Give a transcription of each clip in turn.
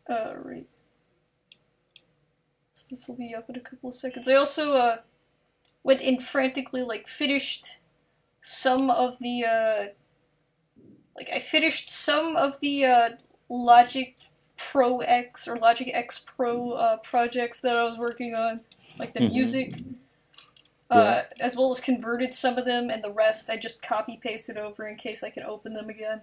Right. So this will be up in a couple of seconds. I also, went and frantically, like, finished some of the, I finished some of the, Logic Pro X or Logic X Pro, projects that I was working on. Like the music. As well as converted some of them, and the rest I just copy-pasted over in case I can open them again.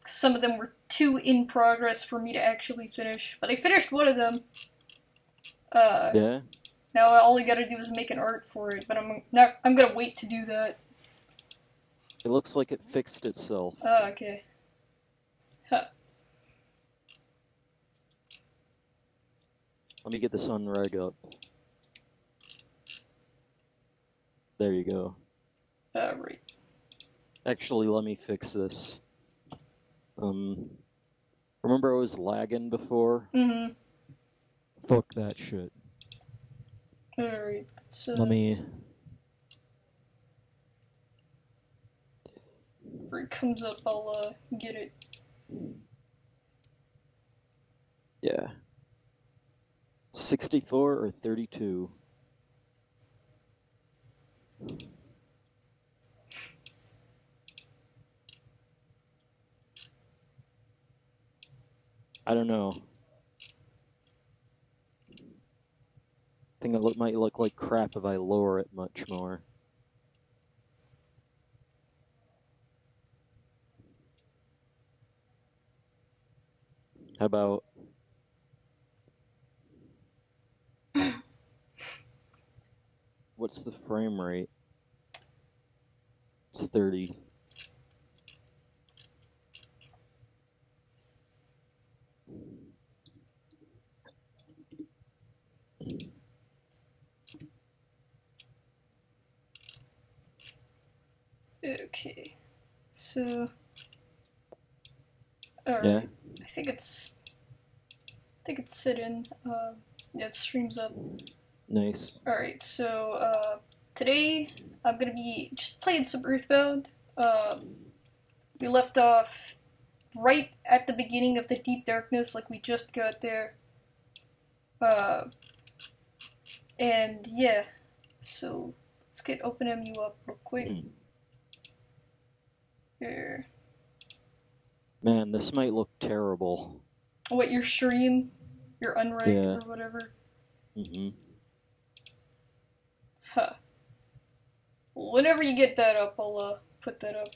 Some of them were too in progress for me to actually finish, but I finished one of them. Now all I gotta do is make an art for it, but I'm gonna wait to do that. It looks like it fixed itself. Okay. Huh. Let me get this unreg up. There you go. Right. Actually, let me fix this. Remember I was lagging before? Fuck that shit. Alright, let me... Where it comes up, I'll, get it. Yeah. 64 or 32? I don't know. I think it might look like crap if I lower it much more. How about... What's the frame rate? It's 30. Okay. So... Alright. Yeah. I think it's sitting. Yeah, it streams up. Nice. Alright, so, today I'm gonna be just playing some EarthBound. We left off right at the beginning of the Deep Darkness, like we just got there. And yeah, so let's get OpenMU up real quick. There. Man, this might look terrible. What, your stream? Your unreg or whatever? Huh. Whenever you get that up, I'll, put that up.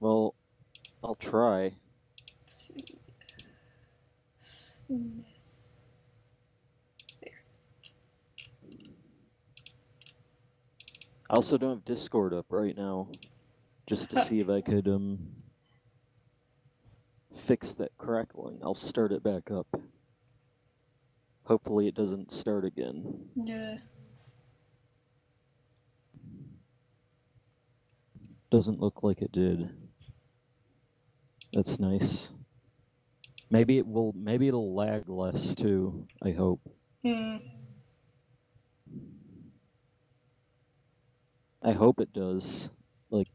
Well, I'll try. Let's see. This. There. I also don't have Discord up right now, just to see if I could, fix that crackling. I'll start it back up. Hopefully it doesn't start again. Yeah. Doesn't look like it did. That's nice. Maybe it'll lag less too, I hope. I hope it does. Like,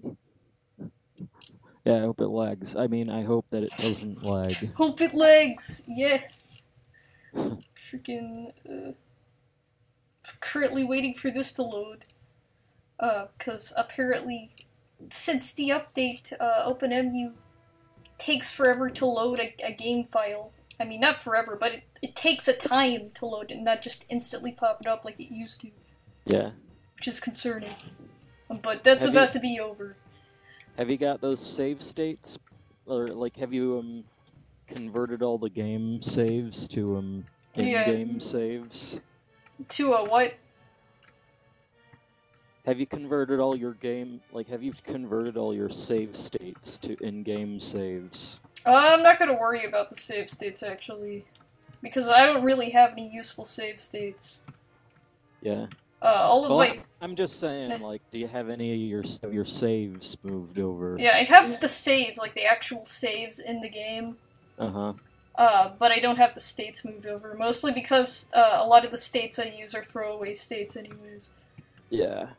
yeah, I hope it lags. I mean, I hope that it doesn't lag. Hope it lags! Yeah! Freaking, currently waiting for this to load. Cause apparently, since the update, OpenMU takes forever to load a game file. I mean, not forever, but it takes a time to load it, not just instantly pop it up like it used to. Yeah. Which is concerning. But that's about to be over. Have you got those save states? Or, like, have you, converted all the game saves to, in-game saves? To, what? Have you converted all your have you converted all your save states to in-game saves? I'm not gonna worry about the save states, actually. Because I don't really have any useful save states. Yeah. I'm just saying, like, do you have any of your saves moved over? Yeah, I have the saves, like the actual saves in the game. But I don't have the states moved over, mostly because a lot of the states I use are throwaway states anyways. Yeah.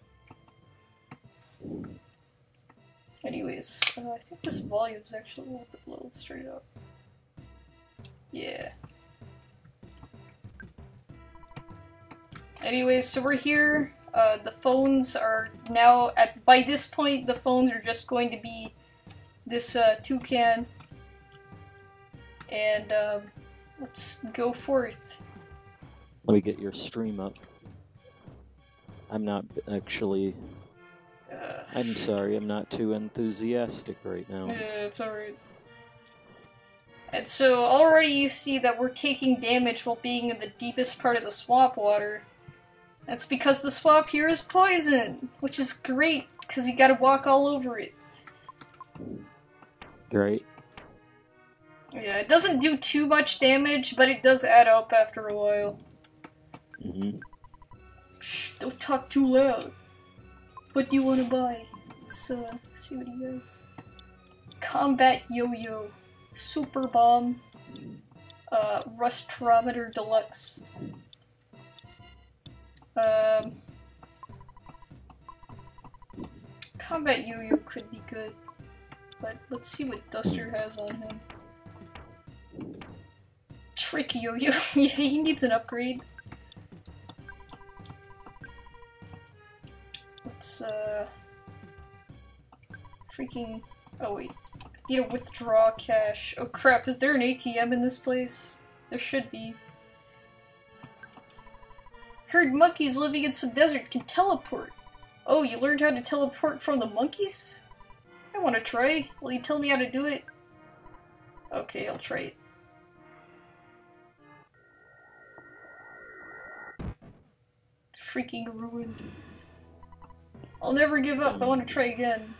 Anyways, anyways, I think this volume is actually a little bit low. Let's turn it up. Yeah. Anyways, so we're here. The phones are now by this point, the phones are just going to be this toucan. And let's go forth. Let me get your stream up. I'm not actually. I'm sorry, I'm not too enthusiastic right now. Yeah, it's alright. And so already you see that we're taking damage while being in the deepest part of the swamp water. That's because the swamp here is poison, which is great, because you gotta walk all over it. Great. Yeah, it doesn't do too much damage, but it does add up after a while. Mm-hmm. Shh, don't talk too loud. What do you want to buy? Let's see what he has. Combat Yo-Yo. Super Bomb. Rust Parameter Deluxe. Combat Yo-Yo could be good. But let's see what Duster has on him. Trick Yo-Yo. Yeah, he needs an upgrade. Let's, freaking... Oh, wait. I need to withdraw cash. Oh, crap. Is there an ATM in this place? There should be. Heard monkeys living in some desert can teleport. Oh, you learned how to teleport from the monkeys? I want to try. Will you tell me how to do it? Okay, I'll try it. Freaking ruined. I'll never give up. I want to try again.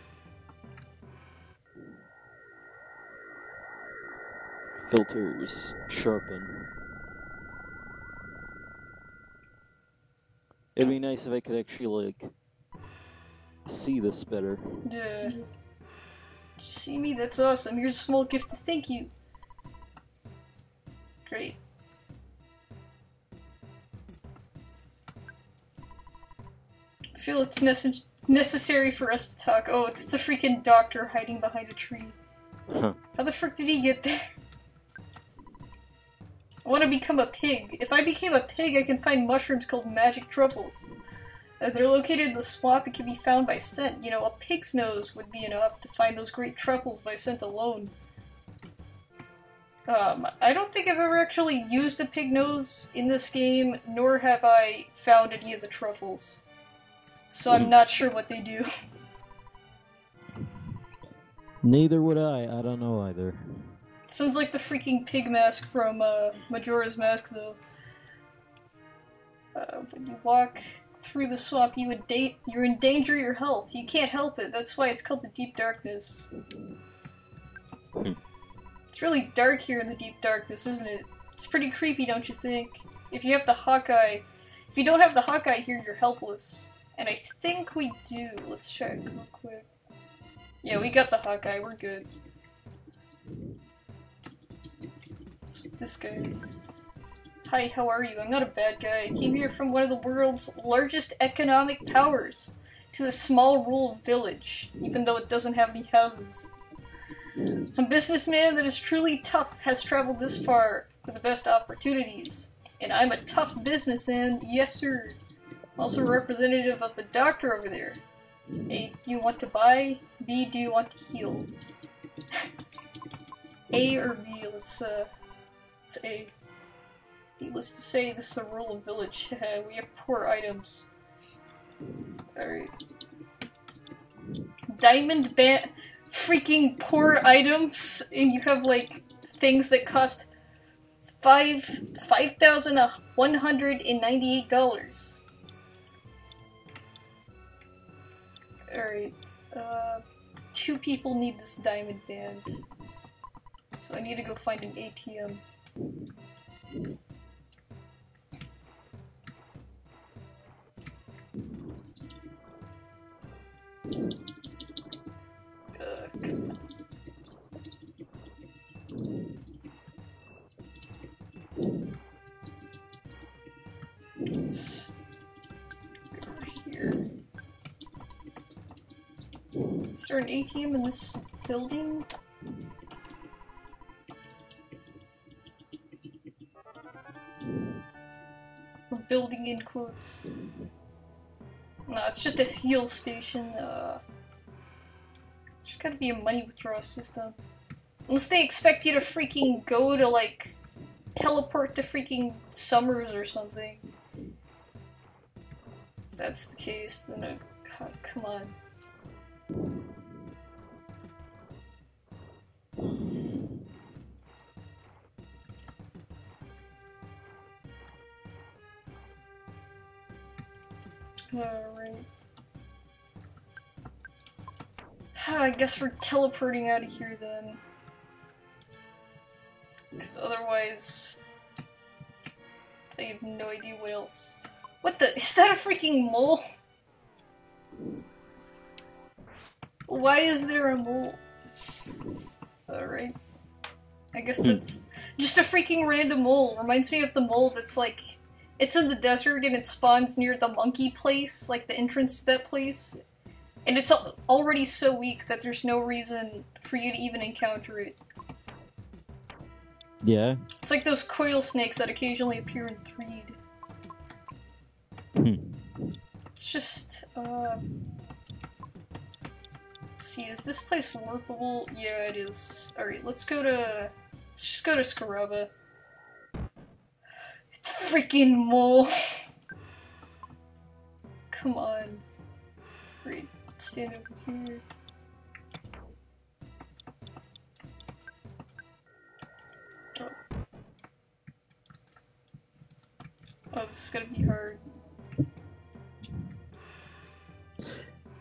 Filters. Sharpen. It'd be nice if I could actually, like, see this better. Yeah. Did you see me? That's awesome. Here's a small gift to thank you. Great. I feel it's necessary for us to talk. Oh, it's a freaking doctor hiding behind a tree. Huh. How the frick did he get there? I want to become a pig. If I became a pig, I can find mushrooms called magic truffles. They're located in the swamp and can be found by scent. You know, a pig's nose would be enough to find those great truffles by scent alone. I don't think I've ever actually used a pig nose in this game, nor have I found any of the truffles. So I'm not sure what they do. Neither would I don't know either. Sounds like the freaking pig mask from Majora's Mask, though. When you walk through the swamp, you endanger your health. You can't help it. That's why it's called the Deep Darkness. It's really dark here in the Deep Darkness, isn't it? It's pretty creepy, don't you think? If you have the Hawkeye... If you don't have the Hawkeye here, you're helpless. And I think we do. Let's check real quick. Yeah, we got the Hawkeye. We're good. What's with this guy? Hi, how are you? I'm not a bad guy. I came here from one of the world's largest economic powers to this small rural village, even though it doesn't have any houses. A businessman that is truly tough has traveled this far for the best opportunities. And I'm a tough businessman, yes sir. Also a representative of the doctor over there. A, do you want to buy? B, do you want to heal? A or B? Let's A. Needless to say, this is a rural village. We have poor items. Alright. Diamond band... Freaking poor items, and you have, like, things that cost $5,198. Alright, 2 people need this diamond band. So I need to go find an ATM. Come on. Let's go over here. Is there an ATM in this building? Or building in quotes. No, it's just a heal station. There's gotta be a money withdrawal system. Unless they expect you to freaking go to, like, teleport to freaking Summers or something. If that's the case, then God, come on. Alright. I guess we're teleporting out of here then. Because otherwise... I have no idea what else. What the- is that a freaking mole? Why is there a mole? Alright. I guess that's just a freaking random mole. Reminds me of the mole that's like... It's in the desert and it spawns near the monkey place, like the entrance to that place. And it's already so weak that there's no reason for you to even encounter it. Yeah? It's like those coil snakes that occasionally appear in Threed. It's just, let's see, is this place workable? Yeah, it is. Alright, let's just go to Scaraba. It's freaking mole! Come on. Great. Stand over here. Oh, this is gonna be hard.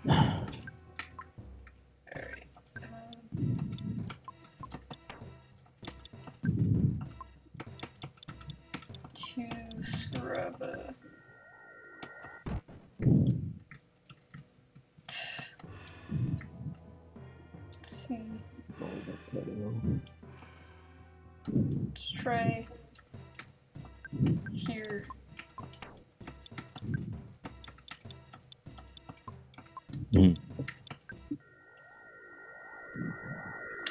Alright. To Scaraba. Let's see. Let's try here.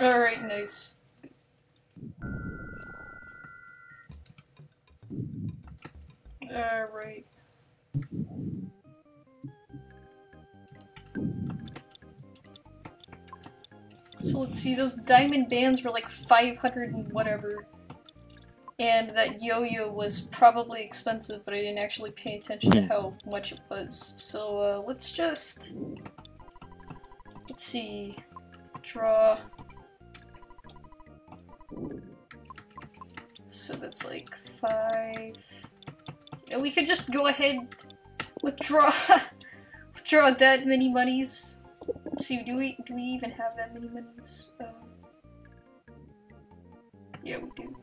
Alright, nice. Alright. So let's see, those diamond bands were like 500 and whatever. And that yo-yo was probably expensive, but I didn't actually pay attention to how much it was. So, let's just... Let's see... Draw... So that's like 5... You know, we could just go ahead, withdraw that many monies. Let's see, do we even have that many monies? Yeah, we do.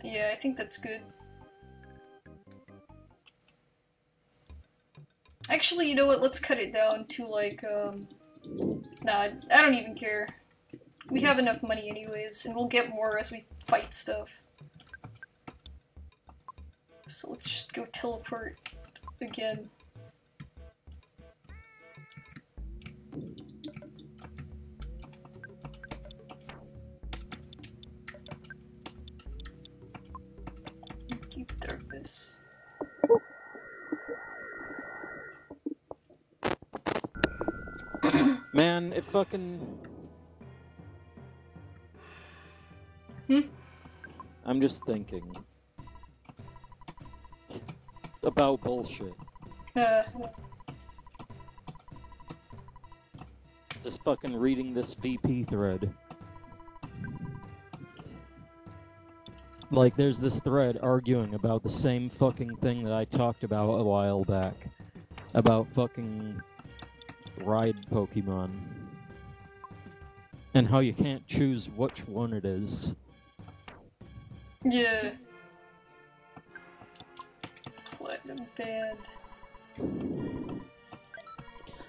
Yeah, I think that's good. Actually, you know what, let's cut it down to like, nah, I don't even care. We have enough money anyways, and we'll get more as we fight stuff. So let's just go teleport again. Deep darkness. Man, it fucking... I'm just thinking. About bullshit. Just fucking reading this VP thread. Like, there's this thread arguing about the same fucking thing that I talked about a while back. About fucking ride Pokemon. And how you can't choose which one it is. Yeah. Platinum band.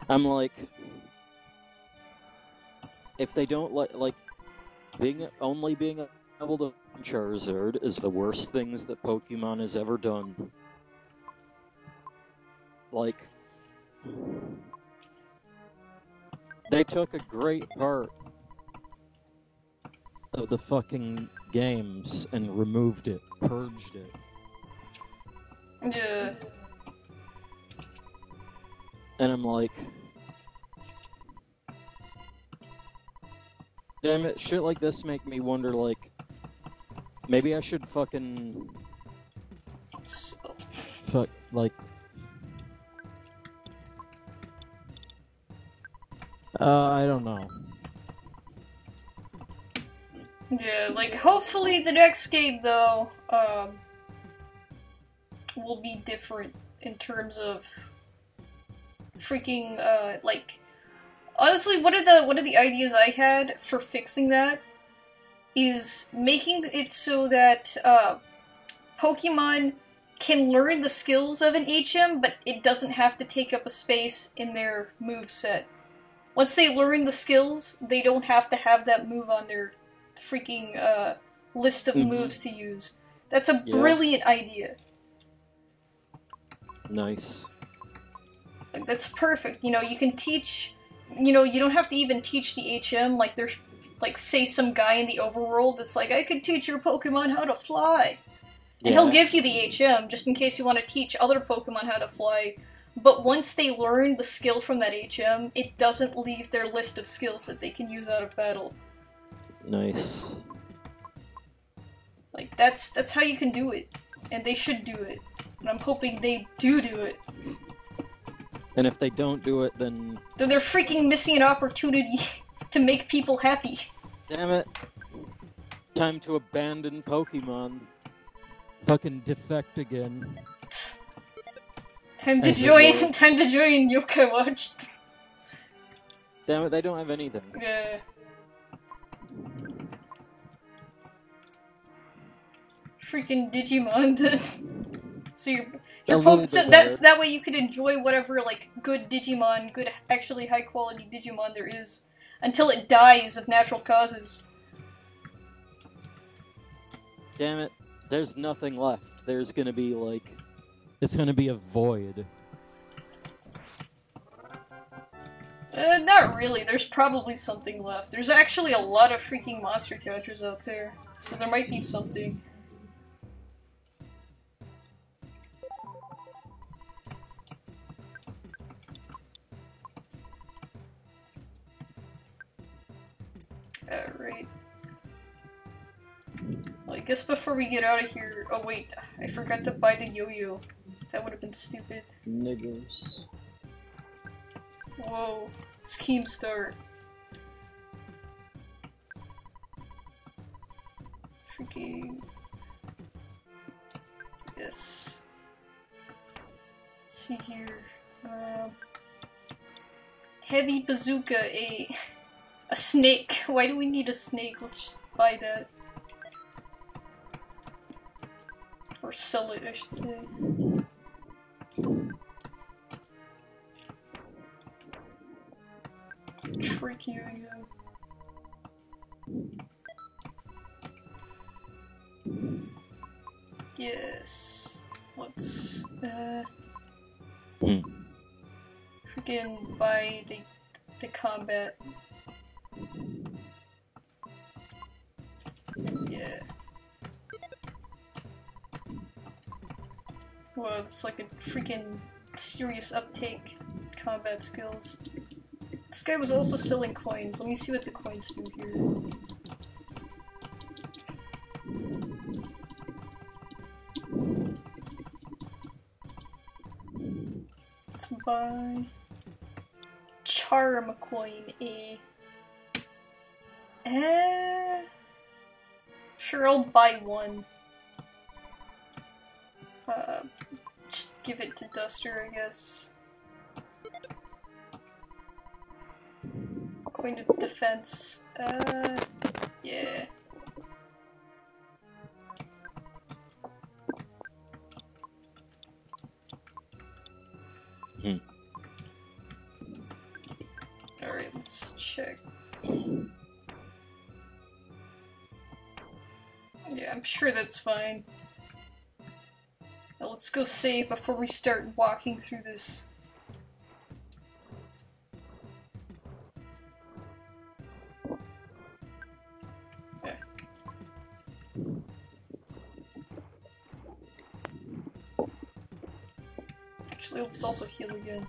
I'm like... If they don't like only being able to Charizard is the worst things that Pokemon has ever done. Like, They took a great part of the fucking games and removed it, purged it. Yeah. And I'm like, damn it, shit like this make me wonder, like, maybe I should fucking... like... I don't know. Yeah, like, hopefully the next game, though, will be different in terms of freaking, like... Honestly, one of the ideas I had for fixing that is making it so that, Pokemon can learn the skills of an HM, but it doesn't have to take up a space in their moveset. Once they learn the skills, they don't have to have that move on their freaking, list of moves to use. That's a brilliant idea. Nice. Like, that's perfect. You know, you can teach... You know, you don't have to even teach the HM, like, there's, like, say some guy in the overworld that's like, I could teach your Pokemon how to fly. And he'll give you the HM, just in case you want to teach other Pokemon how to fly. But once they learn the skill from that HM, it doesn't leave their list of skills that they can use out of battle. Nice. Like, that's how you can do it. And they should do it. And I'm hoping they do it. And if they don't do it, then... Then they're freaking missing an opportunity to make people happy. Damn it. Time to abandon Pokemon. Fucking defect again. Time to join Yokai Watch. Damn it, they don't have anything. Yeah. Freaking Digimon then. So that way you could enjoy whatever, like, good Digimon, good, actually high-quality Digimon there is, until it dies of natural causes. Damn it, there's nothing left. There's gonna be, like... It's gonna be a void. Not really, there's probably something left. There's actually a lot of freaking monster catchers out there, so there might be something. Alright. Well, I guess before we get out of here... Oh wait, I forgot to buy the yo-yo. That would have been stupid. Niggers. Whoa, it's Keemstar. Freaking... Yes. Let's see here. Heavy Bazooka, a snake. Why do we need a snake? Let's just buy that. Or sell it, I should say. Trick yo-yo. Yes. Let's, freaking buy the combat. Yeah. Whoa, it's like a freaking serious uptake. Combat skills. This guy was also selling coins. Let me see what the coins do here. Let's buy... Charm coin, Sure, I'll buy one. Just give it to Duster, I guess. Coin of defense. Yeah. Alright, let's check. Yeah, I'm sure that's fine. Now let's go save before we start walking through this. So let's also heal again.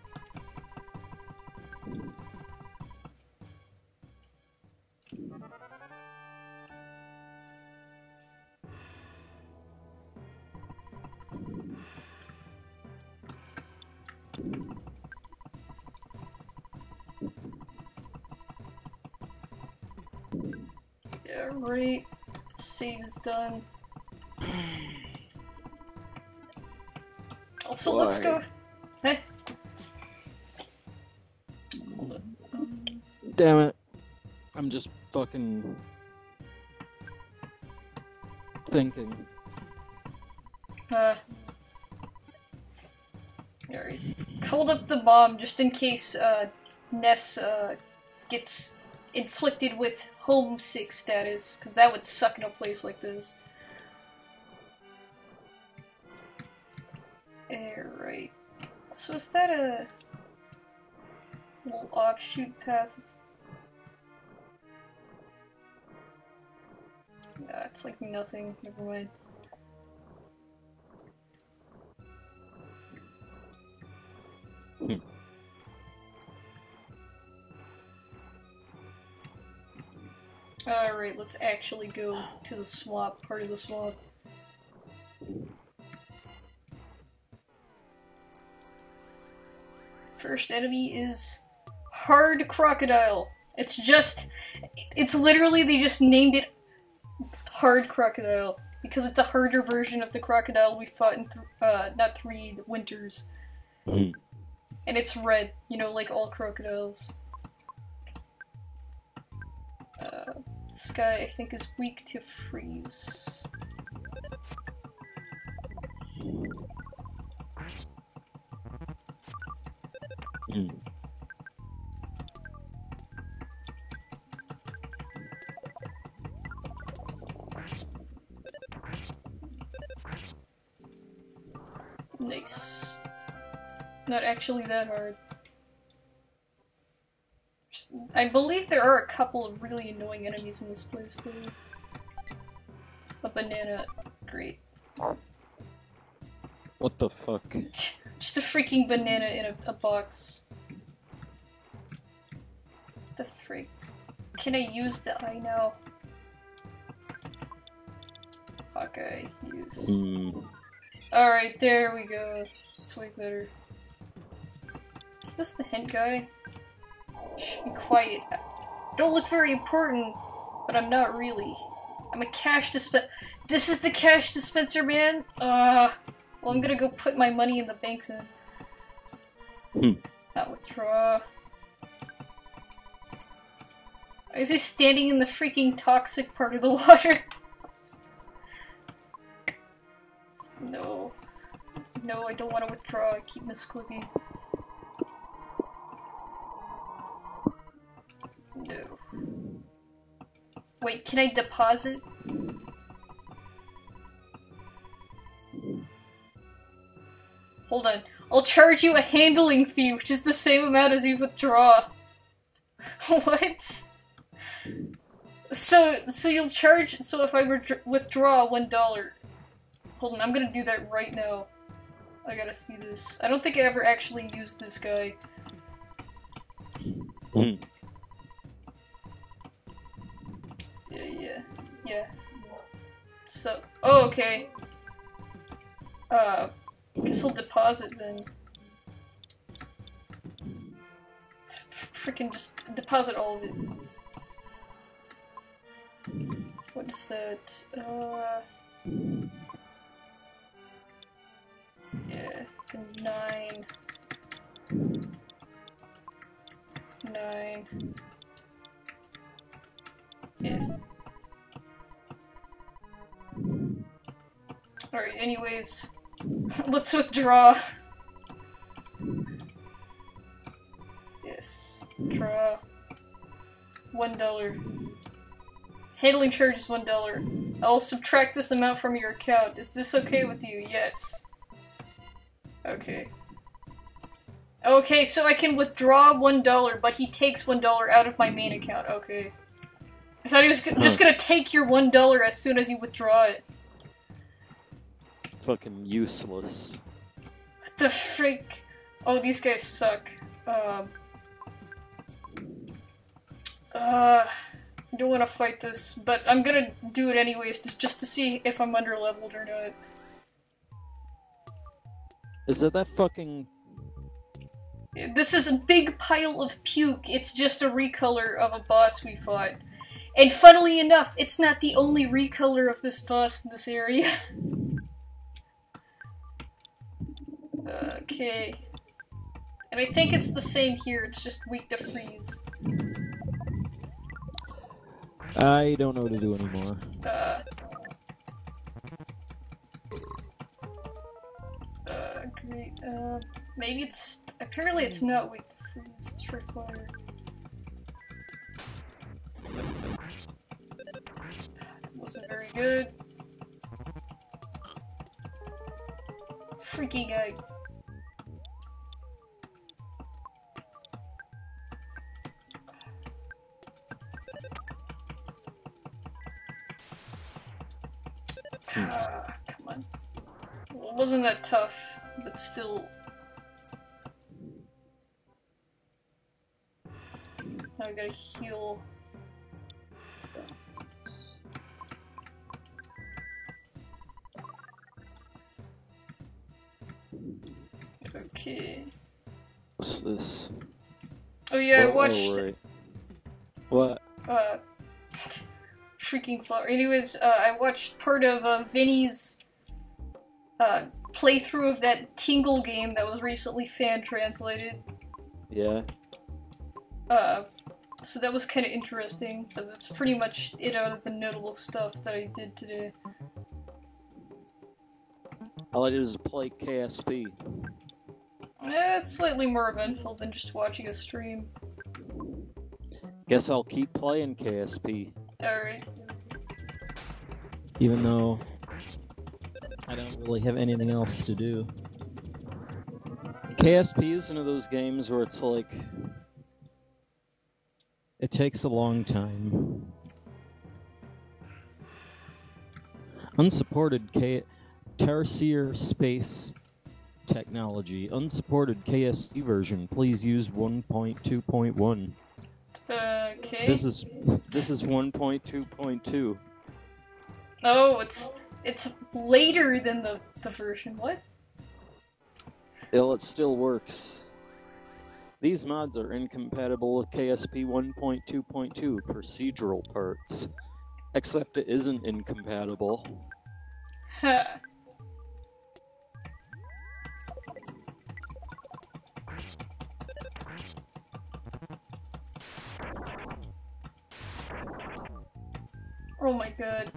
Yeah, right. Save is done. Also, let's go. Hey. Damn it. I'm just fucking thinking. Alright. Hold up the bomb just in case Ness gets inflicted with homesick status, because that would suck in a place like this. Alright. So is that a little offshoot path? Nah, it's like nothing. Never mind. Alright, let's actually go to the swamp, part of the swamp. First enemy is Hard Crocodile. It's literally, they just named it Hard Crocodile because it's a harder version of the crocodile we fought in, not 3, the Winters. And it's red, you know, like all crocodiles. This guy, I think, is weak to freeze. Nice. Not actually that hard. I believe there are a couple of really annoying enemies in this place, though. A banana. Great. What the fuck? Just a freaking banana in a box. The freak? Can I use the eye now? Fuck, I use. Alright, there we go. That's way better. Is this the hint guy? Shh, be quiet. Don't look very important, but I'm not really. I'm a cash dispenser. This is the cash dispenser, man? Well, I'm gonna go put my money in the bank then. Not withdraw. Why is he standing in the freaking toxic part of the water? No. No, I don't want to withdraw. I keep misclicking. No. Wait, can I deposit? Hold on. I'll charge you a handling fee, which is the same amount as you withdraw. What? So you'll charge- so if I withdraw $1... Hold on, I'm gonna do that right now. I gotta see this. I don't think I ever actually used this guy. Yeah. So, oh, okay. Guess I'll deposit then. Freaking just deposit all of it. What is that? Yeah, 9. Yeah. Alright, anyways, let's withdraw. Yes, draw. $1. Handling charge is $1. I'll subtract this amount from your account. Is this okay with you? Yes. Okay. Okay, so I can withdraw $1, but he takes $1 out of my main account. Okay. I thought he was just gonna take your $1 as soon as you withdraw it. Fucking useless. What the frick? Oh, these guys suck. I don't want to fight this, but I'm gonna do it anyways, just to see if I'm underleveled or not. Is it that fucking... This is a big pile of puke. It's just a recolor of a boss we fought. And funnily enough, it's not the only recolor of this boss in this area. Okay. And I think it's the same here, it's just weak to freeze. I don't know what to do anymore. Great. Maybe it's... Apparently it's not weak to freeze, it's required. Wasn't very good. Freaky guy. Come on. Well, it wasn't that tough, but still. Now I gotta heal. Okay. What's this? Oh yeah, Whoa, I watched. oh, right. What? Freaking flower. Anyways, I watched part of Vinny's playthrough of that Tingle game that was recently fan translated. Yeah. So that was kind of interesting, but that's pretty much it out of the notable stuff that I did today. All I did is play KSP. It's slightly more eventful than just watching a stream. Guess I'll keep playing KSP. Alright. Even though I don't really have anything else to do. KSP is one of those games where it's like... It takes a long time. Unsupported Tertiary Space Technology. Unsupported KSP version. Please use 1.2.1. Okay. This is 1.2.2. Oh, it's later than the version. What? Well, it still works. These mods are incompatible with KSP 1.2.2 procedural parts. Except it isn't incompatible. Huh. Oh my god.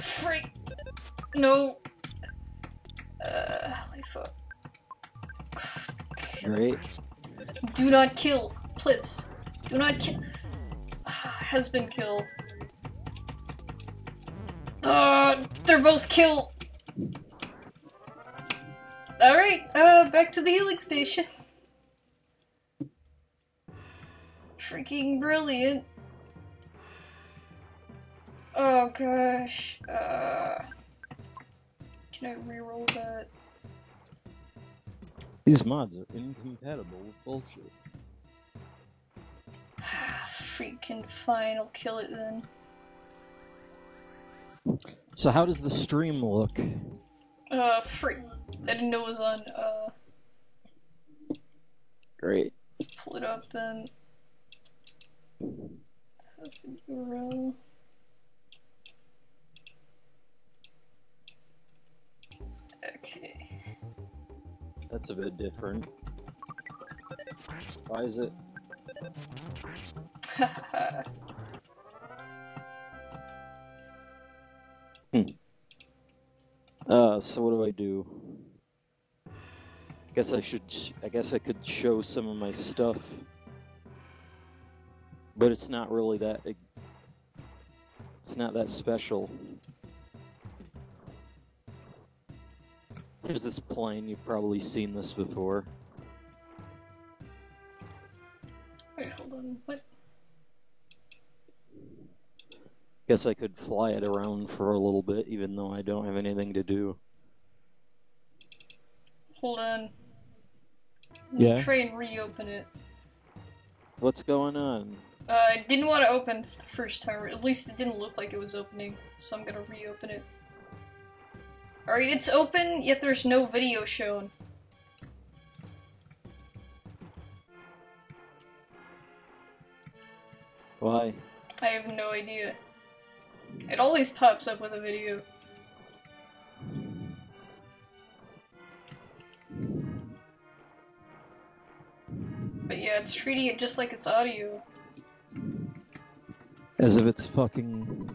Freak! No! Life up. Great. Do not kill, please. Do not kill. Has been killed. They're both killed. Alright, back to the healing station. Freaking brilliant. Oh gosh. Can I reroll that? These mods are incompatible with bullshit. Freaking fine, I'll kill it then. So how does the stream look? Freak. I didn't know it was on, Great. Let's pull it up then. Let's have an URL. Okay. That's a bit different. Why is it? So what do I do? I guess I could show some of my stuff. But it's not really that... It's not that special. Here's this plane, you've probably seen this before. Wait, hold on, what? Guess I could fly it around for a little bit, even though I don't have anything to do. Hold on. Yeah? Try and reopen it. What's going on? I didn't want to open the first time, or at least it didn't look like it was opening, so I'm gonna reopen it. Alright, it's open, yet there's no video shown. Why? I have no idea. It always pops up with a video. But yeah, it's treating it just like it's audio. As if it's fucking...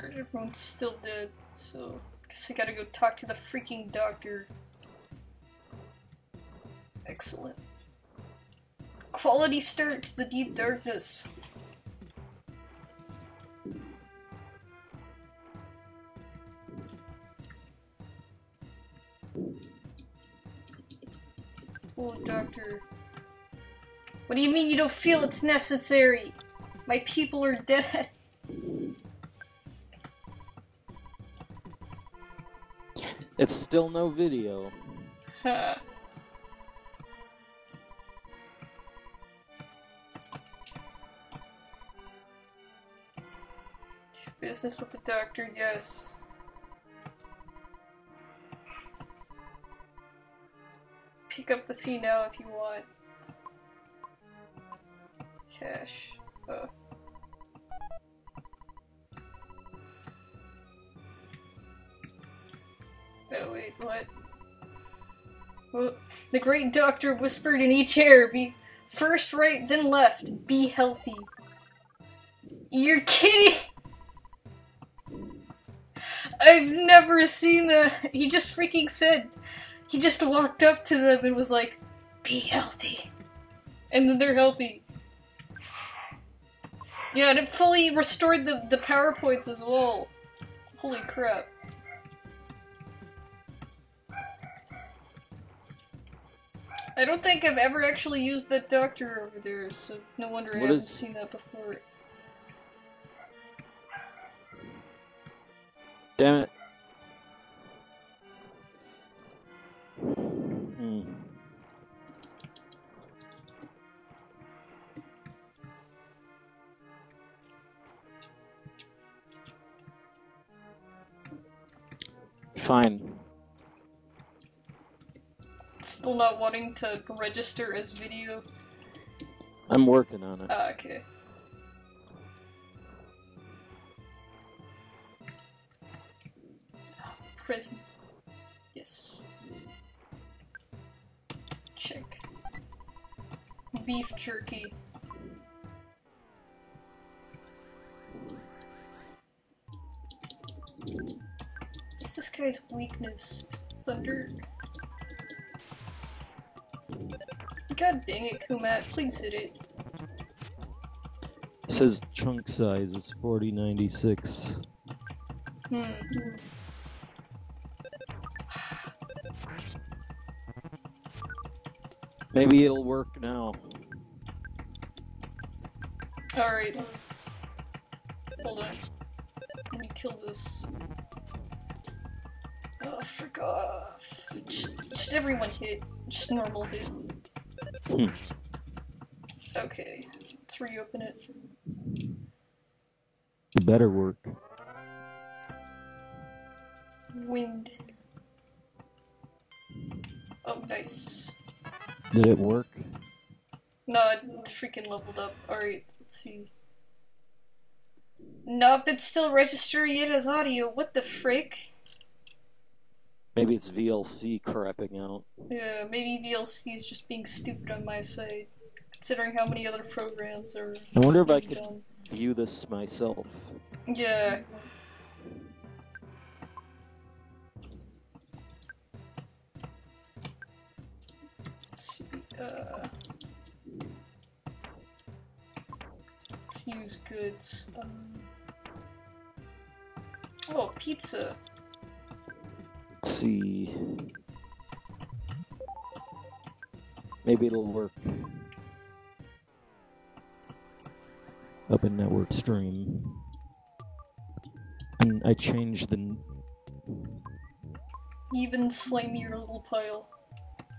Everyone's still dead, so guess I gotta go talk to the freaking doctor. Excellent. Quality start to the deep darkness. Oh, doctor. What do you mean you don't feel it's necessary? My people are dead. It's still no video. Huh. Business with the doctor, yes. Pick up the fee now if you want. Cash. Oh. Oh wait, what? Well, the great doctor whispered in each ear, be first right, then left. Be healthy. You're kidding! I've never seen that. He just freaking said, he just walked up to them and was like, be healthy. And then they're healthy. Yeah, and it fully restored the PowerPoints as well. Holy crap. I don't think I've ever actually used that doctor over there, so no wonder I haven't seen that before. Damn it. Fine. Still not wanting to register as video? I'm working on it. Ah, okay. Prison. Yes. Check. Beef jerky. What's this guy's weakness? Is it thunder? God dang it, Kumat, please hit it. It says chunk size is 4096. Maybe it'll work now. Alright. Hold on. Let me kill this. Oh, frick off. Just everyone hit. Just normal hit. Okay. Let's reopen it. It better work. Wind. Oh, nice. Did it work? No, it freaking leveled up. Alright, let's see. Nope, it's still registering it as audio. What the frick? Maybe it's VLC crapping out. Yeah, maybe VLC is just being stupid on my side, considering how many other programs are. I wonder if I could view this myself. Yeah. Let's see, let's use goods. Oh, pizza. Let's see. Maybe it'll work. Open network stream. And I changed the... Even slimier little pile.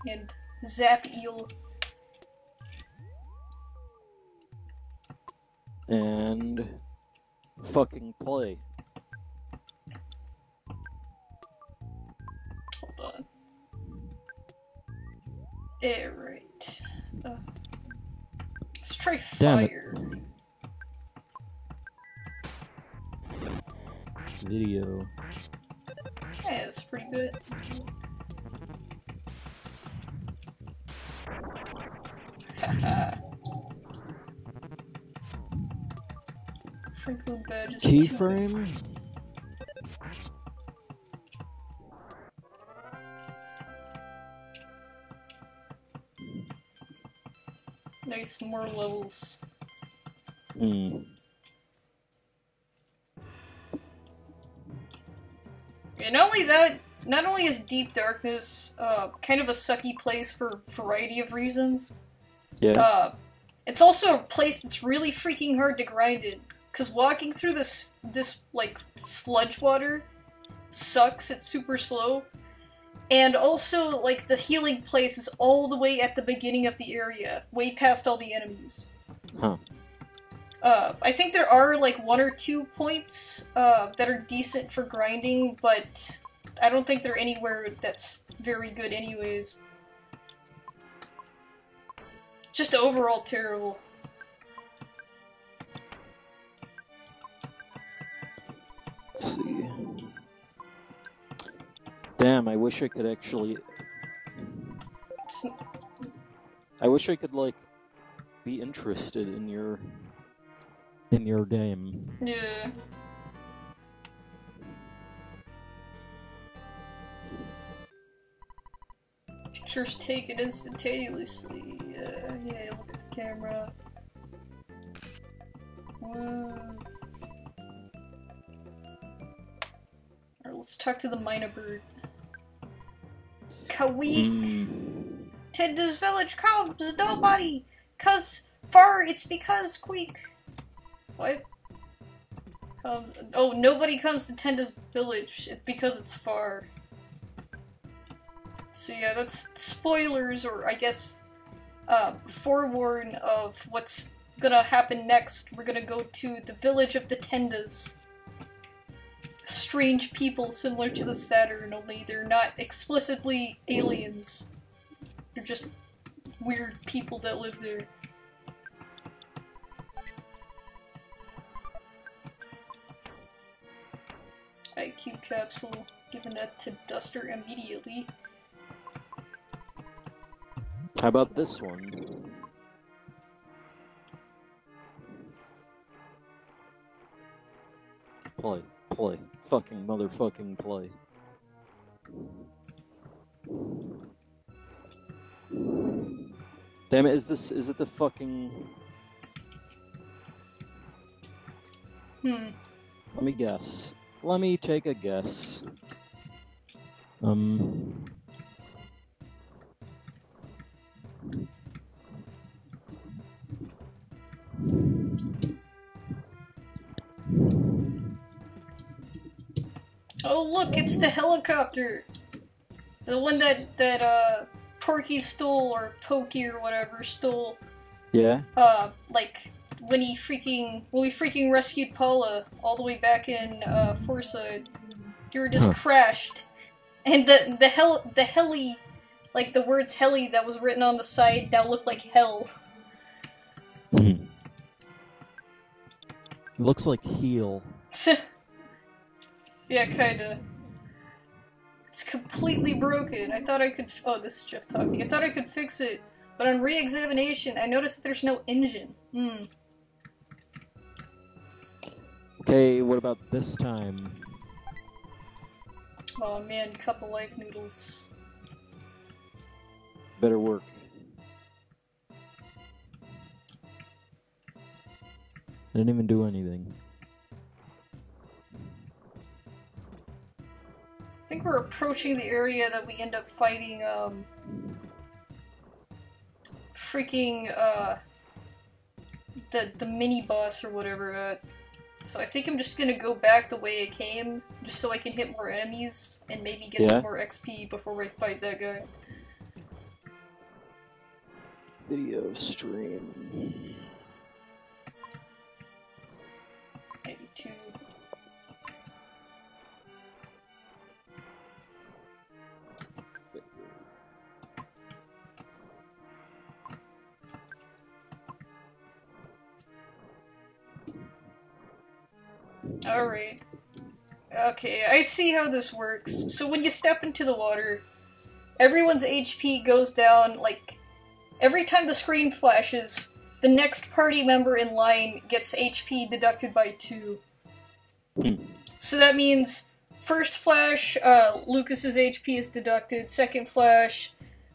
And zap eel. And... fucking play. Hold on. Alright. Let's try fire. Video. Yeah, that's pretty good. Haha. Franklin badge is Keyframe? Nice, more levels. Hmm. And not only is Deep Darkness kind of a sucky place for a variety of reasons, it's also a place that's really freaking hard to grind in. Cause walking through this like sludge water sucks. It's super slow, and also like the healing place is all the way at the beginning of the area, way past all the enemies. Huh. I think there are like 1 or 2 points that are decent for grinding, but I don't think they're anywhere that's very good anyways. Just overall terrible. Let's see. Damn, I wish I could actually... I wish I could, like, be interested in your game. Yeah. Pictures taken instantaneously. Yeah, look at the camera. Woo. Alright, let's talk to the minor bird. Kaweek! Tenda's village comes nobody! Cause far it's because squeak. What? Oh, nobody comes to Tenda's village because it's far. So yeah, that's spoilers, or I guess, forewarn of what's gonna happen next. We're gonna go to the village of the Tendas. Strange people similar to the Saturn, only they're not explicitly aliens. They're just weird people that live there. IQ capsule, giving that to Duster immediately. How about this one? Play. Fucking motherfucking play. Damn it, is it the fucking... Let me guess. Let me take a guess. Oh look, it's the helicopter! The one that Porky stole, or Pokey or whatever stole. Yeah? Like, when we freaking rescued Paula all the way back in, Forsyth. You were just crashed. And the heli, like the words heli that was written on the side now look like hell. It looks like heel. Yeah, kinda. It's completely broken. I thought I could. Oh, this is Jeff talking. I thought I could fix it, but on re-examination, I noticed that there's no engine. Okay, what about this time? Oh man, couple life noodles. Better work. I didn't even do anything. I think we're approaching the area that we end up fighting, the mini boss or whatever. So I think I'm just gonna go back the way I came, just so I can hit more enemies and maybe get some more XP before I fight that guy. Video stream. Maybe 2. Alright. Okay, I see how this works. So when you step into the water, everyone's HP goes down, like, every time the screen flashes, the next party member in line gets HP deducted by 2. So that means, first flash, Lucas's HP is deducted, second flash,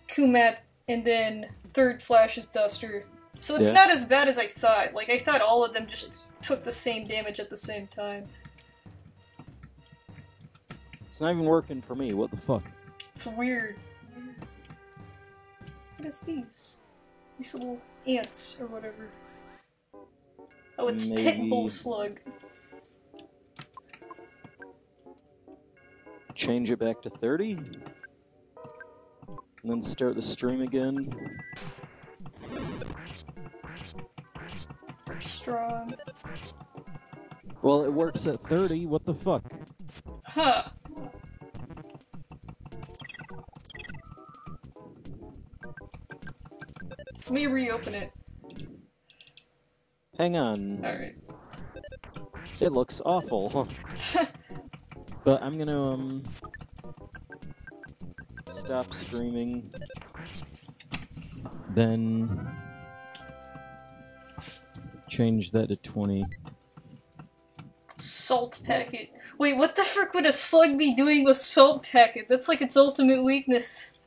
Kumat, and then third flash is Duster. So it's not as bad as I thought. Like, I thought all of them just took the same damage at the same time. It's not even working for me, what the fuck? It's weird. What is these? These little ants, or whatever. Oh, it's Pitbull Slug. Change it back to 30? And then start the stream again. Strong. Well, it works at 30, what the fuck? Huh. Let me reopen it. Hang on. Alright. It looks awful. But I'm gonna, stop streaming. Then change that to 20. Salt packet. Wait, what the frick would a slug be doing with salt packet? That's like its ultimate weakness.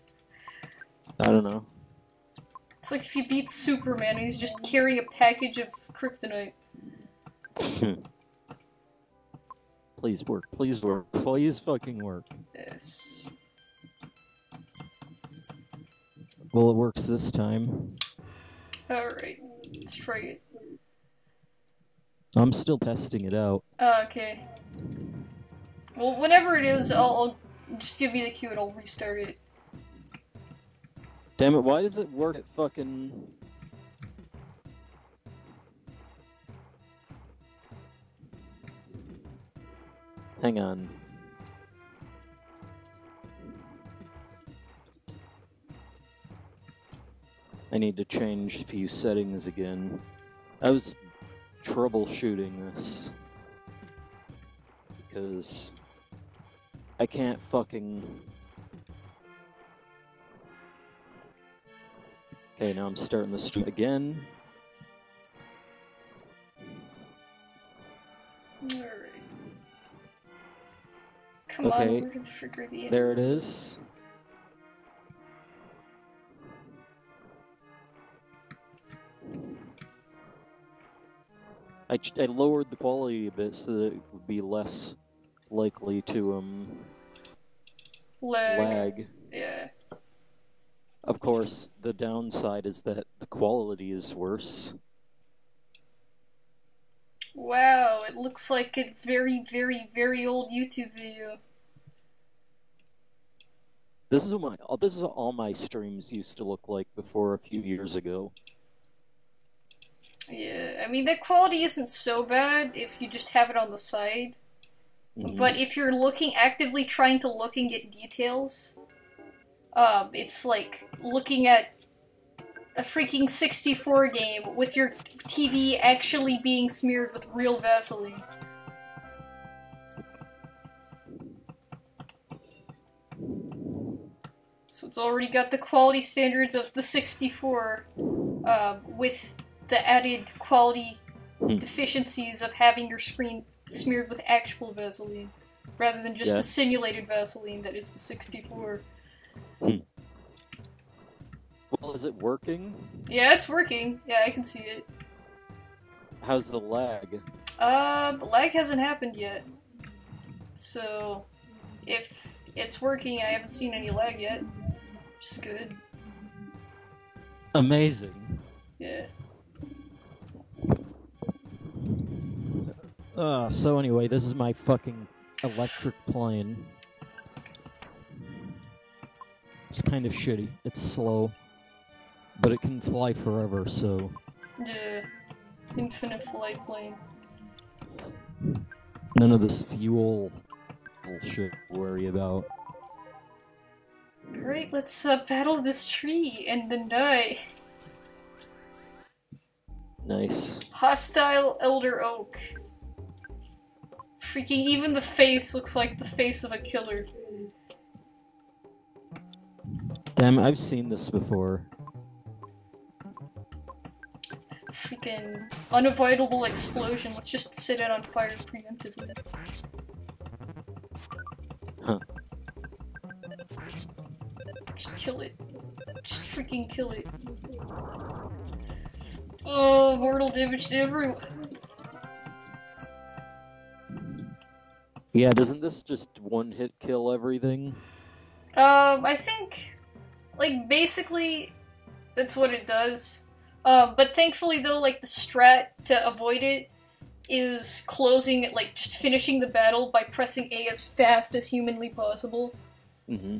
I don't know. It's like if you beat Superman and he's just carrying a package of kryptonite. Please work, please work, please fucking work. Yes. Well, it works this time. Alright, let's try it. I'm still testing it out. Okay. Well, whenever it is, I'll just give me the cue and I'll restart it. Damn it, why does it work at fucking... Hang on. I need to change a few settings again. I was troubleshooting this. Because I can't fucking... Okay, now I'm starting the stream again. Alright. Come on, where the frick are the enemies? There it is. I lowered the quality a bit so that it would be less likely to lag. Yeah. Of course, the downside is that the quality is worse. Wow, it looks like a very, very, very old YouTube video. This is what all my streams used to look like before a few years ago. Yeah, I mean, the quality isn't so bad if you just have it on the side. But if you're actively trying to look and get details, it's like looking at a freaking 64 game with your TV actually being smeared with real Vaseline. So it's already got the quality standards of the 64, with the added quality deficiencies of having your screen smeared with actual Vaseline, rather than just the simulated Vaseline that is the 64. Well, is it working? Yeah, it's working. Yeah, I can see it. How's the lag? Lag hasn't happened yet. So, if it's working, I haven't seen any lag yet, which is good. Amazing. Yeah. So anyway, this is my fucking electric plane. It's kind of shitty. It's slow. But it can fly forever, so... Yeah. Infinite flight plane. None of this fuel bullshit to worry about. Alright, let's battle this tree and then die. Nice. Hostile Elder Oak. Freaking even the face looks like the face of a killer. Damn, I've seen this before. Freaking unavoidable explosion. Let's just set it on fire preemptively. Huh. Just kill it. Just freaking kill it. Oh, mortal damage to everyone. Yeah, doesn't this just one hit kill everything? I think, like, basically, that's what it does. But thankfully though, like, the strat to avoid it is closing it, like, just finishing the battle by pressing A as fast as humanly possible. Mm-hmm.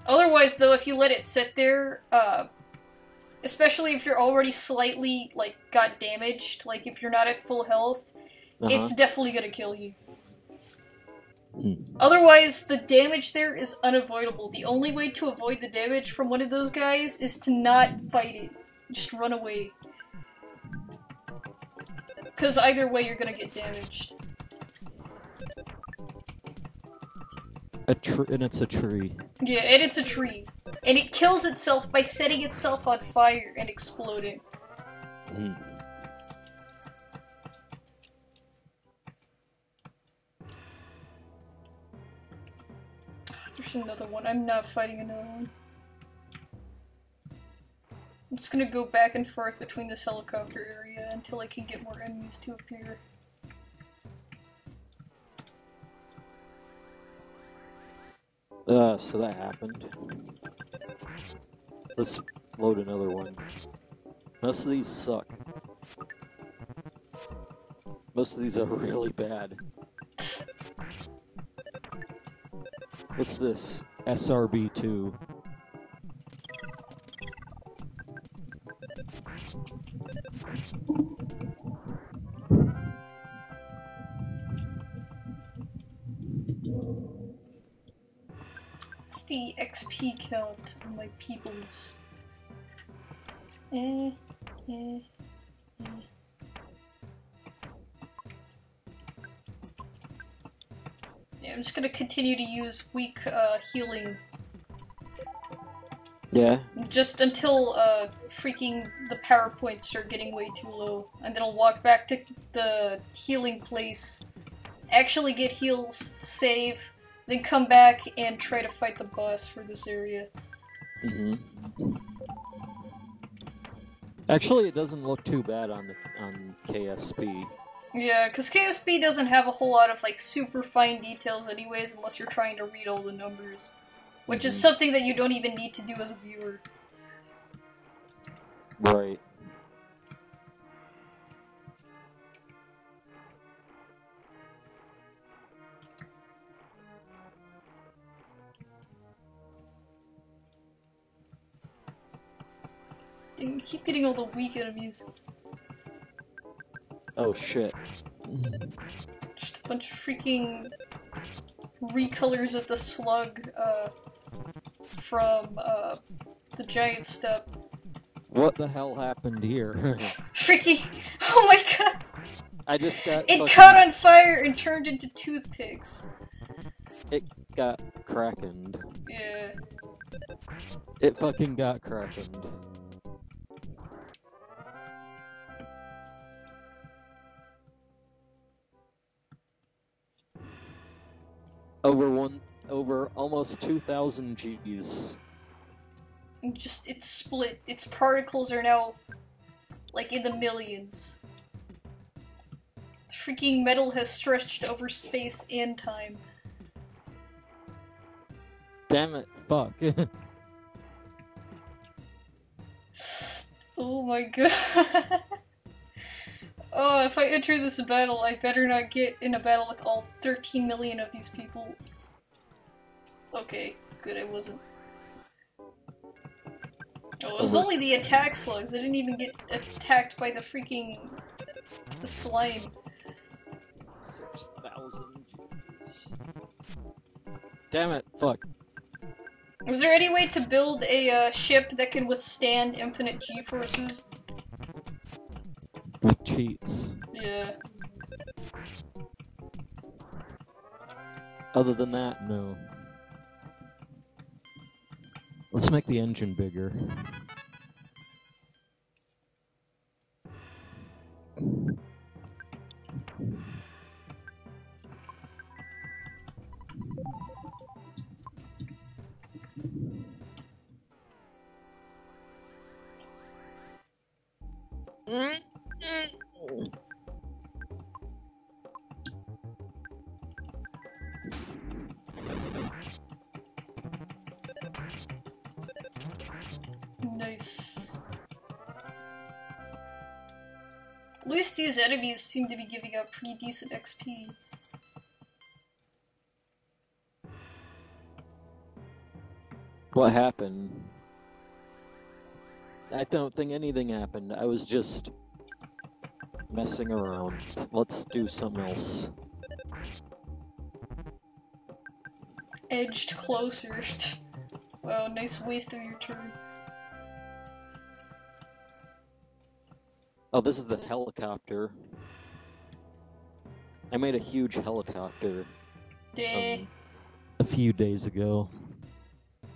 Otherwise though, if you let it sit there, especially if you're already slightly, like, got damaged, like, if you're not at full health, it's definitely gonna kill you. Otherwise, the damage there is unavoidable. The only way to avoid the damage from one of those guys is to not fight it. Just run away. Because either way, you're gonna get damaged. And it's a tree. Yeah, and it's a tree. And it kills itself by setting itself on fire and exploding. There's another one. I'm not fighting another one. I'm just gonna go back and forth between this helicopter area until I can get more enemies to appear. So that happened. Let's load another one. Most of these suck. Most of these are really bad. What's this? SRB2. What's the XP count on my peoples? Yeah, I'm just gonna continue to use weak healing. Yeah? Just until freaking the power points start getting way too low. And then I'll walk back to the healing place, actually get heals, save, then come back and try to fight the boss for this area. Actually, it doesn't look too bad on KSP. Yeah, because KSP doesn't have a whole lot of, like, super fine details anyways, unless you're trying to read all the numbers. Which is something that you don't even need to do as a viewer. Right. Dang, we keep getting all the weak enemies. Oh shit. Just a bunch of freaking recolors of the slug, from, the giant step. What the hell happened here? Freaky! Oh my god! I just got It caught on fire and turned into toothpicks. It got krakened. Yeah. It fucking got krakened. Over almost 2,000 Gs. And just, it's split. Its particles are now, like, in the millions. Freaking metal has stretched over space and time. Damn it, fuck. Oh my god. Oh, if I enter this battle, I better not get in a battle with all 13 million of these people. Okay, good, I wasn't. Oh, it was only the attack slugs. I didn't even get attacked by the freaking... the slime. 6,000. Damn it, fuck. Is there any way to build a ship that can withstand infinite G-forces? With cheats. Yeah. Other than that, no. Let's make the engine bigger. Nice. At least these enemies seem to be giving out pretty decent XP. What happened? I don't think anything happened. I was just messing around. Let's do something else. Edged closer. Wow, nice waste of your turn. Oh, this is the helicopter. I made a huge helicopter Dang. a few days ago.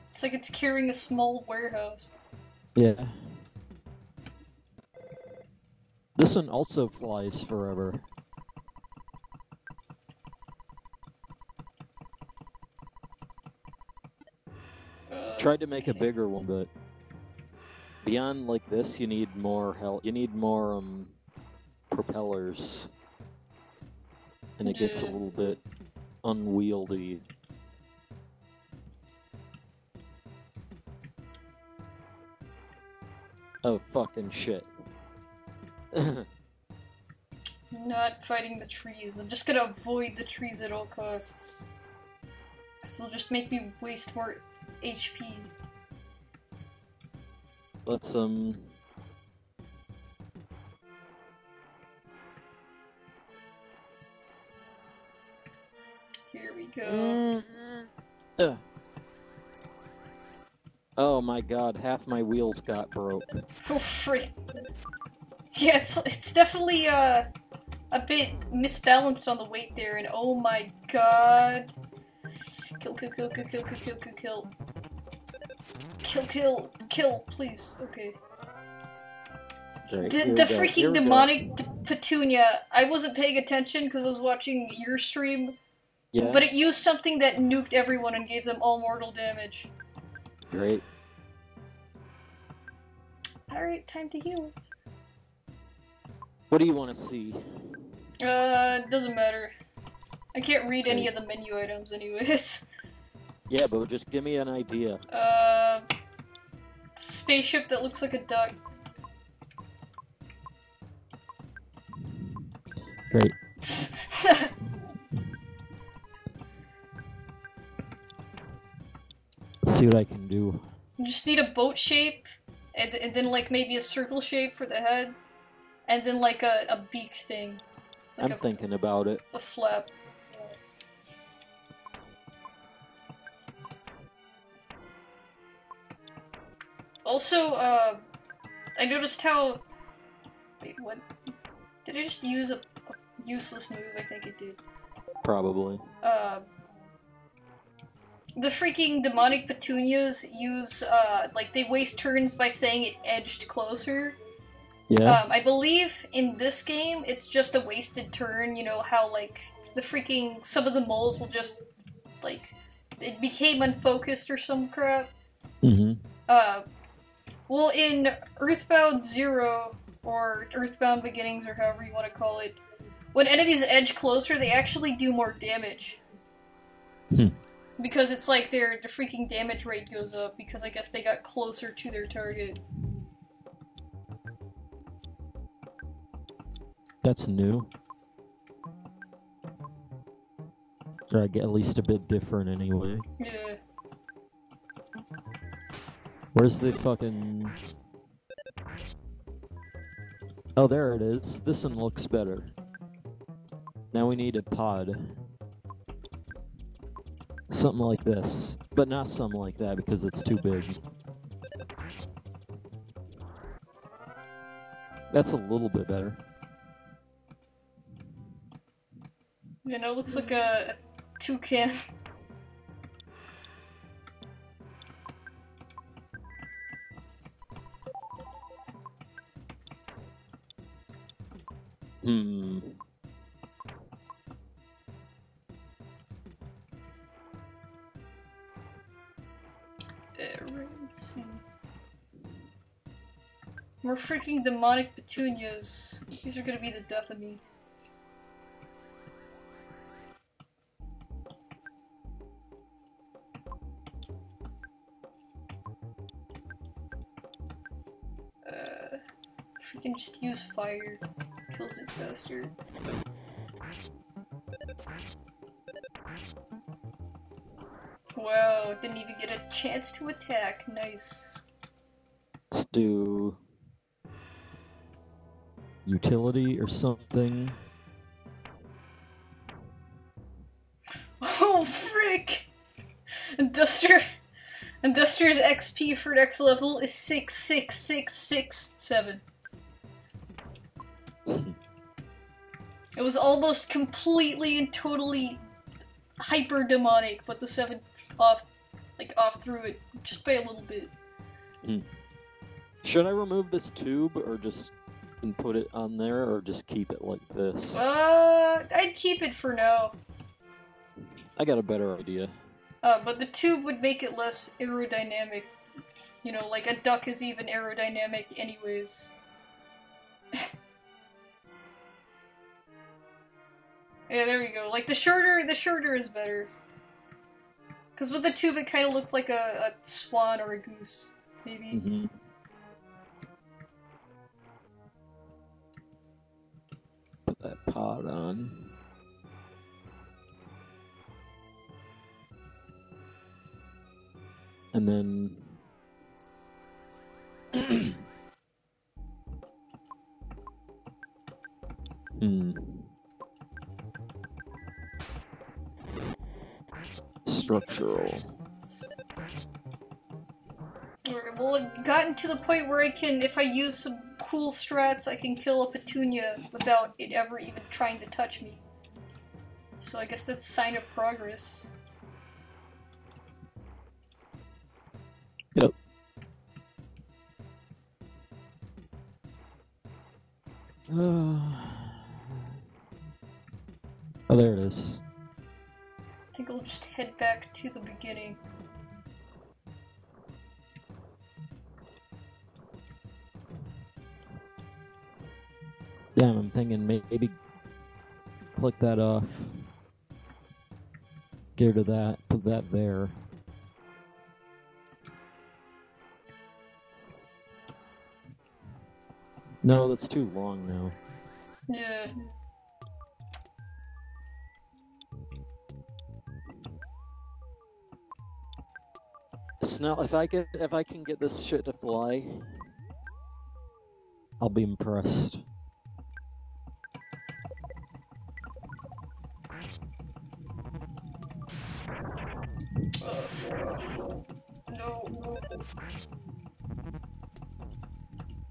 It's like it's carrying a small warehouse. Yeah. This one also flies forever. Tried to make a bigger one, but beyond like this, you need more you need more propellers, and it gets a little bit unwieldy. Oh fucking shit! Not fighting the trees. I'm just gonna avoid the trees at all costs. Cause they'll just make me waste more HP. Let's Here we go. Oh my god, half my wheels got broke. Oh freak. Yeah, it's definitely a bit misbalanced on the weight there, and oh my god. Kill, kill, kill, kill, kill, kill, kill, kill, kill. Kill, kill, kill, please. Okay. Right, The freaking demonic petunia. I wasn't paying attention because I was watching your stream. Yeah. But it used something that nuked everyone and gave them all mortal damage. Great. Alright, time to heal. What do you want to see? Doesn't matter. I can't read any of the menu items anyways. Yeah, but just give me an idea. Spaceship that looks like a duck. Great. Let's see what I can do. You just need a boat shape, and then like maybe a circle shape for the head, and then like a beak thing. Like I'm thinking about it. A flap. Also, I noticed how... Wait, what? Did I just use a useless move? I think it did. Probably. The freaking demonic petunias use, like, they waste turns by saying it edged closer. Yeah. I believe in this game, it's just a wasted turn, you know, how, like, the freaking... Some of the moles will just, like... It became unfocused or some crap. Mm-hmm. Well, in EarthBound 0, or EarthBound Beginnings, or however you want to call it, when enemies edge closer, they actually do more damage. Because it's like the freaking damage rate goes up, because I guess they got closer to their target. That's new. Or I get at least a bit different anyway. Yeah. Where's the fucking... Oh, there it is. This one looks better. Now we need a pod. Something like this. But not something like that because it's too big. That's a little bit better. You know, it looks like a toucan. Hmm. Right, let's see. More freaking demonic petunias. These are gonna be the death of me. Freaking just use fire. Kills it faster. Wow, didn't even get a chance to attack. Nice. Let's do... utility or something. Oh, frick! Industria's XP for next level is 66667. It was almost completely and totally hyper demonic, but the 7 off through it just by a little bit. Should I remove this tube or just put it on there or just keep it like this? I'd keep it for now. I got a better idea. But the tube would make it less aerodynamic. You know, like a duck is even aerodynamic anyways. Yeah, there we go. Like, the shorter is better. Because with the tube it kind of looked like a swan or a goose, maybe. Mm-hmm. Put that pod on. And then... Structural. Well, it gotten to the point where I can, if I use some cool strats, I can kill a petunia without it ever even trying to touch me. So I guess that's a sign of progress. Yep. Oh, there it is. I think I'll just head back to the beginning. Damn, I'm thinking maybe click that off. Get rid of that, put that there. No, that's too long now. Yeah. Snell, if I can get this shit to fly, I'll be impressed. No.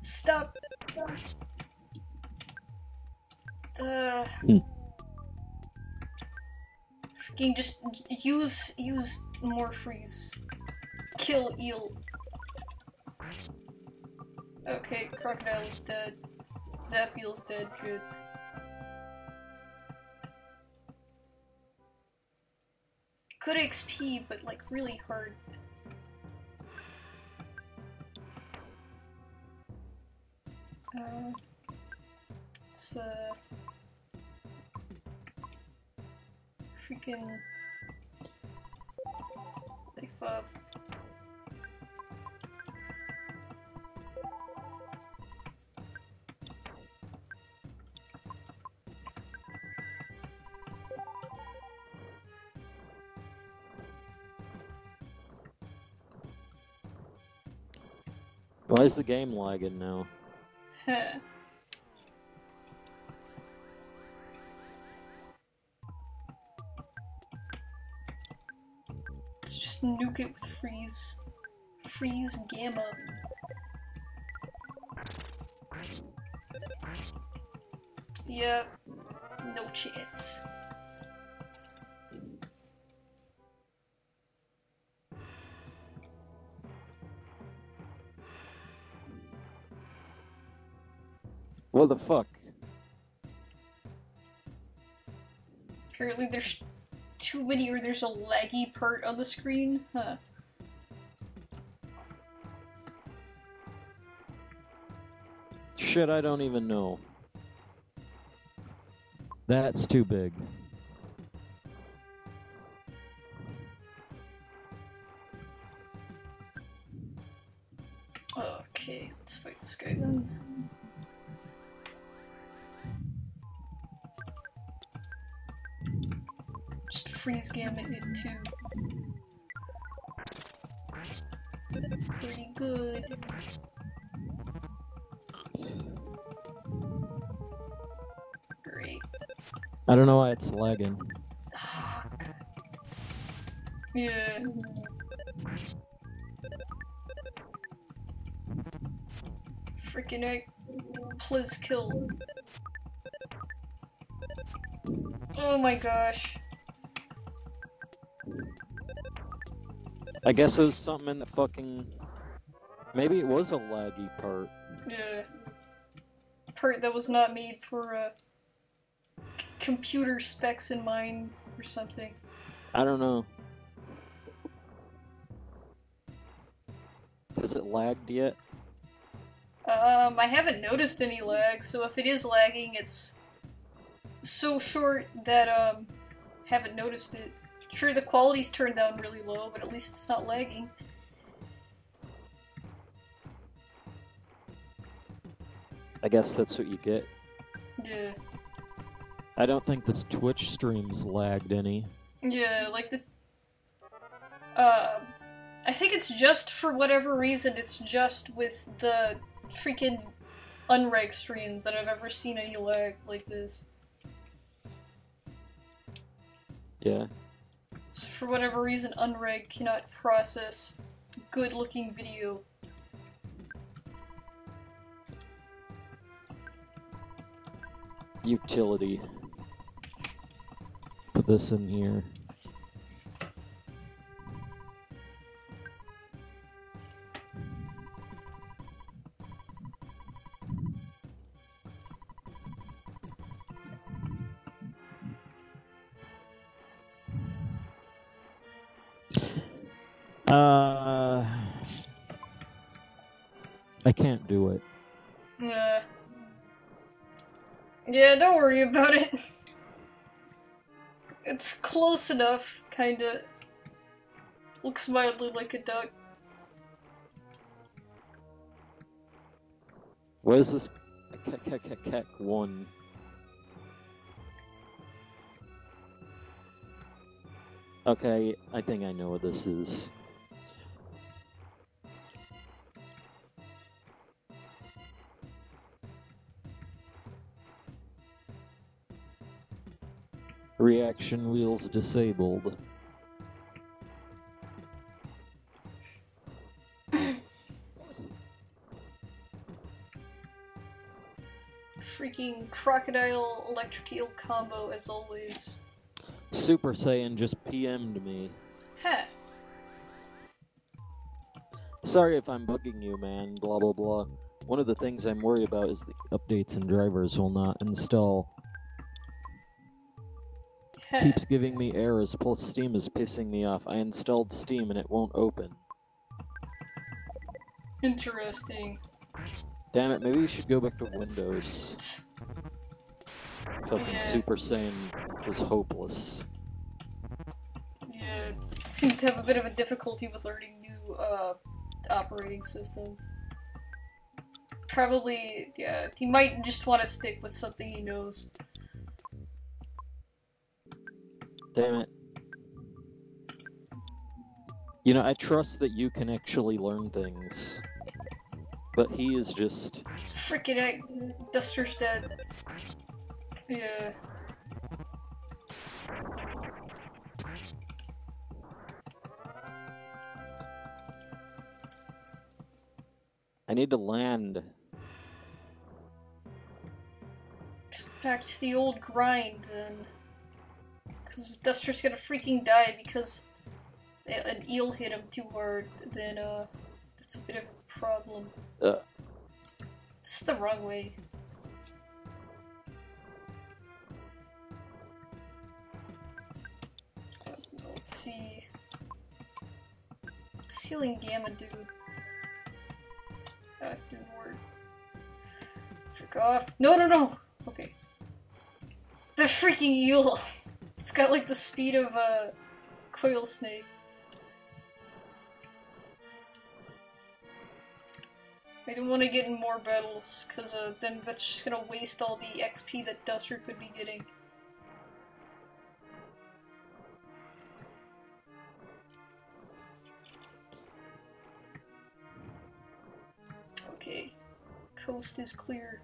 Stop. Freaking just use more freeze. Kill eel. Okay, crocodile is dead. Zapiel's dead. Good. Good XP, but like really hard. It's freaking life up. Why is the game lagging now? Huh. Let's just nuke it with freeze. Freeze gamma. Yep. No chance. What the fuck? Apparently there's too many, or there's a laggy part on the screen. Huh. Shit, I don't even know. That's too big. Okay, let's fight this guy then. Just freeze gamma it too. Pretty good. Great. I don't know why it's lagging. Oh, God. Yeah. Freaking egg. Please kill. Oh my gosh. I guess it was something in the fucking... Maybe it was a laggy part. Yeah. Part that was not made for, computer specs in mind or something. I don't know. Has it lagged yet? I haven't noticed any lag, so if it is lagging, it's so short that, haven't noticed it. Sure, the quality's turned down really low, but at least it's not lagging. I guess that's what you get. Yeah. I don't think this Twitch stream's lagged any. Yeah, like the... I think it's just, for whatever reason, it's just with the freaking unreg streams that I've ever seen any lag like this. Yeah. So for whatever reason, unreg cannot process good-looking video. Utility. Put this in here. I can't do it. Yeah, don't worry about it. It's close enough, kinda. Looks mildly like a duck. What is this? Kek 1. Okay, I think I know what this is. Reaction wheels disabled. Freaking crocodile electric eel combo as always. Super Saiyan just PM'd me. Heh. Sorry if I'm bugging you, man, blah blah blah. One of the things I'm worried about is the updates and drivers will not install. Heh. Keeps giving me errors, plus Steam is pissing me off. I installed Steam and it won't open. Interesting. Damn it, maybe you should go back to Windows. Fucking Yeah. Super Saiyan is hopeless. Yeah, seem to have a bit of a difficulty with learning new, operating systems. Probably, yeah, he might just want to stick with something he knows. Damn it. You know, I trust that you can actually learn things. But he is just... Frickin' Duster's dead. Yeah. I need to land. Just back to the old grind, then. Because if Duster's gonna freaking die because an eel hit him too hard, then, that's a bit of a problem. This is the wrong way. Let's see. Ceiling Gamma dude. That didn't work. Frick off. No, no, no! Okay. The freaking eel! It's got like the speed of a coil snake. I don't want to get in more battles, because then that's just gonna waste all the XP that Duster could be getting. Okay. Coast is clear.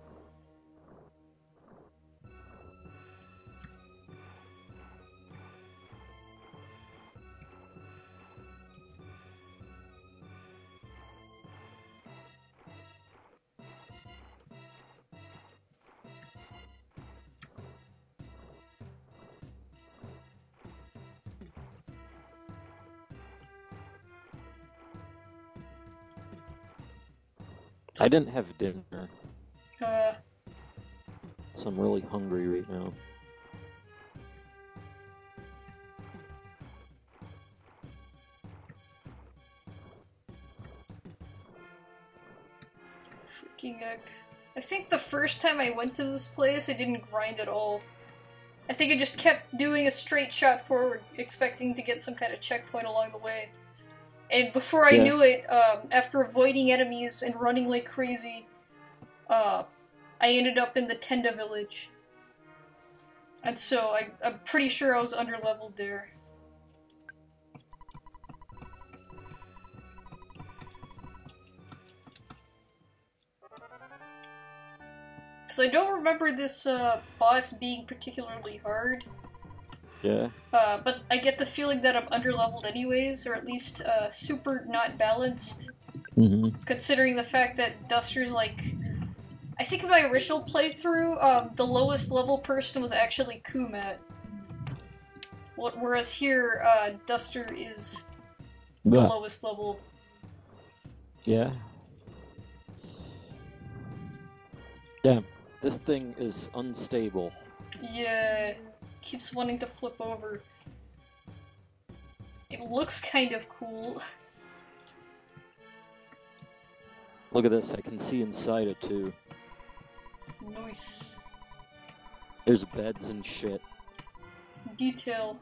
I didn't have dinner. Uh, So I'm really hungry right now. freaking heck. I think the first time I went to this place, I didn't grind at all. I think I just kept doing a straight shot forward, expecting to get some kind of checkpoint along the way. And before I knew it, after avoiding enemies and running like crazy, I ended up in the Tenda village. And so I'm pretty sure I was underleveled there. Because I don't remember this boss being particularly hard. Yeah. But I get the feeling that I'm underleveled anyways, or at least super not balanced. Considering the fact that Duster's like... I think in my original playthrough, the lowest level person was actually Kumat. Whereas here, Duster is the lowest level. Yeah. Damn, this thing is unstable. Yeah, keeps wanting to flip over. It looks kind of cool. Look at this, I can see inside it too. Nice. There's beds and shit. Detail.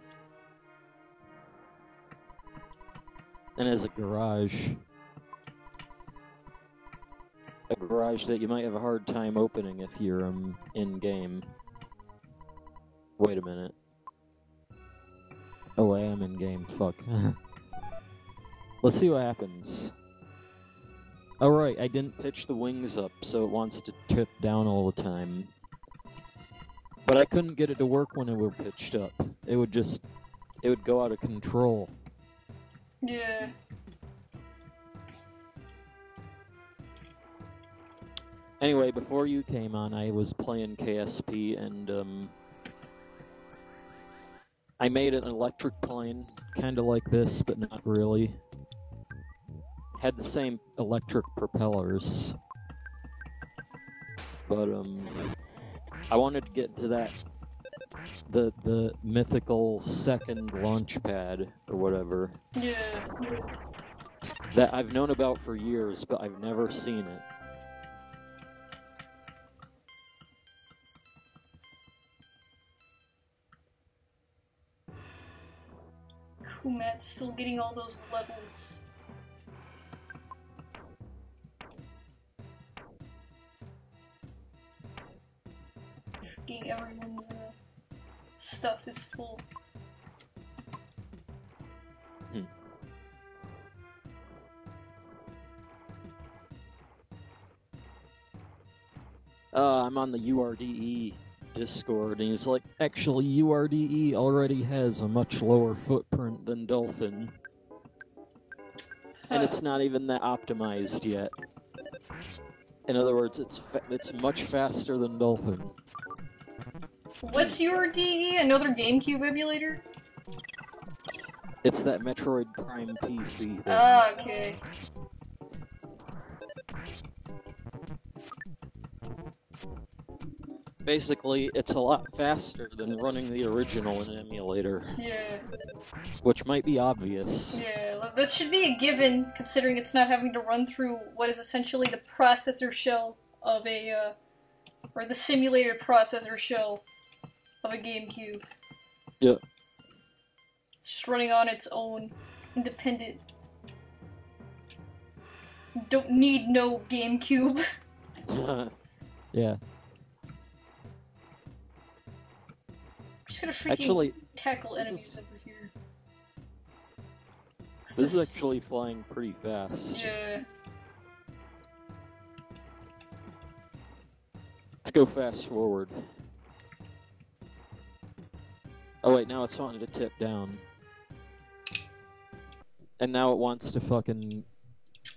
And as a garage. A garage that you might have a hard time opening if you're in-game. Wait a minute. Oh, I am in-game, fuck. Let's see what happens. Alright, I didn't pitch the wings up, so it wants to tip down all the time. But I couldn't get it to work when it were pitched up. It would go out of control. Yeah. Anyway, before you came on, I was playing KSP, and, I made an electric plane, kinda like this, but not really. Had the same electric propellers. But, I wanted to get to that, the mythical second launch pad, or whatever. Yeah. That I've known about for years, but I've never seen it. Kumat's still getting all those levels. Everyone's stuff is full. I'm on the URDE Discord, and he's like, actually, URDE already has a much lower footprint than Dolphin. And it's not even that optimized yet. In other words, it's much faster than Dolphin. What's URDE? Another GameCube emulator? It's that Metroid Prime PC thing. Ah, okay. Basically, it's a lot faster than running the original in an emulator. Yeah. Which might be obvious. Yeah, that should be a given, considering it's not having to run through what is essentially the processor shell of a, or the simulator processor shell of a GameCube. Yeah. It's just running on its own, independent. Don't need no GameCube. Yeah. I'm just gonna freaking tackle enemies over here. This is actually flying pretty fast. Yeah. Let's go fast forward. Oh wait, now it's wanting to tip down. And now it wants to fucking...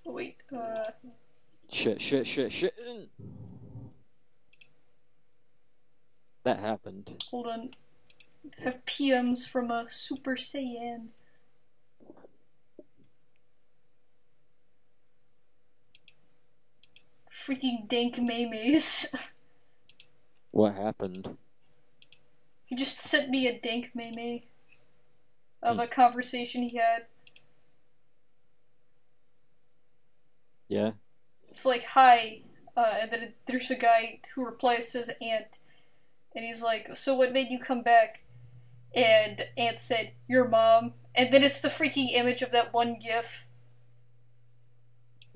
Wait, Shit. That happened. Hold on. Have PMs from a Super Saiyan. Freaking dank maymays. What happened? He just sent me a dank maymay of a conversation he had. Yeah? It's like, hi, and then there's a guy who replies as Ant, and he's like, so what made you come back? And Ant said, your mom. And then it's the freaking image of that one gif.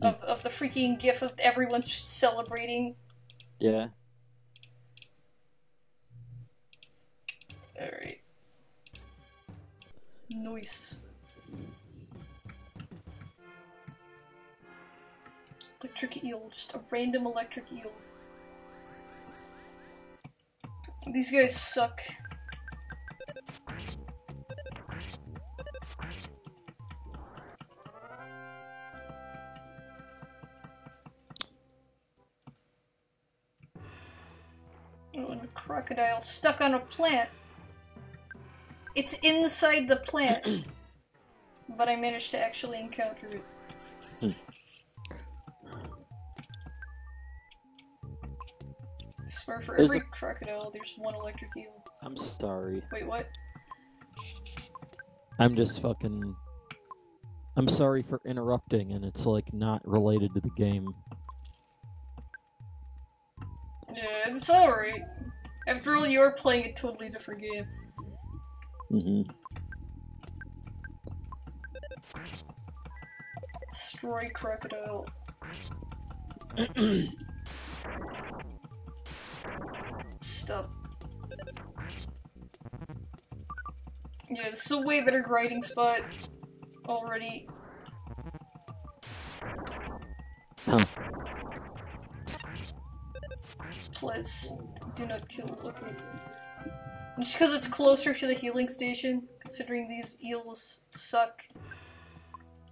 Of the freaking gif of everyone's just celebrating. Yeah. Alright. Nice. Electric eel, just a random electric eel. These guys suck. Oh, and a crocodile stuck on a plant. It's inside the plant. But I managed to actually encounter it. I swear for every crocodile, there's one electric eel. I'm sorry. Wait, what? I'm just fucking... I'm sorry for interrupting, and it's like not related to the game. Yeah, it's alright. After all, you're playing a totally different game. Destroy crocodile. Stop. Yeah, this is a way better grinding spot already. Huh. Please, do not kill. Okay. Just because it's closer to the healing station, considering these eels suck.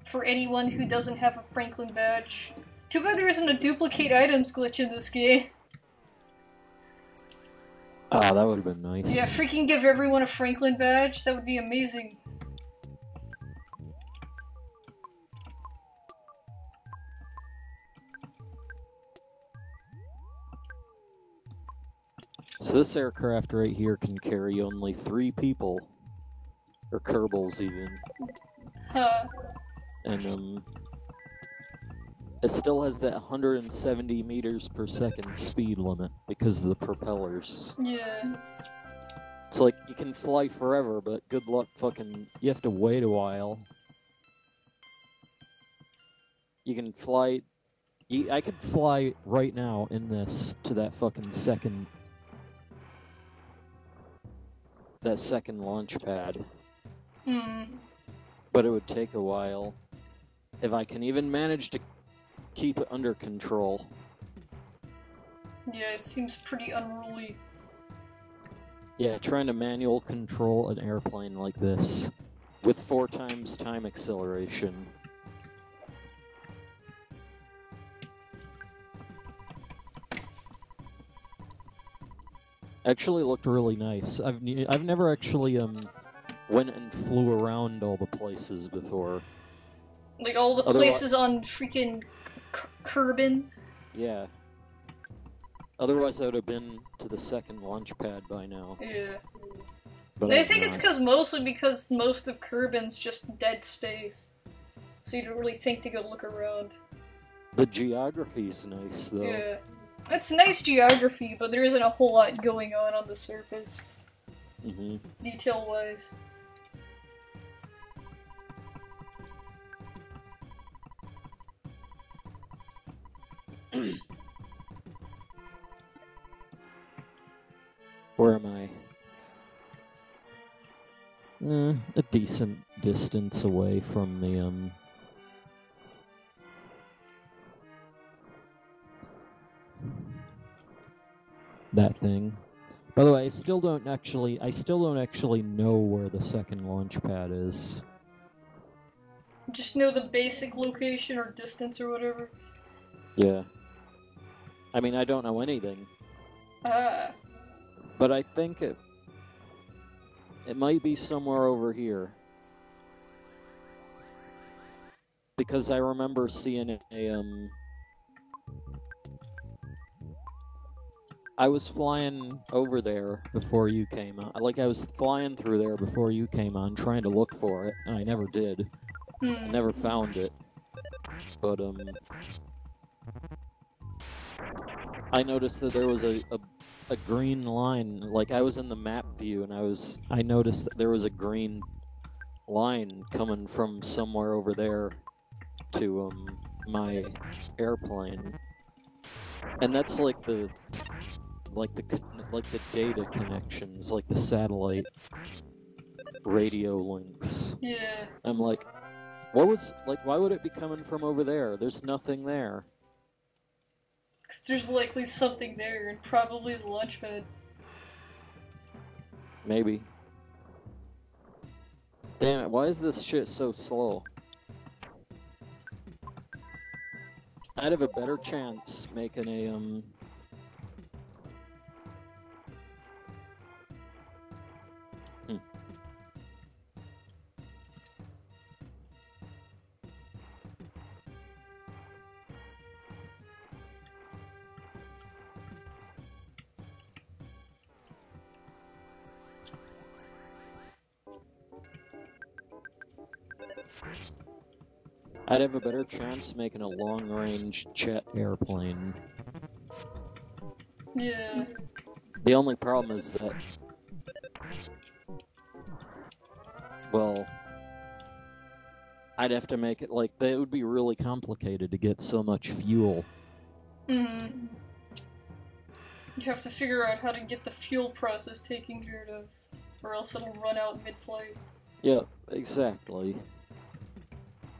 For anyone who doesn't have a Franklin badge. Too bad there isn't a duplicate items glitch in this game. Ah, that would have been nice. Yeah, freaking give everyone a Franklin badge. That would be amazing. So this aircraft right here can carry only 3 people. Or Kerbals, even. Huh. And, it still has that 170 meters per second speed limit because of the propellers. Yeah. It's like, you can fly forever, but good luck fucking... You have to wait a while. You can fly... I could fly right now in this to that fucking second... That second launch pad. But it would take a while. If I can even manage to keep it under control. Yeah, it seems pretty unruly. Yeah, trying to manual control an airplane like this with 4 times time acceleration. Actually looked really nice. I've never actually went and flew around all the places before. Like all the places on freaking Kerbin? Yeah. Otherwise I would have been to the second launch pad by now. Yeah. But I think it's mostly because most of Kerbin's just dead space. So you don't really think to go look around. The geography's nice, though. Yeah. It's nice geography, but there isn't a whole lot going on the surface. Mm-hmm. Detail-wise. Where am I? A decent distance away from the, that thing. By the way, I still don't actually know where the second launch pad is. Just know the basic location or distance or whatever. Yeah. I mean, I don't know anything. Ah. But I think it might be somewhere over here. Because I remember seeing I was flying over there before you came on. Like, I was flying through there before you came on, trying to look for it, and I never did. I never found it. But, I noticed that there was a green line. Like, I was in the map view, and I noticed that there was a green line coming from somewhere over there to, my airplane. And that's like the data connections, like the satellite radio links. Yeah. I'm like, why would it be coming from over there? There's nothing there. 'Cause there's likely something there, and probably the launch pad. Maybe. Damn it, why is this shit so slow? I'd have a better chance making a, I'd have a better chance making a long-range jet airplane. Yeah. The only problem is that, well, I'd have to make it like that. It would be really complicated to get so much fuel. Mm-hmm. You have to figure out how to get the fuel process taken care of, or else it'll run out mid-flight. Yeah, exactly.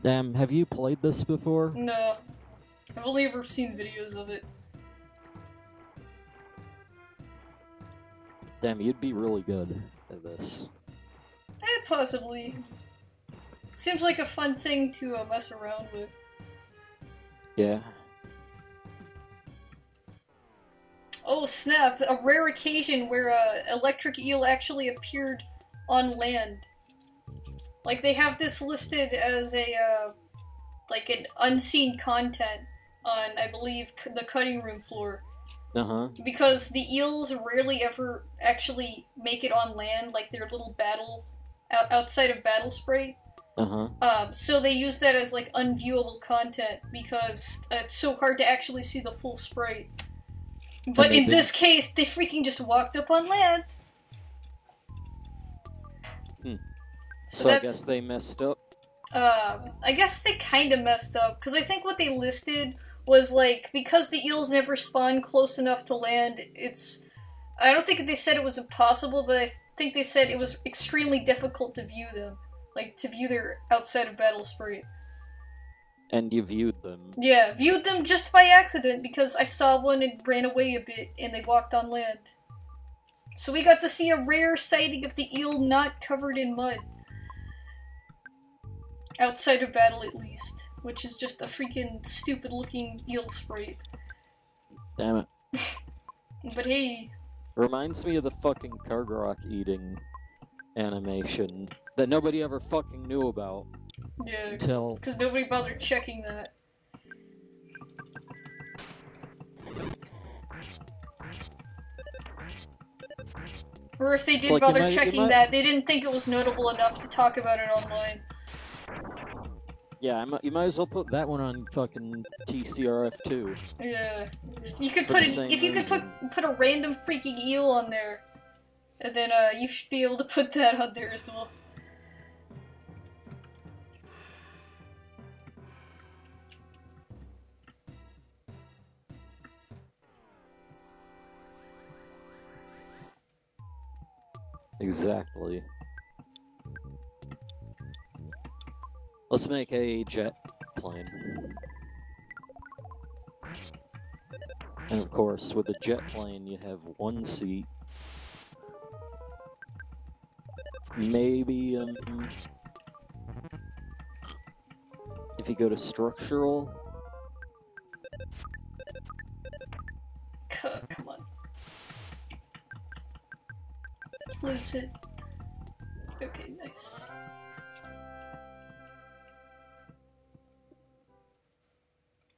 Damn, have you played this before? No. I've only ever seen videos of it. Damn, you'd be really good at this. Possibly. Seems like a fun thing to mess around with. Yeah. Oh snap, a rare occasion where electric eel actually appeared on land. Like, they have this listed as a, like an unseen content on, I believe, the cutting room floor. Uh-huh. Because the eels rarely ever actually make it on land, like their little battle, outside of battle spray. Uh-huh. So they use that as, like, unviewable content, because it's so hard to actually see the full sprite. But in this case, they freaking just walked up on land. So I guess they messed up? I guess they kinda messed up, because I think what they listed was, like, because the eels never spawn close enough to land, I don't think they said it was impossible, but I think they said it was extremely difficult to view them. Like, to view their outside of battle sprite. And you viewed them. Yeah, viewed them just by accident because I saw one and ran away a bit and they walked on land. So we got to see a rare sighting of the eel not covered in mud. Outside of battle at least. Which is just a freaking stupid looking eel sprite. Damn it. But hey. Reminds me of the fucking Kargaroc eating animation that nobody ever fucking knew about. Yeah, because nobody bothered checking that. Or if they did bother checking that, they didn't think it was notable enough to talk about it online. Yeah, you might as well put that one on fucking TCRF2. Yeah, you could put it if you could put a random freaking eel on there, and then you should be able to put that on there as well. Exactly. Let's make a jet plane. And of course, with a jet plane, you have one seat. Maybe, if you go to structural... Come on. Place it. Okay, nice.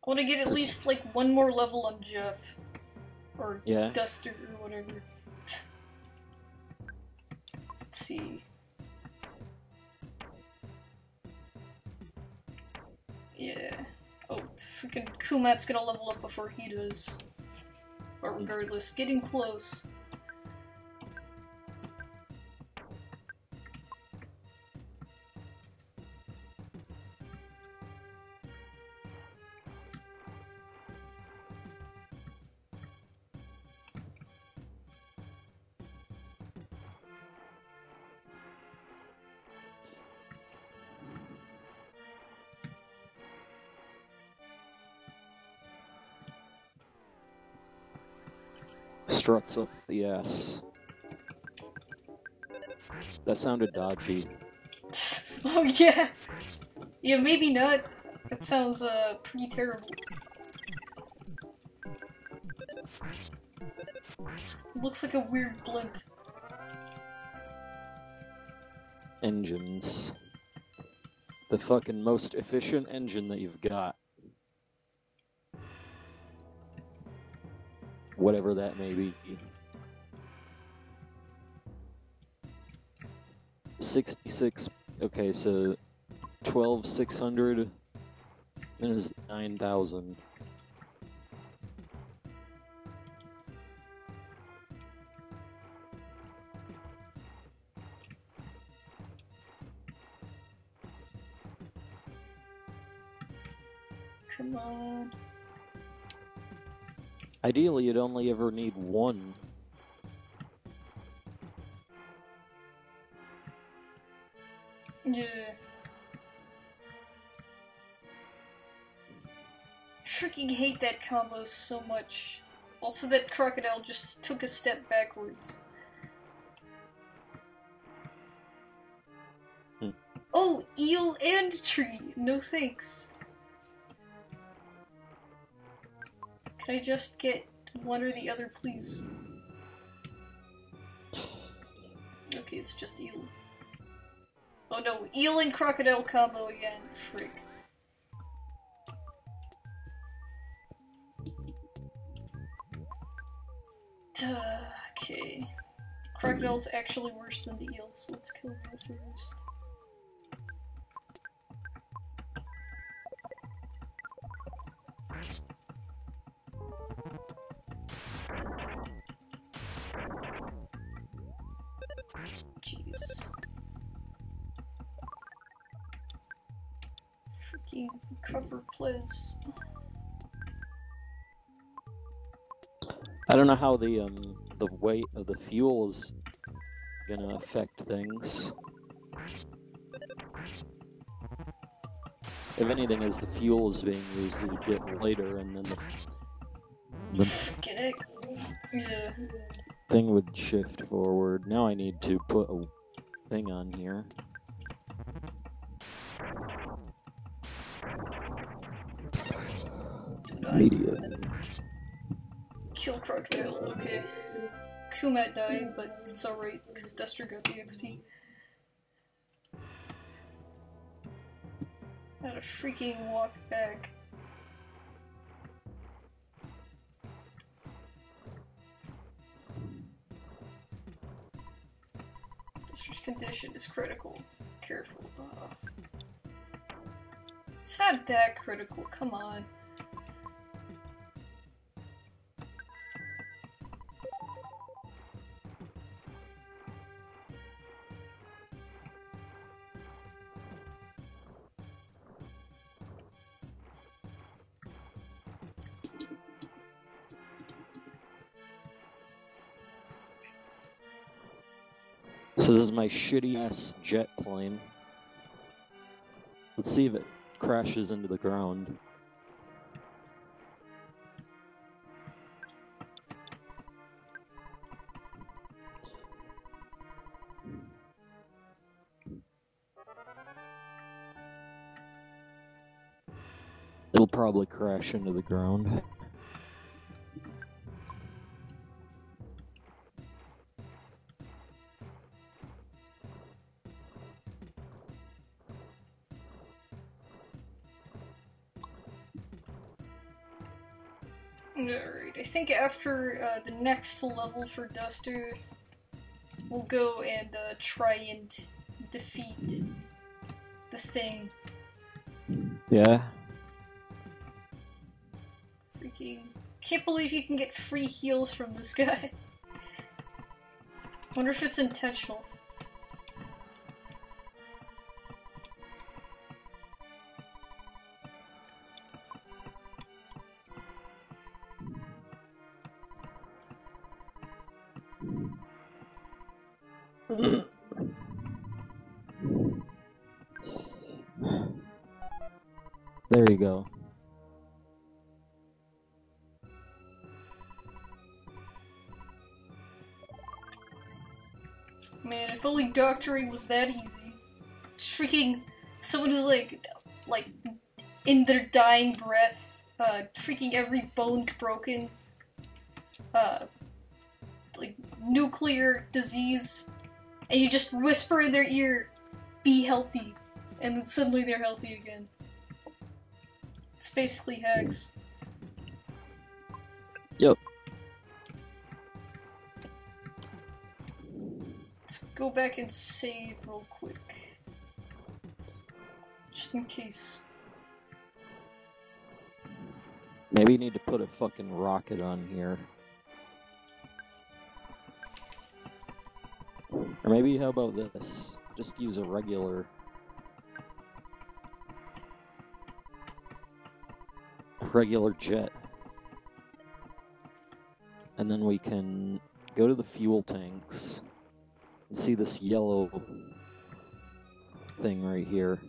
I want to get at least like one more level on Jeff. Or Duster or whatever. Let's see. Yeah. Oh, freaking Kumat's gonna level up before he does. But regardless, getting close. Struts up the ass. That sounded dodgy. Oh yeah! Yeah, maybe not. That sounds, pretty terrible. Looks like a weird blimp. Engines. The fucking most efficient engine that you've got. Whatever that may be. 66, okay, so 12,600 is 9,000. Come on. Ideally, you'd only ever need one. Yeah. Freaking hate that combo so much. Also, that crocodile just took a step backwards. Oh, eel and tree! No thanks. Can I just get one or the other, please? Okay, it's just eel. Oh no, eel and crocodile combo again. Frick. Okay. Crocodile's actually worse than the eel, so let's kill that first. Jeez. Freaking cover, please. I don't know how the weight of the fuel is gonna affect things. if anything, as the fuel is being used, it would get lighter, and then the Yeah. thing would shift forward. Now I need to put a thing on here. Media. Kill Crocodile, okay. Kumat died, but it's alright, because Duster got the XP. Had to freaking walk back. Duster's condition is critical. Careful. It's not that critical, come on. So this is my shitty-ass jet plane. Let's see if it crashes into the ground. It'll probably crash into the ground. Alright, I think after the next level for Duster, we'll go and try and defeat the thing. Yeah. Freaking... Can't believe you can get free heals from this guy. Wonder if it's intentional. There you go. Man, if only doctoring was that easy. Just freaking someone who's like in their dying breath, freaking every bone's broken, like nuclear disease, and you just whisper in their ear, "Be healthy," and then suddenly they're healthy again. It's basically hacks. Yep. Let's go back and save real quick. Just in case. Maybe you need to put a fucking rocket on here. Or maybe how about this? Just use a regular jet. And then we can go to the fuel tanks and see this yellow thing right here.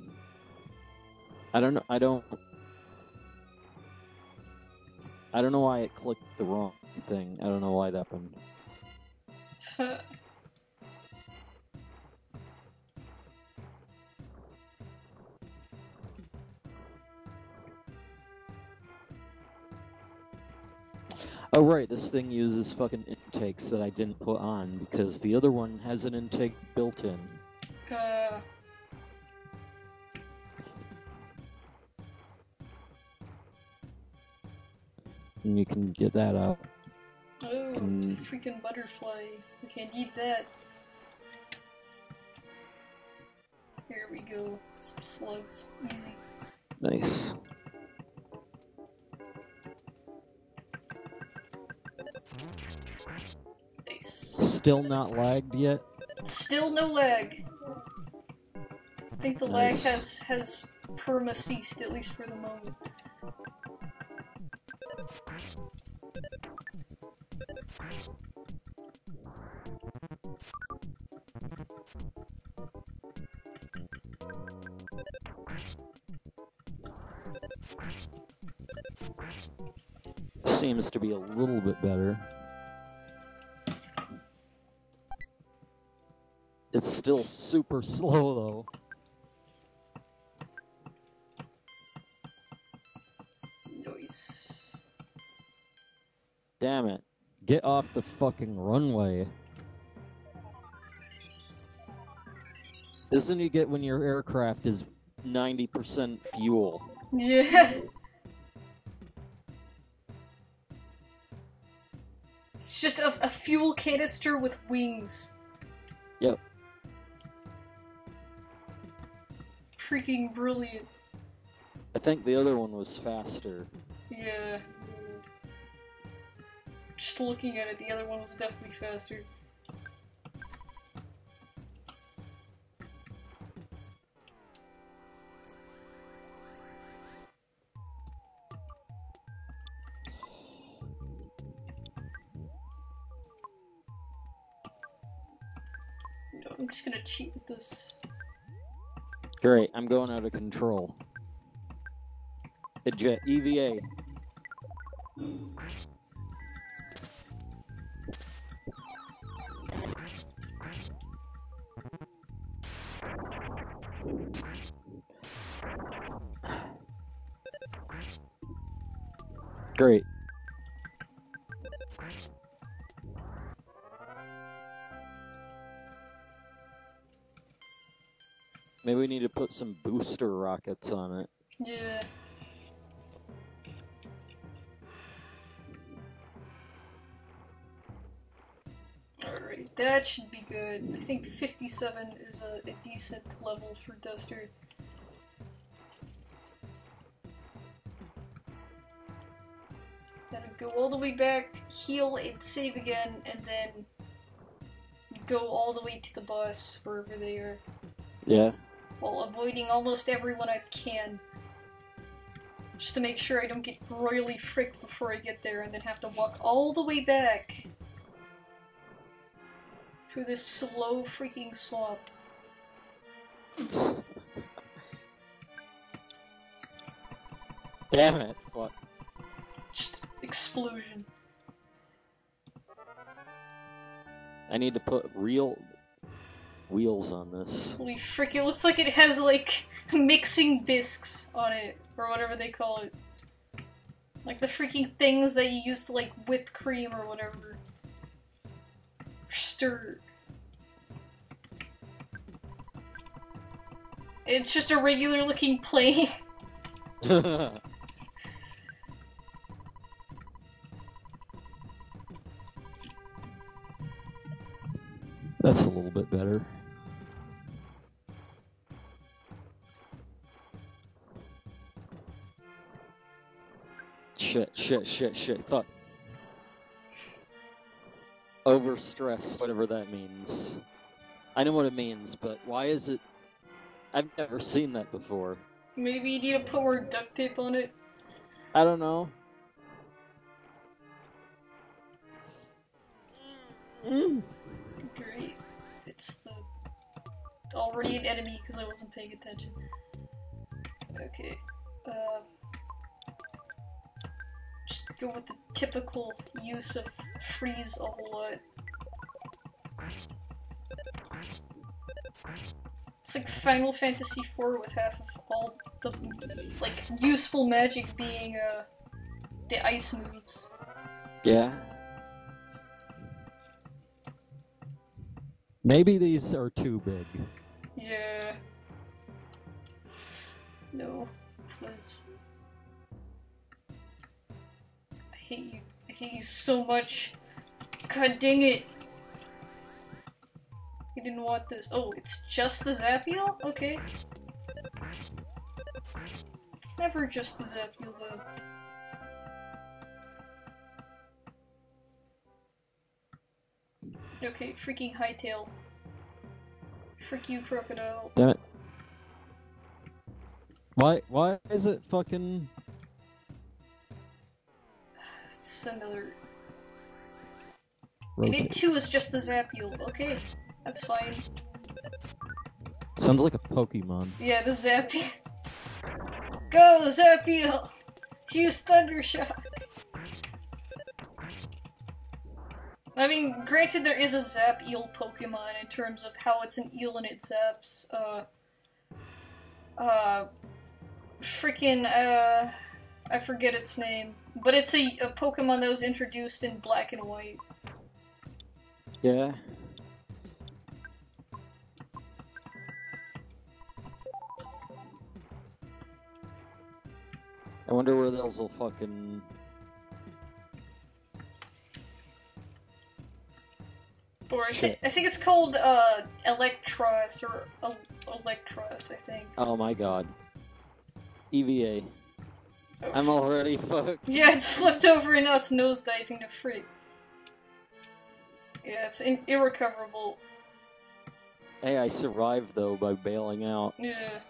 I don't know why it clicked the wrong thing. I don't know why that happened. Oh right, this thing uses fucking intakes that I didn't put on because the other one has an intake built in. And you can get that out. Oh, freaking butterfly. We can't eat that. Here we go. Some slugs. Easy. Nice. Still not lagged yet? Still no lag. I think the lag has perma-ceased, at least for the moment. Seems to be a little bit better. It's still super slow though. Nice. Damn it. Get off the fucking runway. This is what you get when your aircraft is 90% fuel. Yeah. It's just a fuel canister with wings. Yep. Freaking brilliant. I think the other one was faster. Yeah. Just looking at it, the other one was definitely faster. No, I'm just gonna cheat with this. Great, I'm going out of control. Eject EVA. Great. Maybe we need to put some booster rockets on it. Yeah. Alright, that should be good. I think 57 is a decent level for Duster. Gotta go all the way back, heal and save again, and then go all the way to the boss, wherever they are. Yeah. While avoiding almost everyone I can. Just to make sure I don't get royally fricked before I get there and then have to walk all the way back. Through this slow freaking swamp. Damn it. What? Just explosion. I need to put real wheels on this. Holy frick, it looks like it has like mixing discs on it, or whatever they call it. Like the freaking things that you use to like whip cream or whatever. Stir. It's just a regular looking plane. That's a little bit better. Shit, fuck. Overstressed, whatever that means. I know what it means, but why is it... I've never seen that before. Maybe you need to put more duct tape on it. I don't know. Great. It's already an enemy because I wasn't paying attention. Okay. Just go with the typical use of freeze a whole lot. It's like Final Fantasy IV with half of all the, like, useful magic being, the ice moves. Yeah. Maybe these are too big. Yeah. No. Please. I hate you. I hate you so much. God dang it. You didn't want this. Oh, it's just the Zapiel? Okay. It's never just the Zapiel, though. Okay, freaking Hightail. Frick you, Crocodile. Damn it. Why is it fucking... It's another... rotate? And it too is just the Zapiel. Okay, that's fine. Sounds like a Pokemon. Yeah, the Zapiel. Go, Zapeel! Use Thundershock! I mean, granted there is a Zap Eel Pokemon in terms of how it's an eel and it zaps, I forget its name. But it's a Pokemon that was introduced in Black and White. Yeah. I wonder where those will fucking... Or I think it's called, Electros, or Electros, I think. Oh my god. EVA. Oh. I'm already fucked. Yeah, it's flipped over and now it's nosediving to freak. Yeah, it's irrecoverable. Hey, I survived though by bailing out. Yeah.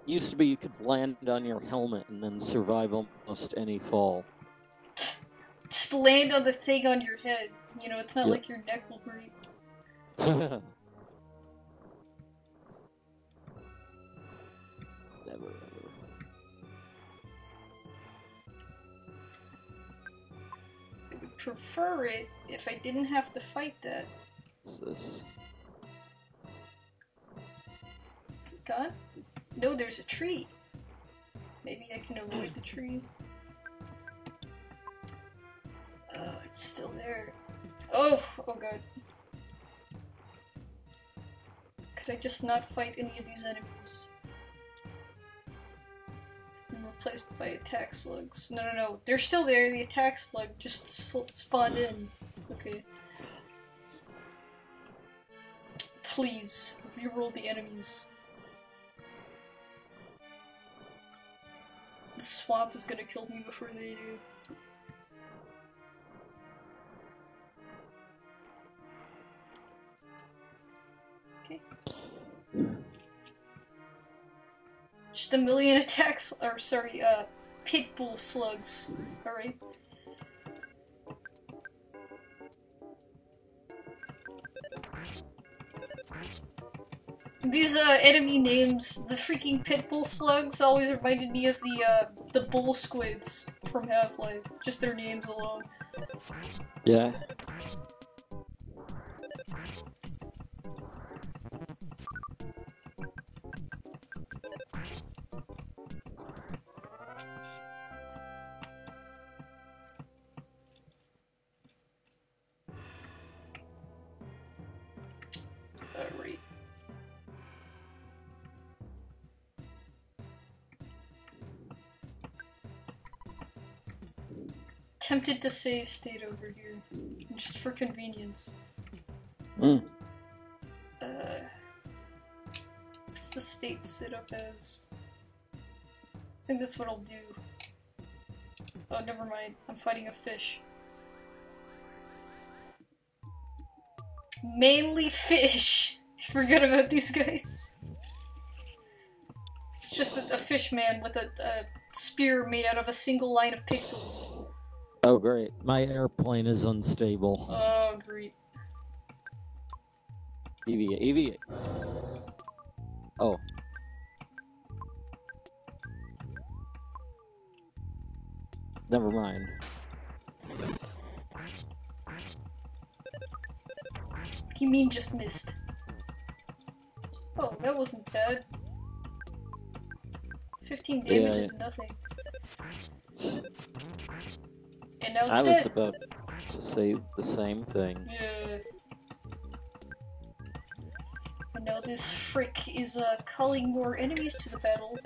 Used to be you could land on your helmet and then survive almost any fall. Just land on the thing on your head. You know, it's not Yep. like your neck will break. Never, ever. I would prefer it if I didn't have to fight that. What's this? Is it gone? No, there's a tree. Maybe I can avoid the tree. Oh, it's still there. Oh, oh god. Could I just not fight any of these enemies? It's been replaced by attack slugs. No, no, no. They're still there. The attack slug just spawned in. Okay. Please, reroll the enemies. The swamp is gonna kill me before they do. Okay. Just a million attacks, or sorry, pitbull slugs. Alright. These, enemy names, the freaking pitbull slugs always reminded me of the bull squids from Half-Life. Just their names alone. Yeah. Alright. Tempted to save state over here, just for convenience. Mm. What's the state set up as? I think that's what I'll do. Oh, never mind. I'm fighting a fish. Mainly fish! I forgot about these guys. It's just a fish man with a spear made out of a single line of pixels. Oh great, my airplane is unstable. Oh, great. EVA, EVA. Oh. Never mind. You mean just missed? Oh, that wasn't bad. 15 damage is nothing. And now it's I dead. was about to say the same thing. Yeah. And now this frick is calling more enemies to the battle.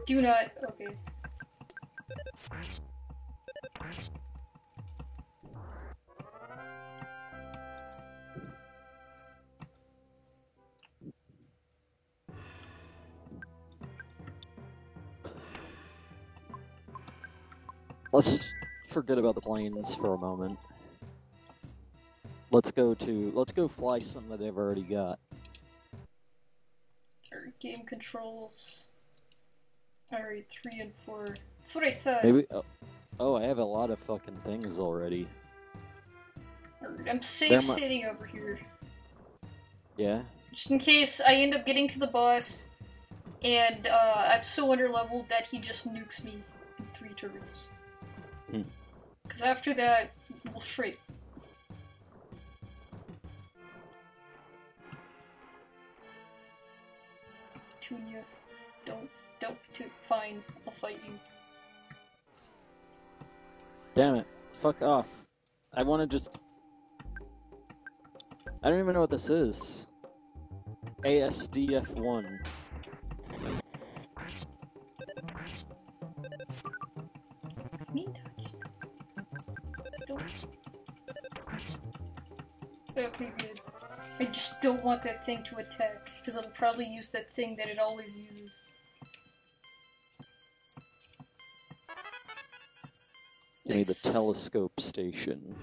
Do not. Okay. Let's forget about the planes for a moment. Let's go fly some that I've already got. Alright, game controls. Alright, 3 and 4. That's what I thought. Maybe. Oh, I have a lot of fucking things already. Alright, I'm sitting over here. Yeah? Just in case I end up getting to the boss, and I'm so underleveled that he just nukes me in 3 turns. Because after that, well, freak. Petunia, don't, fine, I'll fight you. Damn it. Fuck off. I wanna just... I don't even know what this is. ASDF1. Mean touch. Don't. Okay, good. I just don't want that thing to attack, because it'll probably use that thing that it always uses. Give me the telescope station.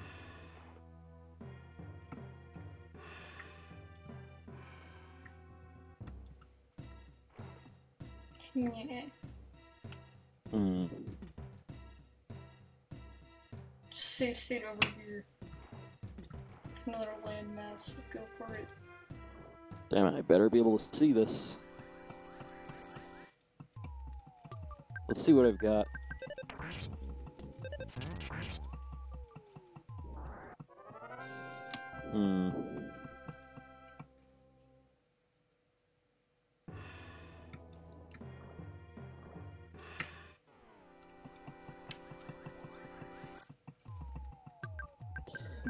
Yeah. Just save state over here. It's another landmass. Go for it. Damn it, I better be able to see this. Let's see what I've got.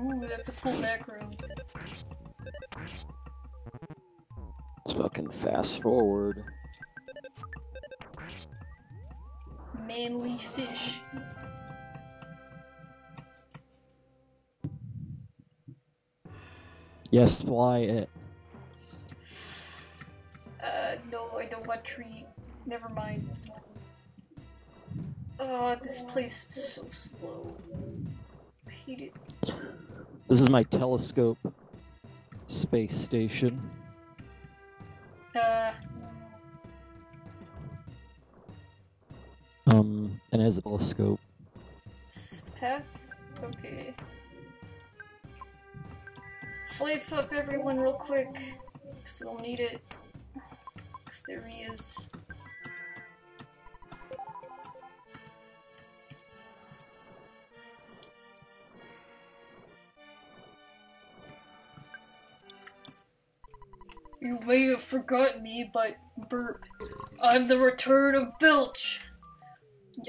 Ooh, that's a cool background. Let's fucking fast forward. Manly fish. Yes, fly it. No, I don't want tree. Never mind. Oh, this place is so slow. I hate it. This is my telescope space station. And it has a telescope. This is the path? Okay. Sleep up everyone real quick, because they'll need it. Because there he is. You may have forgotten me, but burp. I'm the return of Bilch.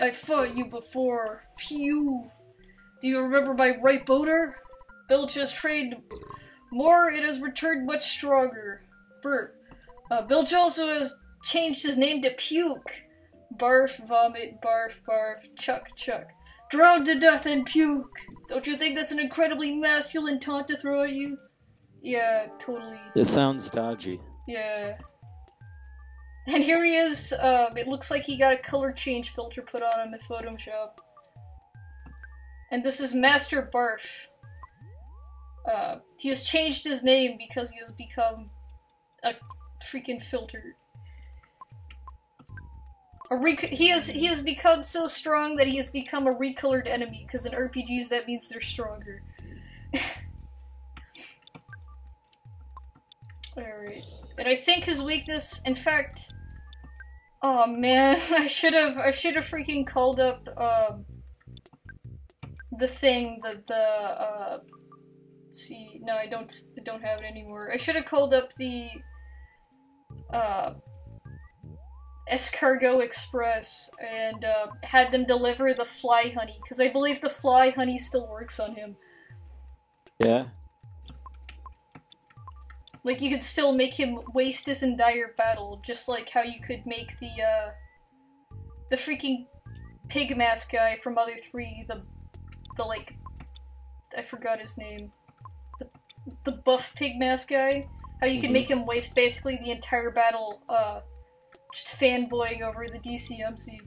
I fought you before. Pew. Do you remember my ripe odor? Bilch has trained more and has returned much stronger. Burp. Bilch also has changed his name to Puke. Barf, vomit, barf, barf, chuck, chuck. Drowned to death and puke. Don't you think that's an incredibly masculine taunt to throw at you? Yeah, totally. It sounds dodgy. Yeah. And here he is, it looks like he got a color change filter put on in the Photoshop. And this is Master Barf. He has changed his name because he has become a freaking filter. He has become so strong that he has become a recolored enemy, because in RPGs that means they're stronger. Alright. And I think his weakness, in fact... Oh man, I should have freaking called up, the thing, let's see, no, I don't have it anymore. I should have called up the, Escargot Express and, had them deliver the fly honey, because I believe the fly honey still works on him. Yeah? Like, you could still make him waste his entire battle, just like how you could make the freaking pig mask guy from Other 3, the like, I forgot his name. The buff pig mask guy. How you could make him waste basically the entire battle, just fanboying over the DCMC.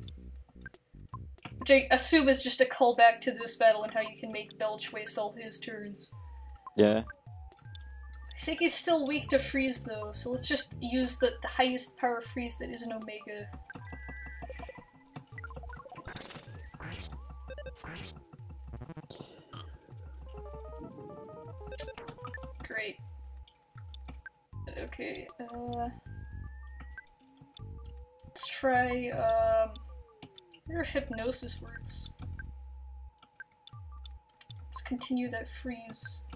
Which I assume is just a callback to this battle and how you can make Belch waste all his turns. Yeah. I think he's still weak to freeze though, so let's just use the highest power freeze that is an Omega. Great. Okay, let's try, I wonder if hypnosis works. Let's continue that freeze.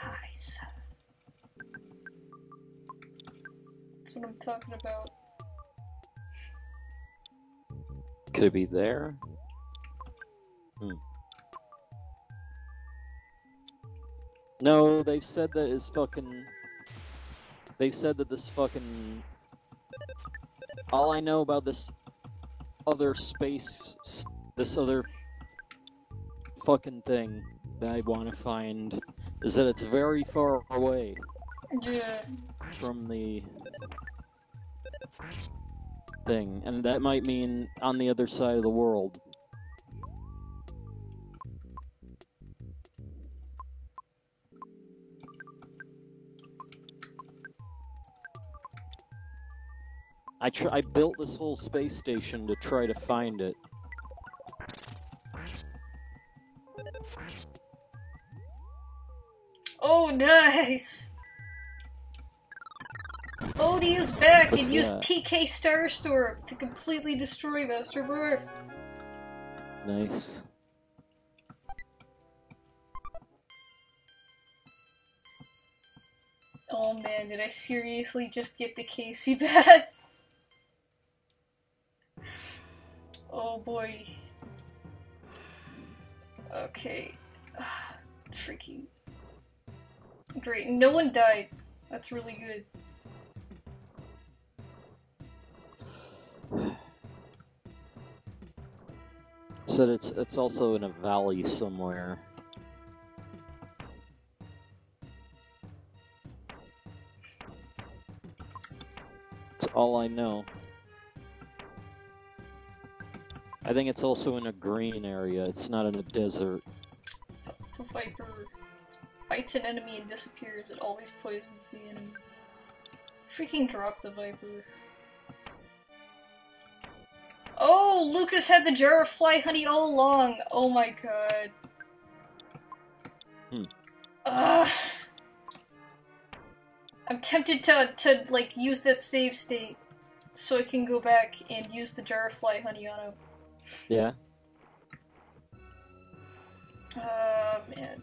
Nice. That's what I'm talking about. Could it be there? No, they've said that is fucking... They've said that this fucking... All I know about this other space... This other fucking thing that I want to find is that it's very far away. Yeah. From the... thing. And that might mean on the other side of the world. I built this whole space station to try to find it. Oh, nice! Odie is back and used PK Starstorm to completely destroy Master Morph. Nice. Oh man, did I seriously just get the Casey bat? Oh boy. Okay. Freaking... Great, no one died. That's really good. Said it's also in a valley somewhere. That's all I know. I think it's also in a green area. It's not in a desert. The Viper bites an enemy and disappears. It always poisons the enemy. Freaking drop the Viper. Oh, Lucas had the jar of fly honey all along. Oh my god. I'm tempted to like use that save state so I can go back and use the jar of fly honey on him. Yeah. Man.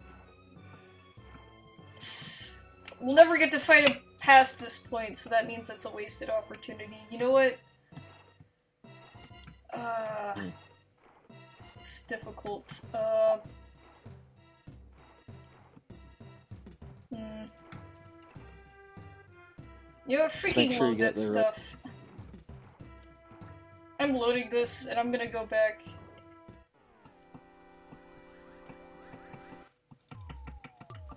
We'll never get to fight him past this point, so that means that's a wasted opportunity. You know what? It's difficult. You know, freaking load that stuff. I'm loading this, and I'm gonna go back.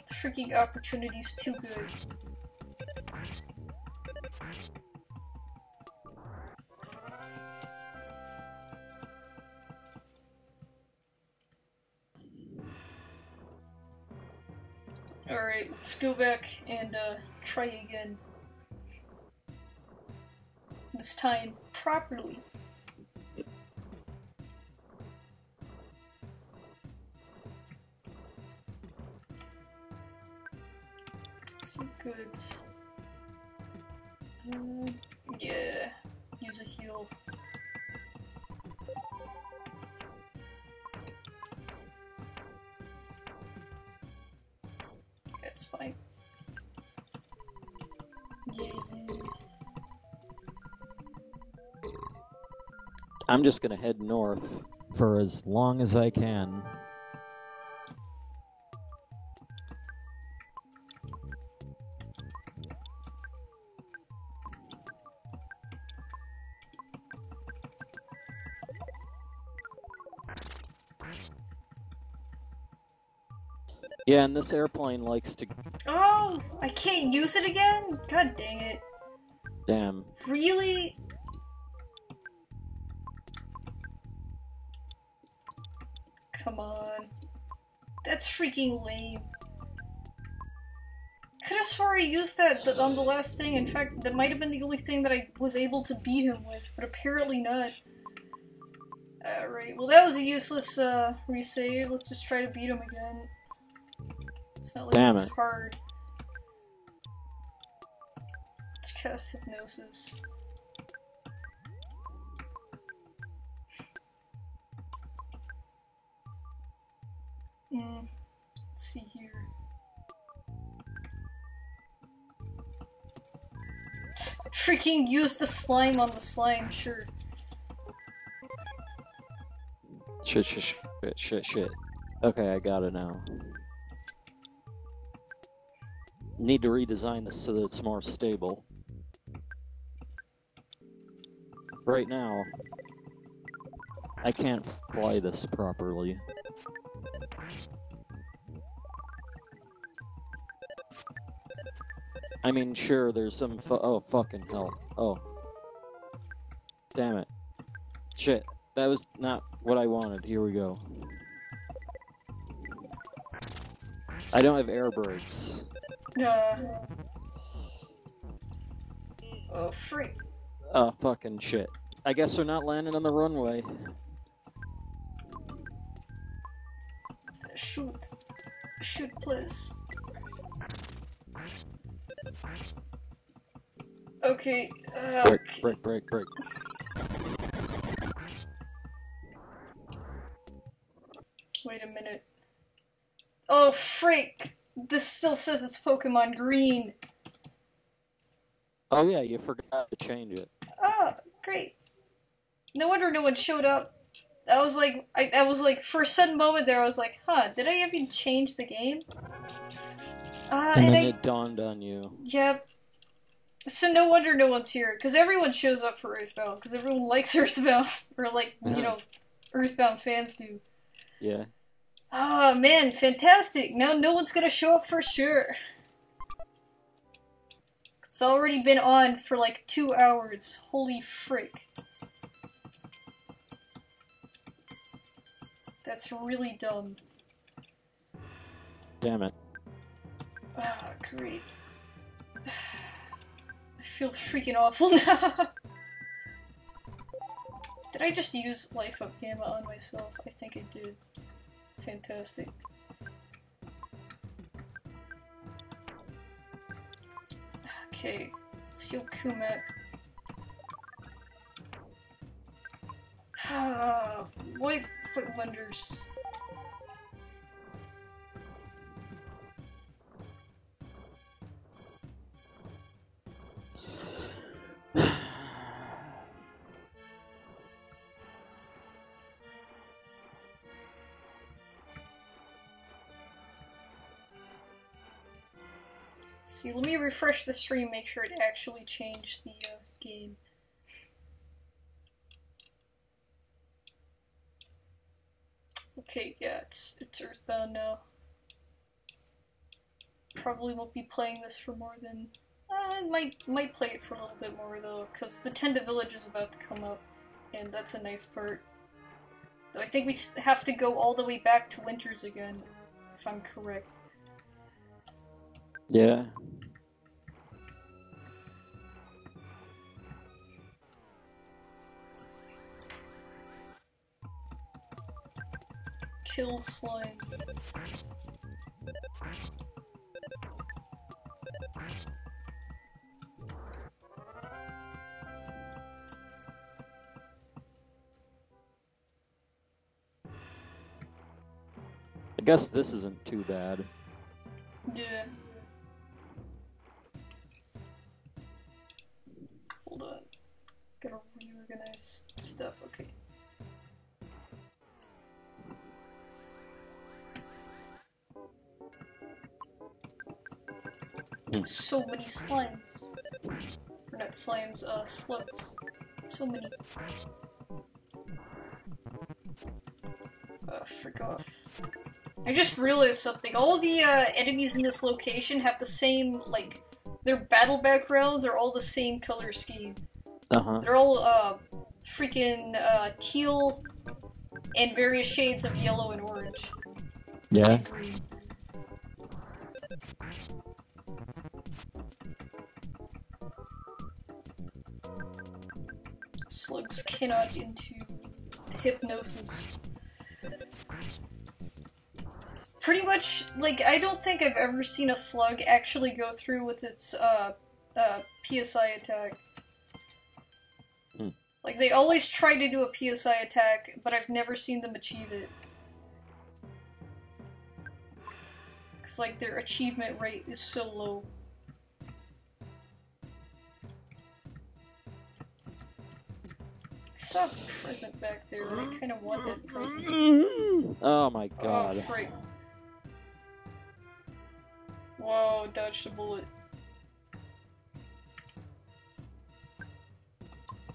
The freaking opportunity's too good. Alright, let's go back and try again. This time, properly. Some goods. Yeah, use a heal. That's fine. Yeah. I'm just gonna head north for as long as I can. Yeah, and this airplane likes to... Oh! I can't use it again? God dang it. Damn. Really? Come on. That's freaking lame. Could've swore I used that on the last thing. In fact, that might have been the only thing that I was able to beat him with, but apparently not. Alright, well that was a useless resave. Let's just try to beat him again. It's not like it's hard. Let's cast Hypnosis. Let's see here. Freaking use the slime on the slime, sure. Shit. Okay, I got it now. Need to redesign this so that it's more stable. Right now, I can't fly this properly. I mean, sure, there's some oh, fucking hell. Oh. Damn it. Shit. That was not what I wanted. Here we go. I don't have air brakes. Oh, freak. Oh, fucking shit. I guess they're not landing on the runway. Shoot. Shoot, please. Okay, Break. Wait a minute. Oh, freak! This still says it's Pokemon Green. Oh yeah, you forgot to change it. Oh, great. No wonder no one showed up. I was like, for a sudden moment there, I was like, huh, did I even change the game? And then it dawned on you. Yep. So no wonder no one's here, because everyone shows up for EarthBound, because everyone likes EarthBound, or like, you know, EarthBound fans do. Yeah. Oh man, fantastic! Now no one's gonna show up for sure. It's already been on for like 2 hours. Holy frick. That's really dumb. Damn it. Ah, great. I feel freaking awful now. Did I just use Life Up Gamma on myself? I think I did. Fantastic. Okay, let's heal Kumet. What wonders? See, let me refresh the stream, make sure it actually changed the game. Okay, yeah, it's EarthBound now. Probably won't be playing this for more than... might play it for a little bit more though, because the Tenda Village is about to come up, and that's a nice part. Though I think we have to go all the way back to Winters again, if I'm correct. Yeah. Kill slime. I guess this isn't too bad. Yeah. Hold on. Gotta reorganize stuff, okay. So many slimes. Or not slimes, slugs. So many. Frick off. I just realized something. All the enemies in this location have the same, like, their battle backgrounds are all the same color scheme. Uh-huh. They're all, freaking, teal and various shades of yellow and orange. Yeah. And green. Slugs cannot into hypnosis. It's pretty much, like, I don't think I've ever seen a slug actually go through with its, PSI attack. Like, they always try to do a PSI attack, but I've never seen them achieve it. Because, like, their achievement rate is so low. I saw a present back there, and I kind of want that present. Oh my god. Oh, frick. Whoa, dodged a bullet.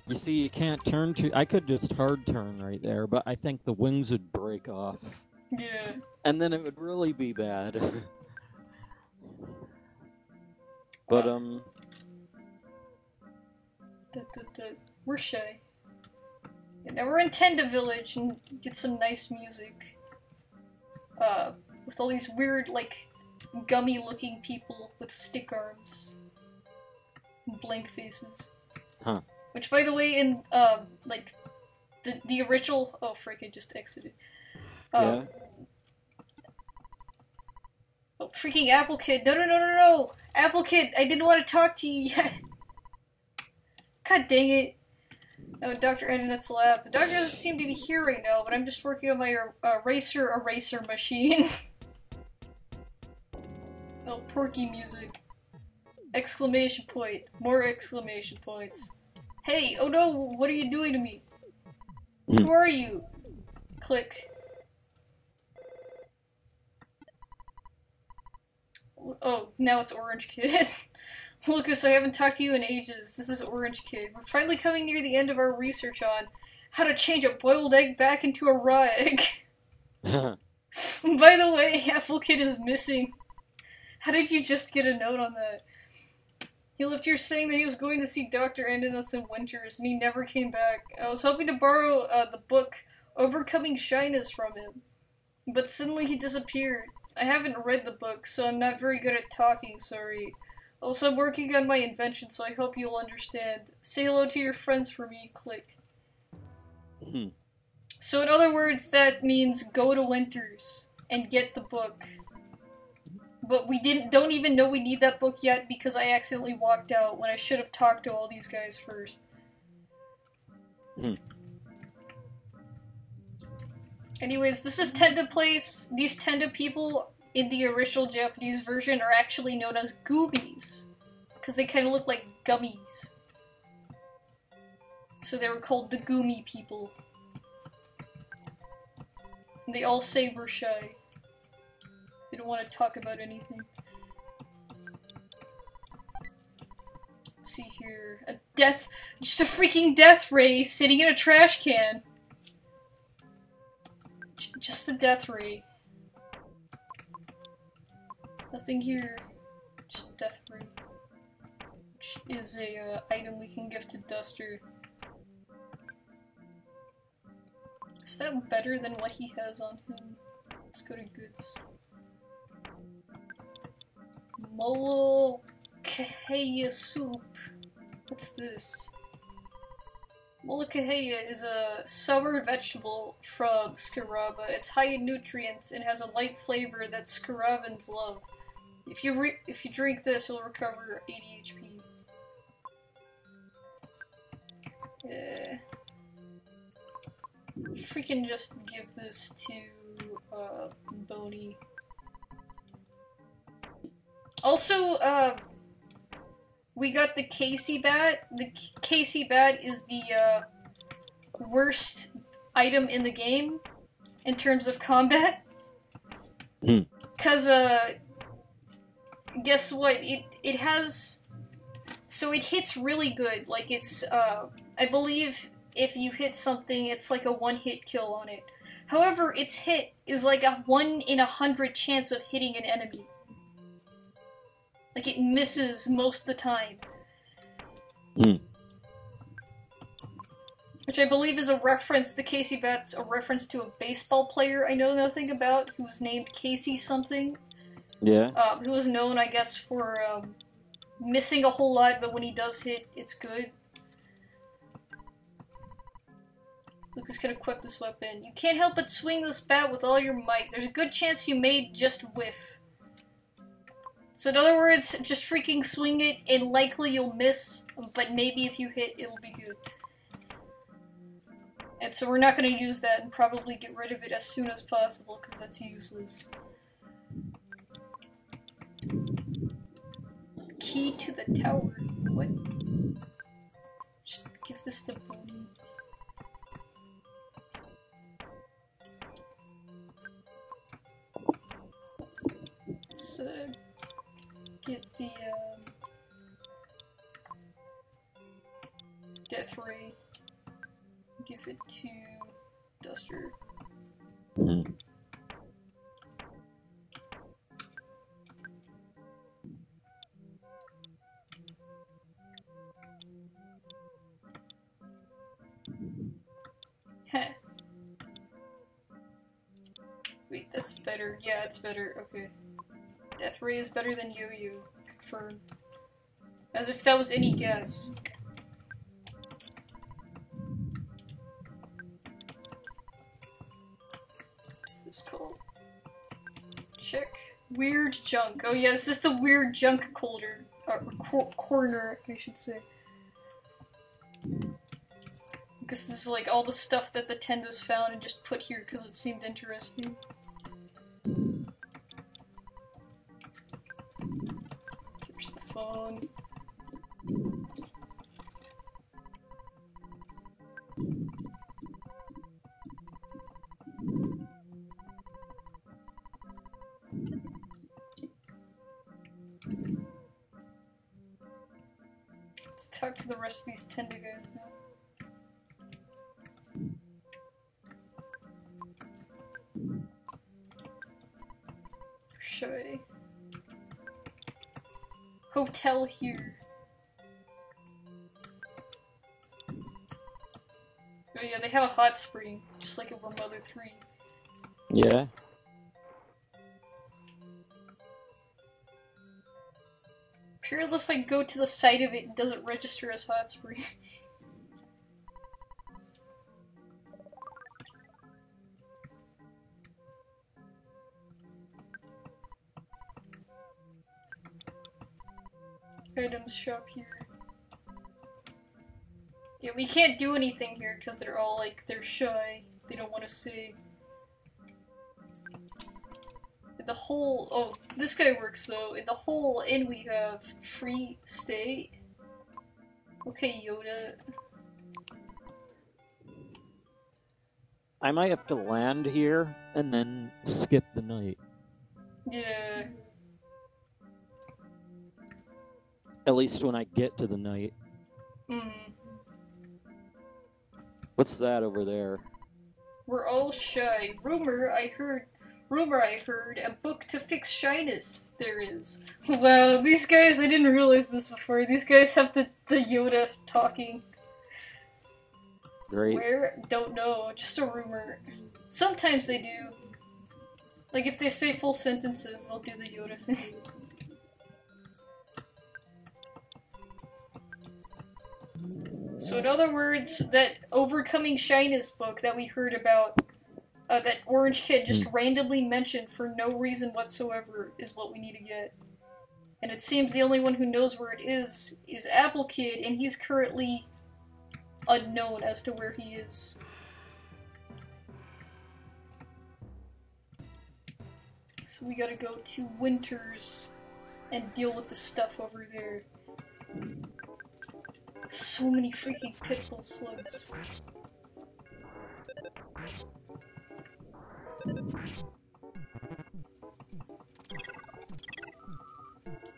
You see, you can't turn to. I could just hard turn right there, but I think the wings would break off. Yeah. And then it would really be bad. But, We're shy. Yeah, now we're in Tenda Village and get some nice music. With all these weird, like, gummy-looking people with stick arms. And blank faces. Huh. Which, by the way, in, like, the original... Oh, frick, I just exited. Yeah? Oh, freaking Apple Kid. No! Apple Kid, I didn't want to talk to you yet. God dang it. Oh, Dr. Internet's lab. The doctor doesn't seem to be here right now, but I'm just working on my eraser machine. Oh, Porky music. Exclamation point. More exclamation points. Hey, oh no, what are you doing to me? Who are you? Click. Oh, now it's Orange Kid. Lucas, I haven't talked to you in ages. This is Orange Kid. We're finally coming near the end of our research on how to change a boiled egg back into a raw egg. By the way, Apple Kid is missing. How did you just get a note on that? He left here saying that he was going to see Dr. Andonuts in Winters, and he never came back. I was hoping to borrow the book Overcoming Shyness from him, but suddenly he disappeared. I haven't read the book, so I'm not very good at talking, sorry. Also, I'm working on my invention, so I hope you'll understand. Say hello to your friends for me, click. So in other words, that means go to Winters and get the book. But we don't even know we need that book yet because I accidentally walked out when I should have talked to all these guys first. Anyways, this is Tenda Place. These Tenda people in the original Japanese version are actually known as goobies. Because they kind of look like gummies. So they were called the Goomy people. And they all say we're shy. They don't want to talk about anything. Let's see here. Just a freaking death ray sitting in a trash can. Just a death ray. Nothing here. Just death ray. Which is a item we can give to Duster. Is that better than what he has on him? Let's go to goods. Molokaheya soup. What's this? Molokaheya is a summer vegetable from Scaraba. It's high in nutrients and has a light flavor that Scarabans love. If you drink this, you'll recover 80 HP. Freaking just give this to Boney. Also, we got the Casey bat. The Casey bat is the worst item in the game in terms of combat. Cause guess what? It has. So it hits really good. Like it's I believe if you hit something, it's like a one-hit kill on it. However, its hit is like a 1 in 100 chance of hitting an enemy. Like, it misses most of the time. Which I believe is a reference, the Casey Bat's a reference to a baseball player I know nothing about, who's named Casey something. Yeah. Who was known, I guess, for missing a whole lot, but when he does hit, it's good. Lucas is gonna equip this weapon. You can't help but swing this bat with all your might. There's a good chance you may just whiff. So in other words, just freaking swing it and likely you'll miss, but maybe if you hit, it'll be good. And so we're not gonna use that and probably get rid of it as soon as possible, because that's useless. Key to the tower. What? Just give this to Bodhi. Let's get the Death Ray. Give it to Duster. Heh. Wait, that's better. Yeah, it's better. Okay. Death Ray is better than Yo-Yo. Confirmed. As if that was any guess. What's this called? Check. Weird junk. Oh yeah, this is the weird junk corner, I should say. Because this is like all the stuff that the Tendos found and just put here because it seemed interesting. Here's the phone. Let's talk to the rest of these Tendo guys now. Shy. Hotel here. Oh yeah, they have a hot spring, just like in Mother 3. Yeah. Apparently if I go to the site of it, it doesn't register as hot spring. Items shop here. Yeah, we can't do anything here because they're all like, they're shy. They don't want to see. The whole, oh, this guy works though. In the whole inn we have free stay. Okay, Yoda. I might have to land here and then skip the night. Yeah. At least when I get to the night. What's that over there? We're all shy. Rumor I heard, a book to fix shyness there is. Wow, these guys, I didn't realize this before. These guys have the Yoda talking. Great. Where? Don't know. Just a rumor. Sometimes they do. Like if they say full sentences, they'll do the Yoda thing. So in other words, that overcoming shyness book that we heard about, that Orange Kid just randomly mentioned for no reason whatsoever, is what we need to get. And it seems the only one who knows where it is Apple Kid, and he's currently unknown as to where he is. So we gotta go to Winters and deal with the stuff over there. So many freaking pitbull slugs.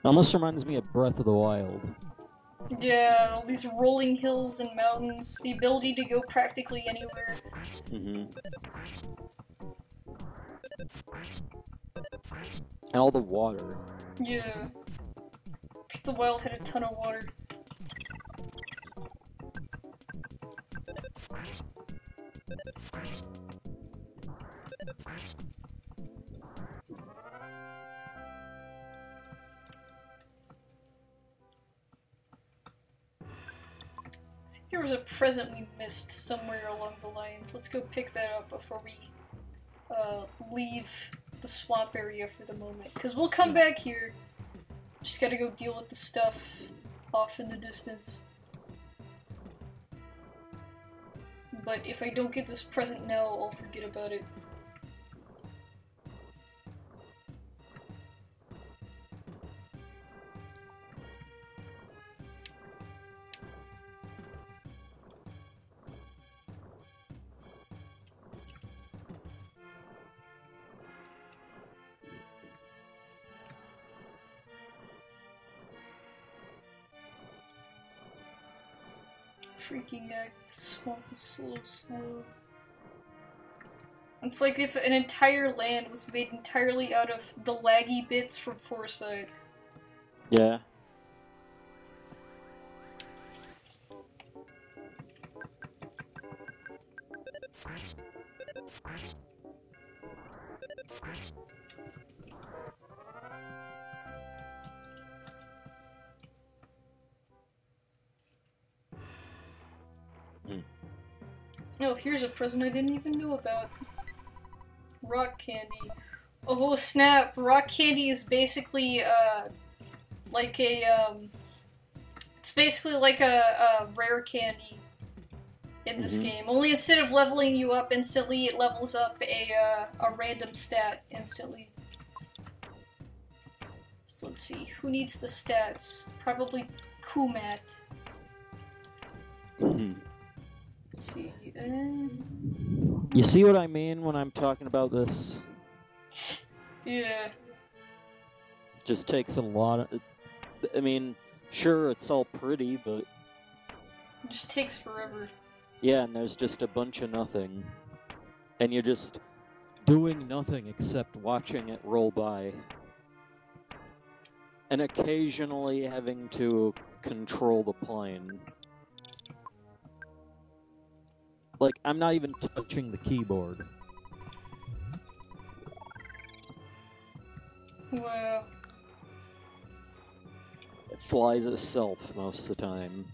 Almost reminds me of Breath of the Wild. Yeah, all these rolling hills and mountains, the ability to go practically anywhere. And all the water. Yeah. The wild had a ton of water. There was a present we missed somewhere along the lines. Let's go pick that up before we leave the swamp area for the moment. Because we'll come back here. Just gotta go deal with the stuff off in the distance. But if I don't get this present now, I'll forget about it. Freaking heck, the swamp is so slow. It's like if an entire land was made entirely out of the laggy bits from Foresight. Yeah. Oh, here's a present I didn't even know about. Rock candy. Oh snap! Rock candy is basically, like a, it's basically like a rare candy in this game. Only instead of leveling you up instantly, it levels up a random stat instantly. So let's see, who needs the stats? Probably Kumat. Let's see. You see what I mean when I'm talking about this? Yeah. Just takes a lot of... I mean, sure, it's all pretty, but... It just takes forever. Yeah, and there's just a bunch of nothing. And you're just doing nothing except watching it roll by. And occasionally having to control the plane. Like, I'm not even touching the keyboard. Wow. It flies itself most of the time.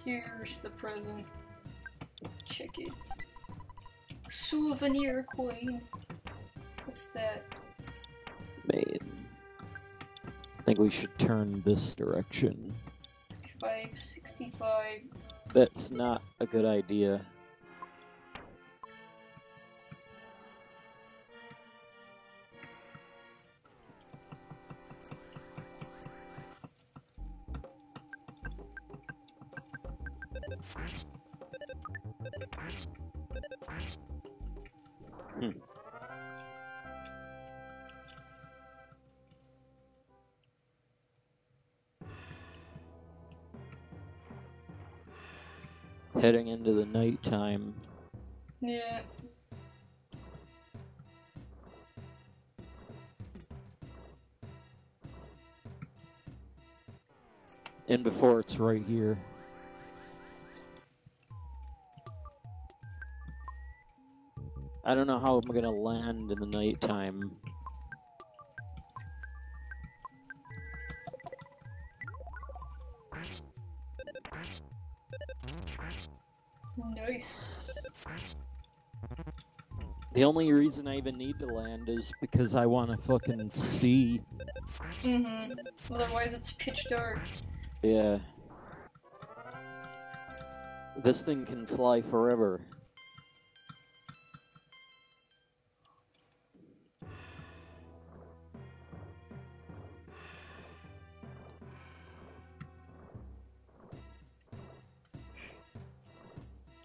Here's the present. Check it. Souvenir coin. What's that? Man. I think we should turn this direction. 565. That's not a good idea. Heading into the nighttime. Yeah. And before it's right here. I don't know how I'm gonna land in the nighttime. Nice. The only reason I even need to land is because I want to fucking see. Otherwise it's pitch dark. Yeah. This thing can fly forever.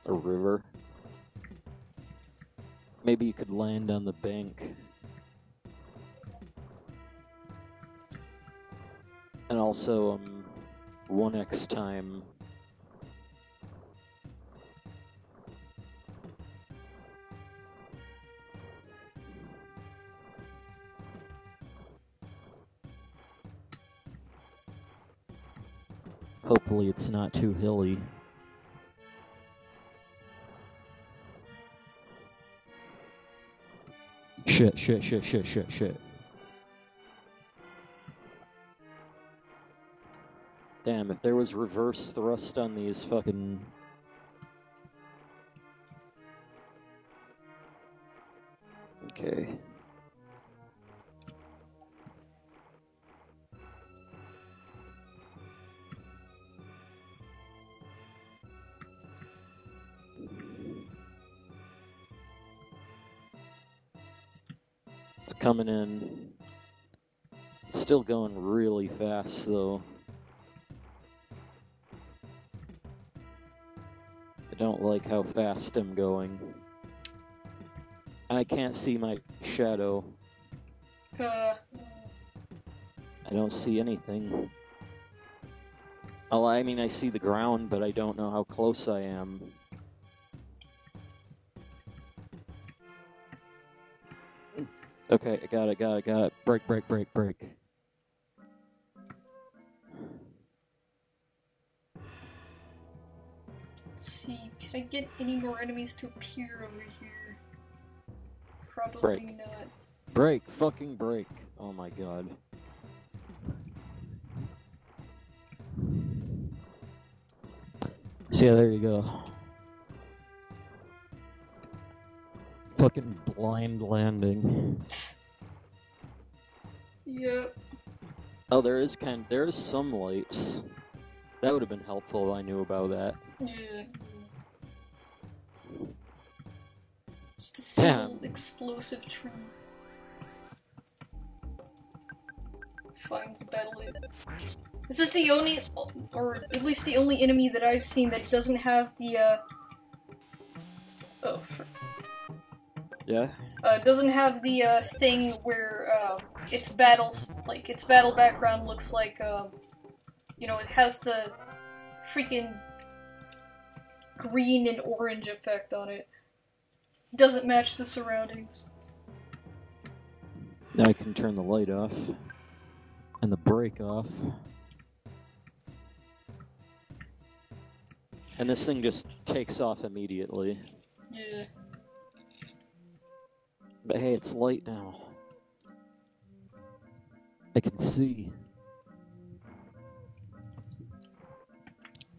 A river. Maybe you could land on the bank. And also, 1x time. Hopefully it's not too hilly. Shit, shit, shit, shit, shit, shit. Damn, if there was reverse thrust on these fucking... Okay. It's coming in. Still going really fast, though. I don't like how fast I'm going. I can't see my shadow. I don't see anything. Oh, I mean, I see the ground, but I don't know how close I am. Okay, I got it. Break. Let's see, can I get any more enemies to appear over here? Probably not. Break, fucking break. Oh my god. So yeah, there you go. Fucking blind landing. Yep. Oh, there is some lights. That would have been helpful if I knew about that. Yeah. Just a single explosive tree. Fine, battle it. This is the only, or at least the only enemy that I've seen that doesn't have the, Yeah? Doesn't have the, thing where, its battles, like, its battle background looks like, you know, it has the freaking green and orange effect on it. Doesn't match the surroundings. Now I can turn the light off. And the brake off. And this thing just takes off immediately. Yeah. But hey, it's light now. I can see.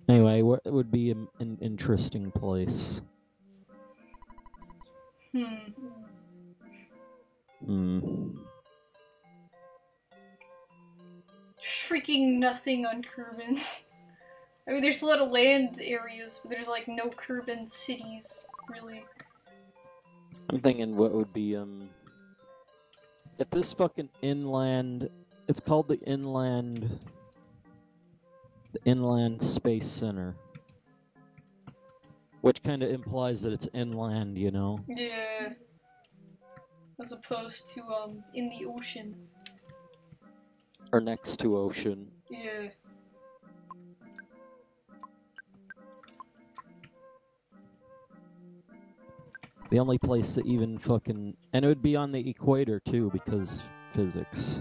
Anyway, what would be an interesting place? Freaking nothing on Kerbin. I mean, there's a lot of land areas, but there's like no Kerbin cities, really. I'm thinking what would be, if this fucking inland, it's called the Inland Space Center. Which kind of implies that it's inland, you know? Yeah. As opposed to, in the ocean. Or next to ocean. Yeah. The only place that even fucking... And it would be on the equator, too, because physics.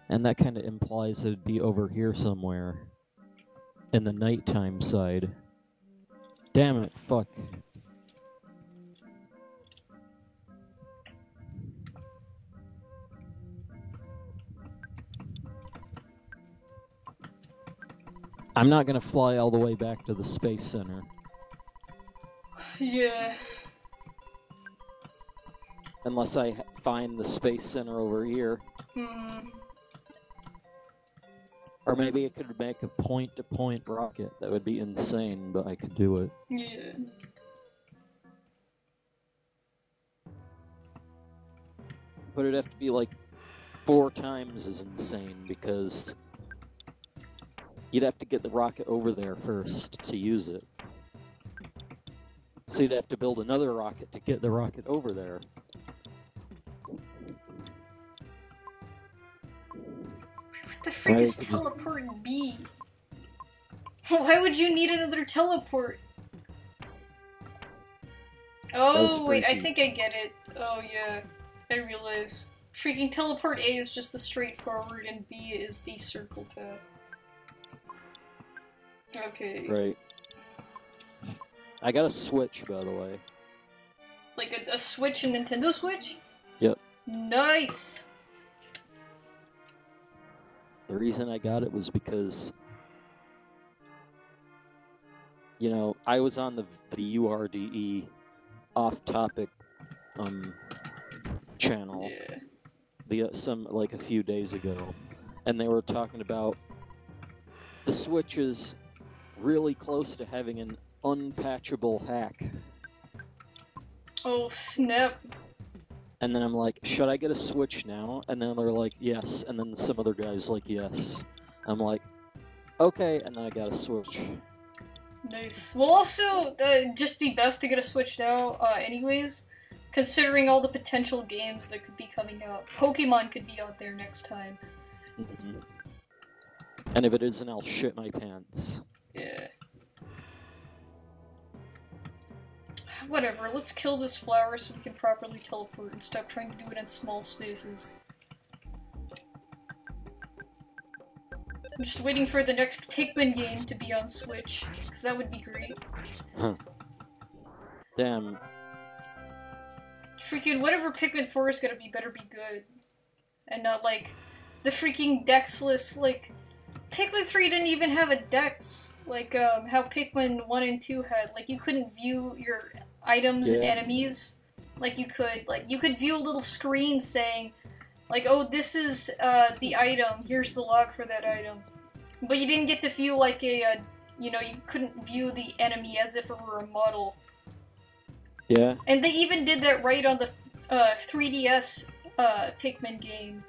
And that kind of implies that it'd be over here somewhere. In the nighttime side. Damn it, fuck. I'm not gonna fly all the way back to the Space Center. Yeah. Unless I find the Space Center over here. Or maybe it could make a point-to-point rocket. That would be insane, but I could do it. Yeah. But it'd have to be like 4 times as insane, because you'd have to get the rocket over there first to use it. So you'd have to build another rocket to get the rocket over there. What the frick is teleport B? Why would you need another teleport? Oh, wait, I think I get it. Oh, yeah. I realize. Freaking teleport A is just the straightforward, and B is the circle path. Okay. Right. I got a Switch, by the way. Like a Switch, a Nintendo Switch? Yep. Nice! The reason I got it was because, you know, I was on the URDE off-topic channel a few days ago, and they were talking about the Switch is really close to having an unpatchable hack. Oh, snap. And then I'm like, should I get a Switch now? And then they're like, yes. And then some other guy's like, yes. I'm like, okay. And then I got a Switch. Nice. Well, also, just be best to get a Switch now, anyways. Considering all the potential games that could be coming out. Pokemon could be out there next time. Mm-hmm. And if it isn't, I'll shit my pants. Yeah. Whatever, let's kill this flower so we can properly teleport and stop trying to do it in small spaces. I'm just waiting for the next Pikmin game to be on Switch, because that would be great. Huh. Damn. Freaking whatever Pikmin 4 is gonna be better be good. And not like the freaking Dexless, like Pikmin 3 didn't even have a Dex, like how Pikmin 1 and 2 had. Like you couldn't view your items and enemies like you could view a little screen saying like, oh, this is the item, here's the log for that item. But you didn't get to view like a you know, you couldn't view the enemy as if it were a model. Yeah. And they even did that right on the 3DS Pikmin game.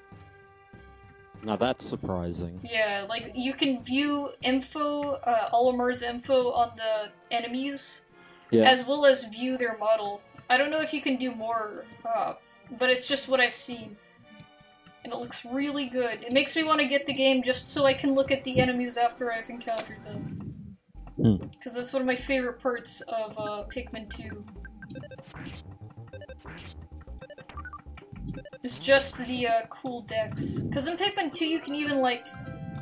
Now that's surprising. Yeah, like you can view info, Olimar's info on the enemies, as well as view their model. I don't know if you can do more, but it's just what I've seen. And it looks really good. It makes me want to get the game just so I can look at the enemies after I've encountered them. Because that's one of my favorite parts of Pikmin 2. It's just the cool decks. Because in Pikmin 2 you can even, like,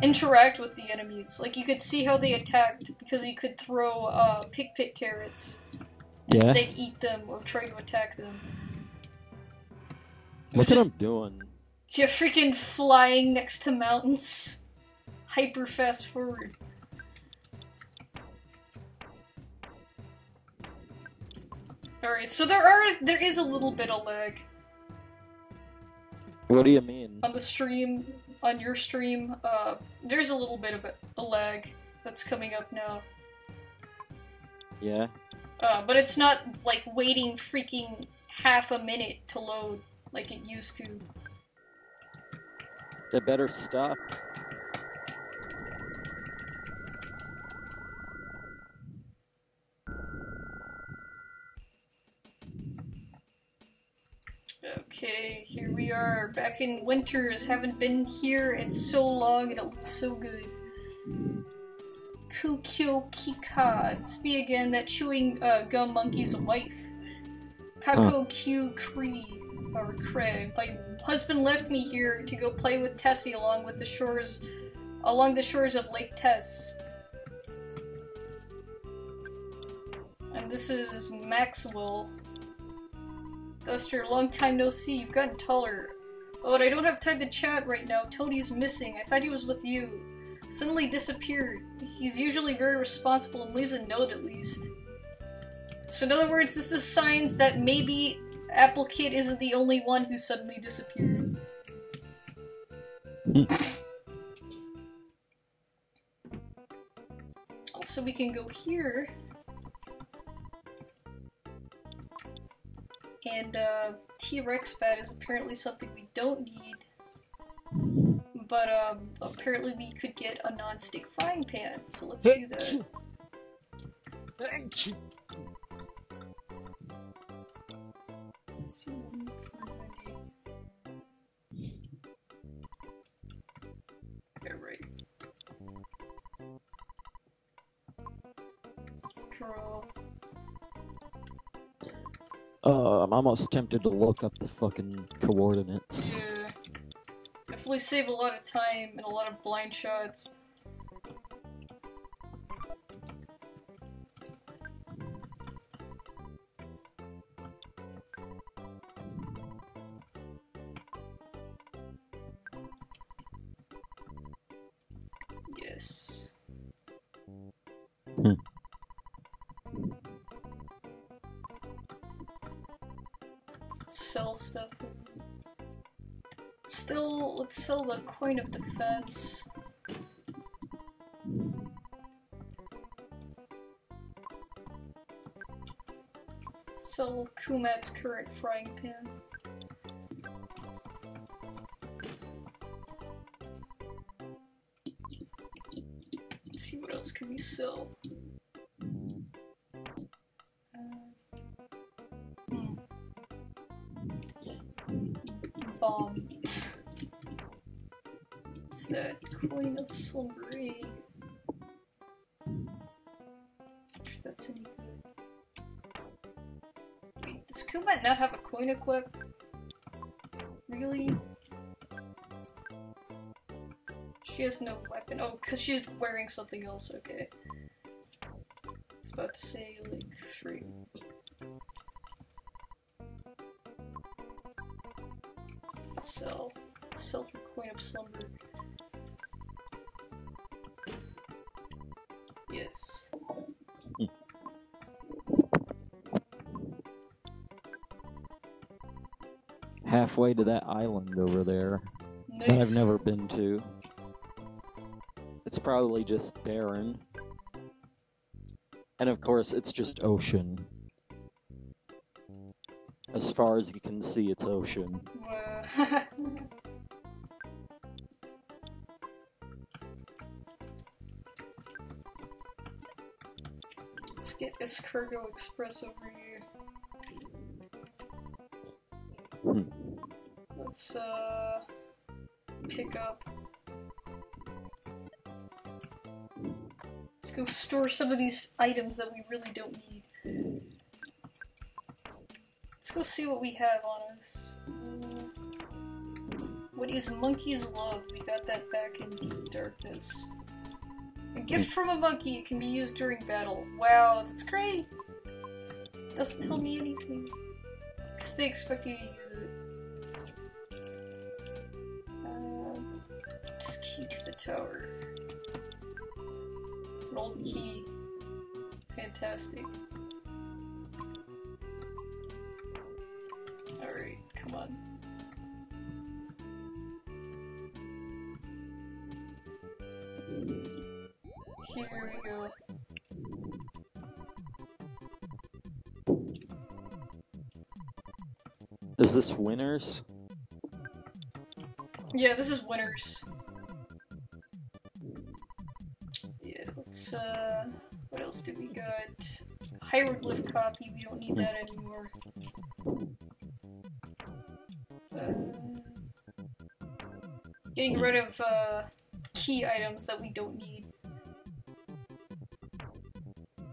interact with the enemies. Like, you could see how they attacked, because you could throw Pit carrots. And they'd eat them, or try to attack them. Look what I'm doing. Yeah, freaking flying next to mountains. Hyper fast forward. Alright, so there is a little bit of lag. What do you mean? On the stream, on your stream, there's a little bit of a lag that's coming up now. Yeah? But it's not, like, waiting freaking half a minute to load, like it used to. They better stop. Okay, here we are, back in Winters. Haven't been here in so long, and it looks so good. Kukyo Kika. It's me again, that chewing gum monkey's wife. Kako Q Cree. Or Craig. My husband left me here to go play with Tessie along the shores of Lake Tess. And this is Maxwell. Duster, long time no see. You've gotten taller. Oh, and I don't have time to chat right now. Toadie's missing. I thought he was with you. Suddenly disappeared. He's usually very responsible and leaves a note at least. So in other words, this is signs that maybe Applicate isn't the only one who suddenly disappeared. Also, we can go here. And, T-Rex bat is apparently something we don't need. But, apparently we could get a non-stick frying pan, so let's do that. Let's see, 490. Okay, right. Draw. I'm almost tempted to look up the fucking coordinates. Yeah. Definitely save a lot of time and a lot of blind shots. Yes. Sell stuff. Still, let's sell the coin of defense. Sell Kumat's current frying pan. Let's see what else can we sell. Bombed. What's that? Coin of Slumber. If that's any good. Wait, does Kumat not have a coin equip? Really? She has no weapon. Oh, because she's wearing something else, okay. I was about to say, like, free. Sell her coin of slumber. Yes. Halfway to that island over there. Nice. That I've never been to. It's probably just barren. And of course, it's just ocean. As far as you can see, it's ocean. Let's get this Cargo Express over here. Let's, pick up. Let's go store some of these items that we really don't need. Let's go see what we have on us. What is Monkey's Love? We got that back in Deep Darkness. A gift from a monkey. It can be used during battle. Wow, that's great! Doesn't tell me anything. Because they expect you to use it. Just key to the tower. An old key. Fantastic. Alright, come on. Here we go. Is this winners? Yeah, this is winners. Yeah, let's, what else do we got? Hieroglyph copy, we don't need that anymore. Getting rid of, key items that we don't need.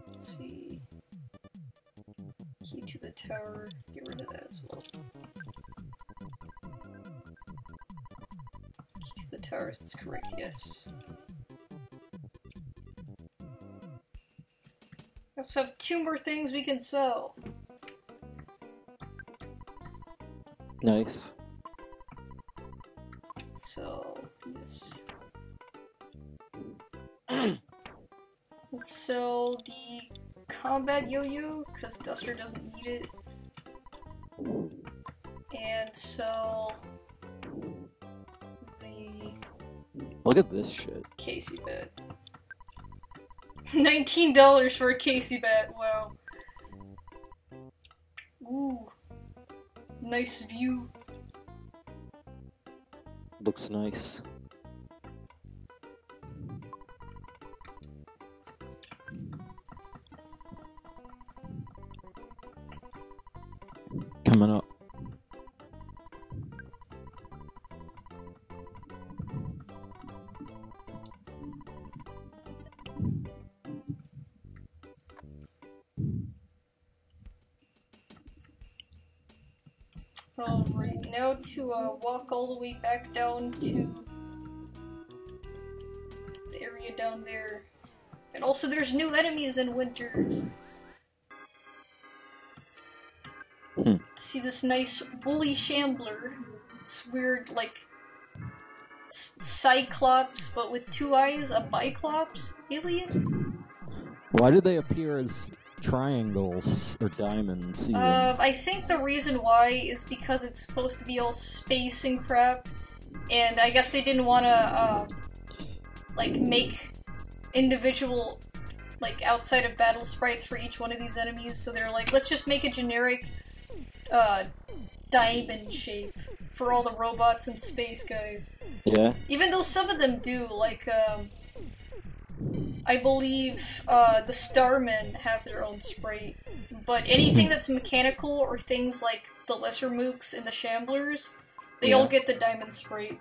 Let's see. Key to the tower, get rid of that as well. Key to the towers, that's correct, yes. We also have 2 more things we can sell. Nice. So, yes. Let's sell the combat yo-yo, because Duster doesn't need it. And sell the Look at this shit. Casey bat. $19 for a Casey bat, wow. Ooh. Nice view. Looks nice. Coming up. Alright, now to walk all the way back down to the area down there. And also there's new enemies in Winters. Hmm. See this nice woolly shambler. This weird, like, Cyclops, but with 2 eyes, a Biclops alien? Why do they appear as triangles or diamonds? Even? I think the reason why is because it's supposed to be all space and crap, and I guess they didn't want to, like, make individual, like, outside of battle sprites for each one of these enemies, so they're like, let's just make a generic, diamond shape for all the robots and space guys. Yeah. Even though some of them do, like, I believe, the Starmen have their own sprite. But anything that's mechanical, or things like the Lesser Mooks and the Shamblers, they all get the diamond sprite.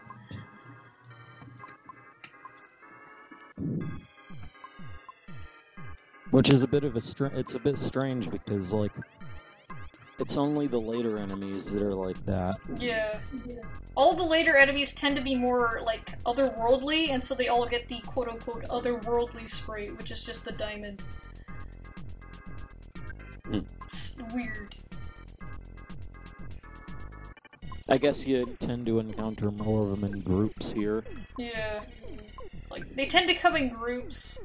Which is a bit of it's a bit strange because, like, it's only the later enemies that are like that. Yeah. All the later enemies tend to be more, like, otherworldly, and so they all get the quote-unquote otherworldly sprite, which is just the diamond. It's weird. I guess you tend to encounter more of them in groups here. Yeah. Like, they tend to come in groups.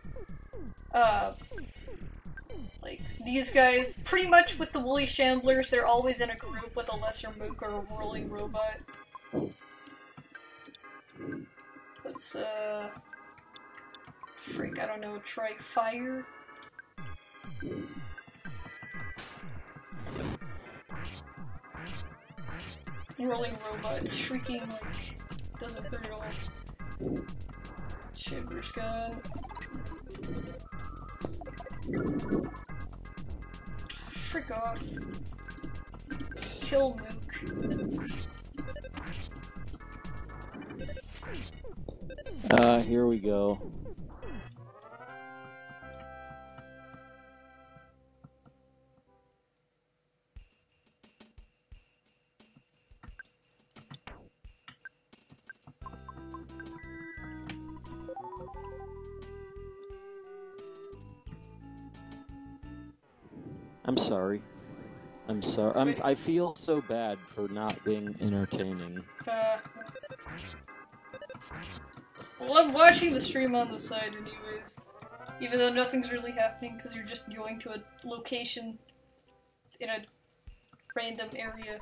Like, these guys, pretty much with the Woolly Shamblers, they're always in a group with a Lesser Mook or a Whirling Robot. Let's, freak, I don't know, try fire? Whirling Robot's freaking, like, doesn't hurt at all. Shimmer's gone. Frick off. Kill Mook. Here we go. I'm sorry. I'm sorry. I feel so bad for not being entertaining. Well, I'm watching the stream on the side anyways. Even though nothing's really happening because you're just going to a location in a random area.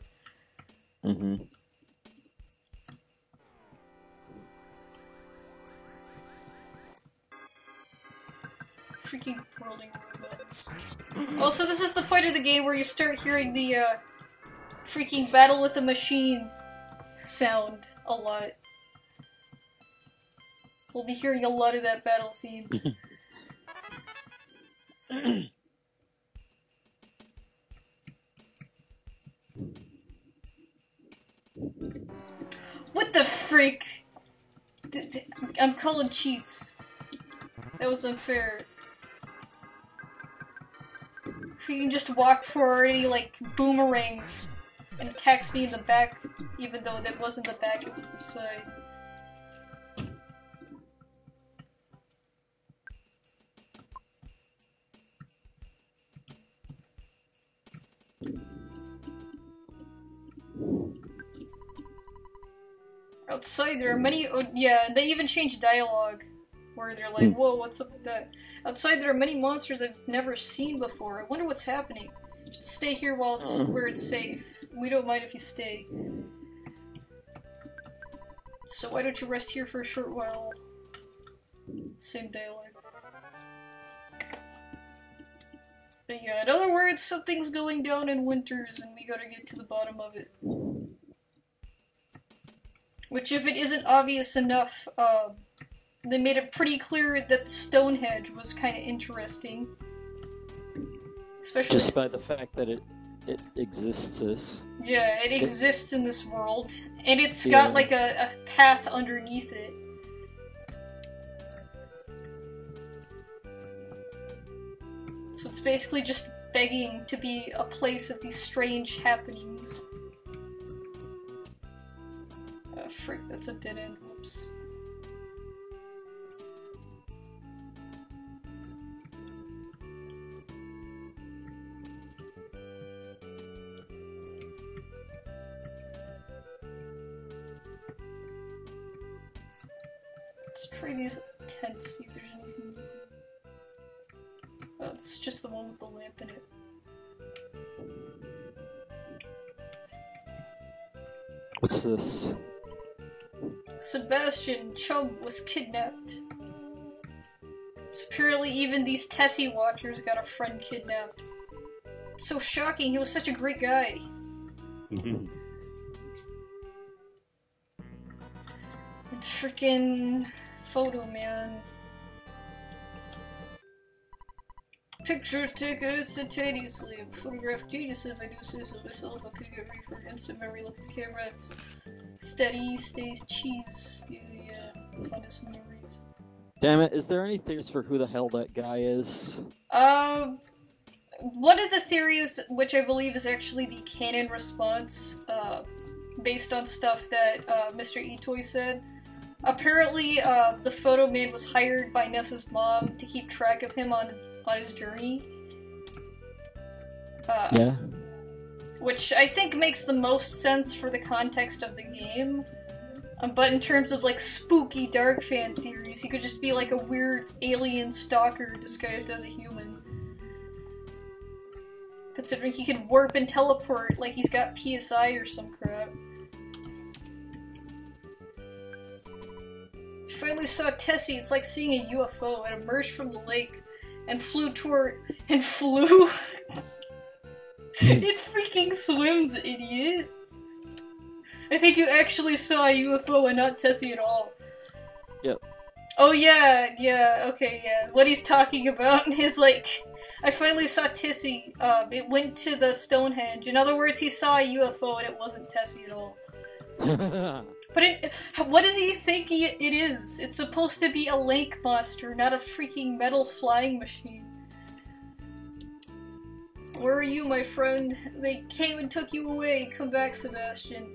Mm-hmm. Freaking whirling robots. Also, this is the point of the game where you start hearing the, freaking Battle with the Machine sound a lot. We'll be hearing a lot of that battle theme. What the freak? I'm calling cheats. That was unfair. He can just walk forward and he, like, boomerangs and attacks me in the back, even though that wasn't the back, it was the side. Outside there are many- oh, yeah, they even changed dialogue, where they're like, whoa, what's up with that? Outside there are many monsters I've never seen before. I wonder what's happening. You should stay here while it's where it's safe. We don't mind if you stay. So why don't you rest here for a short while? Same dialogue. But yeah, in other words, something's going down in Winters and we gotta get to the bottom of it. Which, if it isn't obvious enough, they made it pretty clear that Stonehenge was kind of interesting. Especially just by the fact that it exists. Yeah, it exists in this world, and it's got like a path underneath it. So it's basically just begging to be a place of these strange happenings. Oh, frick, that's a dead end. Whoops. Let's try these tents, see if there's anything. Oh, it's just the one with the lamp in it. What's this? Sebastian Chum was kidnapped. So apparently even these Tessie watchers got a friend kidnapped. It's so shocking, he was such a great guy. And freaking photo man. Pictures taken instantaneously. Photograph genius if I do say so myself. I could get ready for instant memory. Look at the camera. It's steady, stays cheese. Yeah, funnest memories. Damn it, is there any theories for who the hell that guy is? One of the theories, which I believe is actually the canon response, based on stuff that Mr. Itoy said. Apparently, the photo man was hired by Nessa's mom to keep track of him on his journey. Yeah. Which I think makes the most sense for the context of the game. But in terms of like spooky dark fan theories, he could just be like a weird alien stalker disguised as a human. Considering he could warp and teleport like he's got PSI or some crap. Finally saw Tessie. It's like seeing a UFO. It emerged from the lake and flew toward. And flew? It freaking swims, idiot! I think you actually saw a UFO and not Tessie at all. Yep. Oh yeah, okay, yeah. What he's talking about is like, I finally saw Tessie. It went to the Stonehenge. In other words, he saw a UFO and it wasn't Tessie at all. But what does he think it is? It's supposed to be a lake monster, not a freaking metal flying machine. Where are you, my friend? They came and took you away. Come back, Sebastian.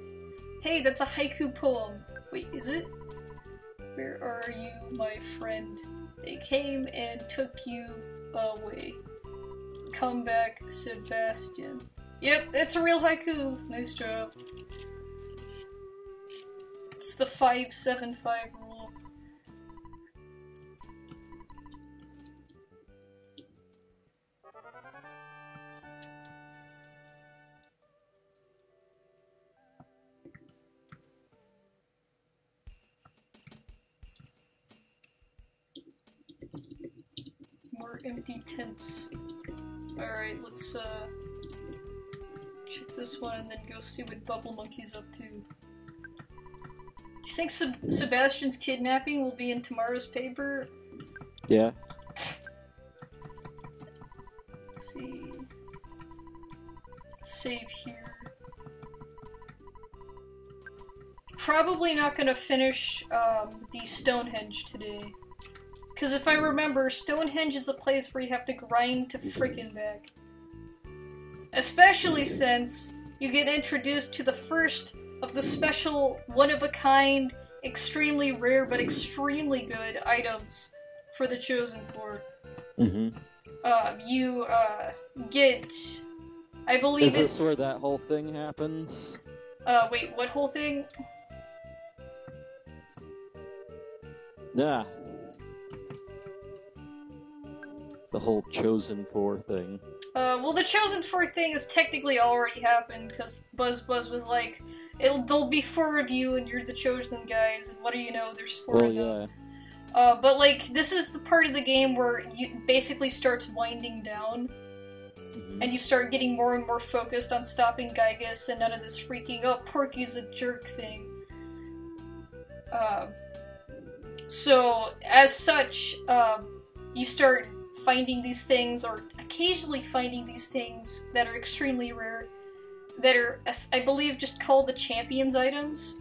Hey, that's a haiku poem. Wait, is it? Where are you, my friend? They came and took you away. Come back, Sebastian. Yep, it's a real haiku. Nice job. It's the 575 rule. More empty tents. Alright, let's check this one and then go see what Bubble Monkey's up to. Do you think Sebastian's kidnapping will be in tomorrow's paper? Yeah. Let's see. Save here. Probably not gonna finish the Stonehenge today. Because if I remember, Stonehenge is a place where you have to grind to frickin' back. Especially since you get introduced to the first of the special, one-of-a-kind, extremely rare but extremely good items for the Chosen Four. Mm-hmm. You get, I believe Is this where that whole thing happens? Wait, what whole thing? Nah. The whole Chosen Four thing. Well, the Chosen Four thing has technically already happened, because Buzz was like, there'll be 4 of you, and you're the chosen guys, and what do you know, there's 4 of them. Yeah. But, like, this is the part of the game where you basically starts winding down, and you start getting more and more focused on stopping Gygus, and none of this freaking, oh, Porky's a jerk thing. So, as such, you start finding these things, or occasionally finding these things that are extremely rare, that are, I believe, just called the Champions items.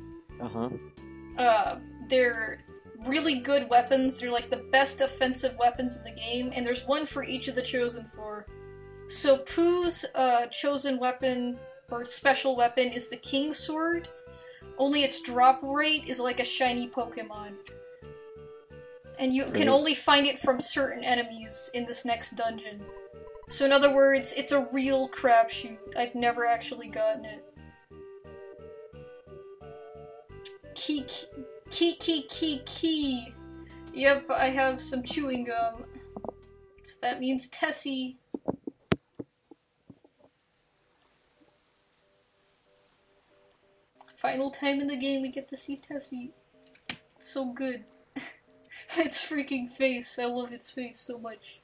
They're really good weapons, they're like the best offensive weapons in the game, and there's one for each of the Chosen Four. So Pooh's chosen weapon, or special weapon, is the King's Sword, only its drop rate is like a shiny Pokemon. And you can only find it from certain enemies in this next dungeon. So in other words, it's a real crapshoot. I've never actually gotten it. Key. Yep, I have some chewing gum. So that means Tessie. Final time in the game we get to see Tessie. It's so good. Its freaking face. I love its face so much.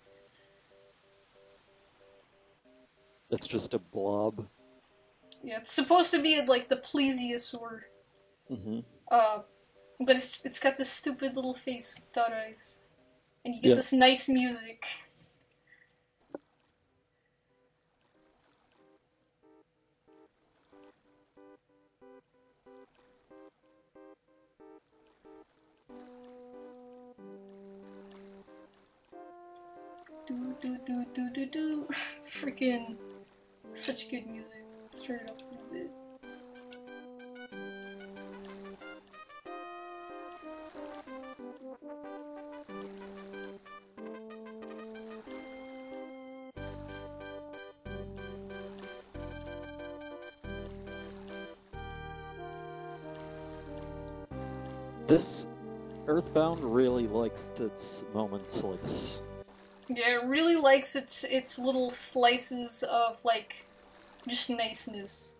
It's just a blob. Yeah, it's supposed to be like the plesiosaur. Mm-hmm. But it's got this stupid little face with dot eyes. And you get this nice music. Do do do do do do. Freaking such good music. Let's turn it up a little bit. This EarthBound really likes its moments like this. Yeah, it really likes its little slices of like just niceness.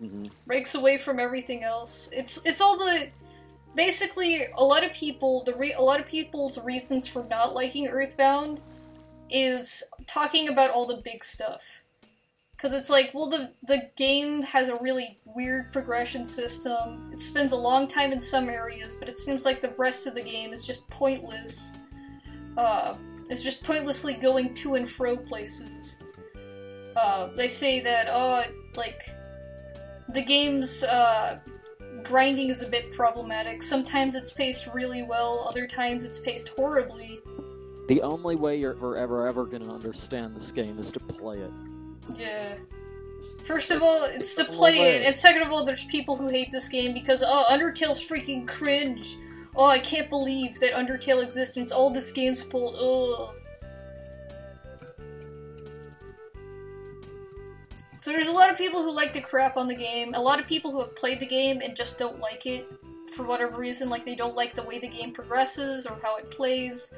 Mm-hmm. Breaks away from everything else. It's all the basically a lot of people a lot of people's reasons for not liking EarthBound is talking about all the big stuff. Because it's like, well, the game has a really weird progression system. It spends a long time in some areas, but it seems like the rest of the game is just pointless. It's just pointlessly going to and fro places. They say that, like, the game's, grinding is a bit problematic. Sometimes it's paced really well, other times it's paced horribly. The only way you're ever gonna understand this game is to play it. Yeah. First of all, it's to play it, and second of all, there's people who hate this game because, oh, Undertale's freaking cringe. Oh, I can't believe that Undertale exists and it's all this game's fault. Ugh. So there's a lot of people who like to crap on the game, a lot of people who have played the game and just don't like it for whatever reason, like they don't like the way the game progresses or how it plays.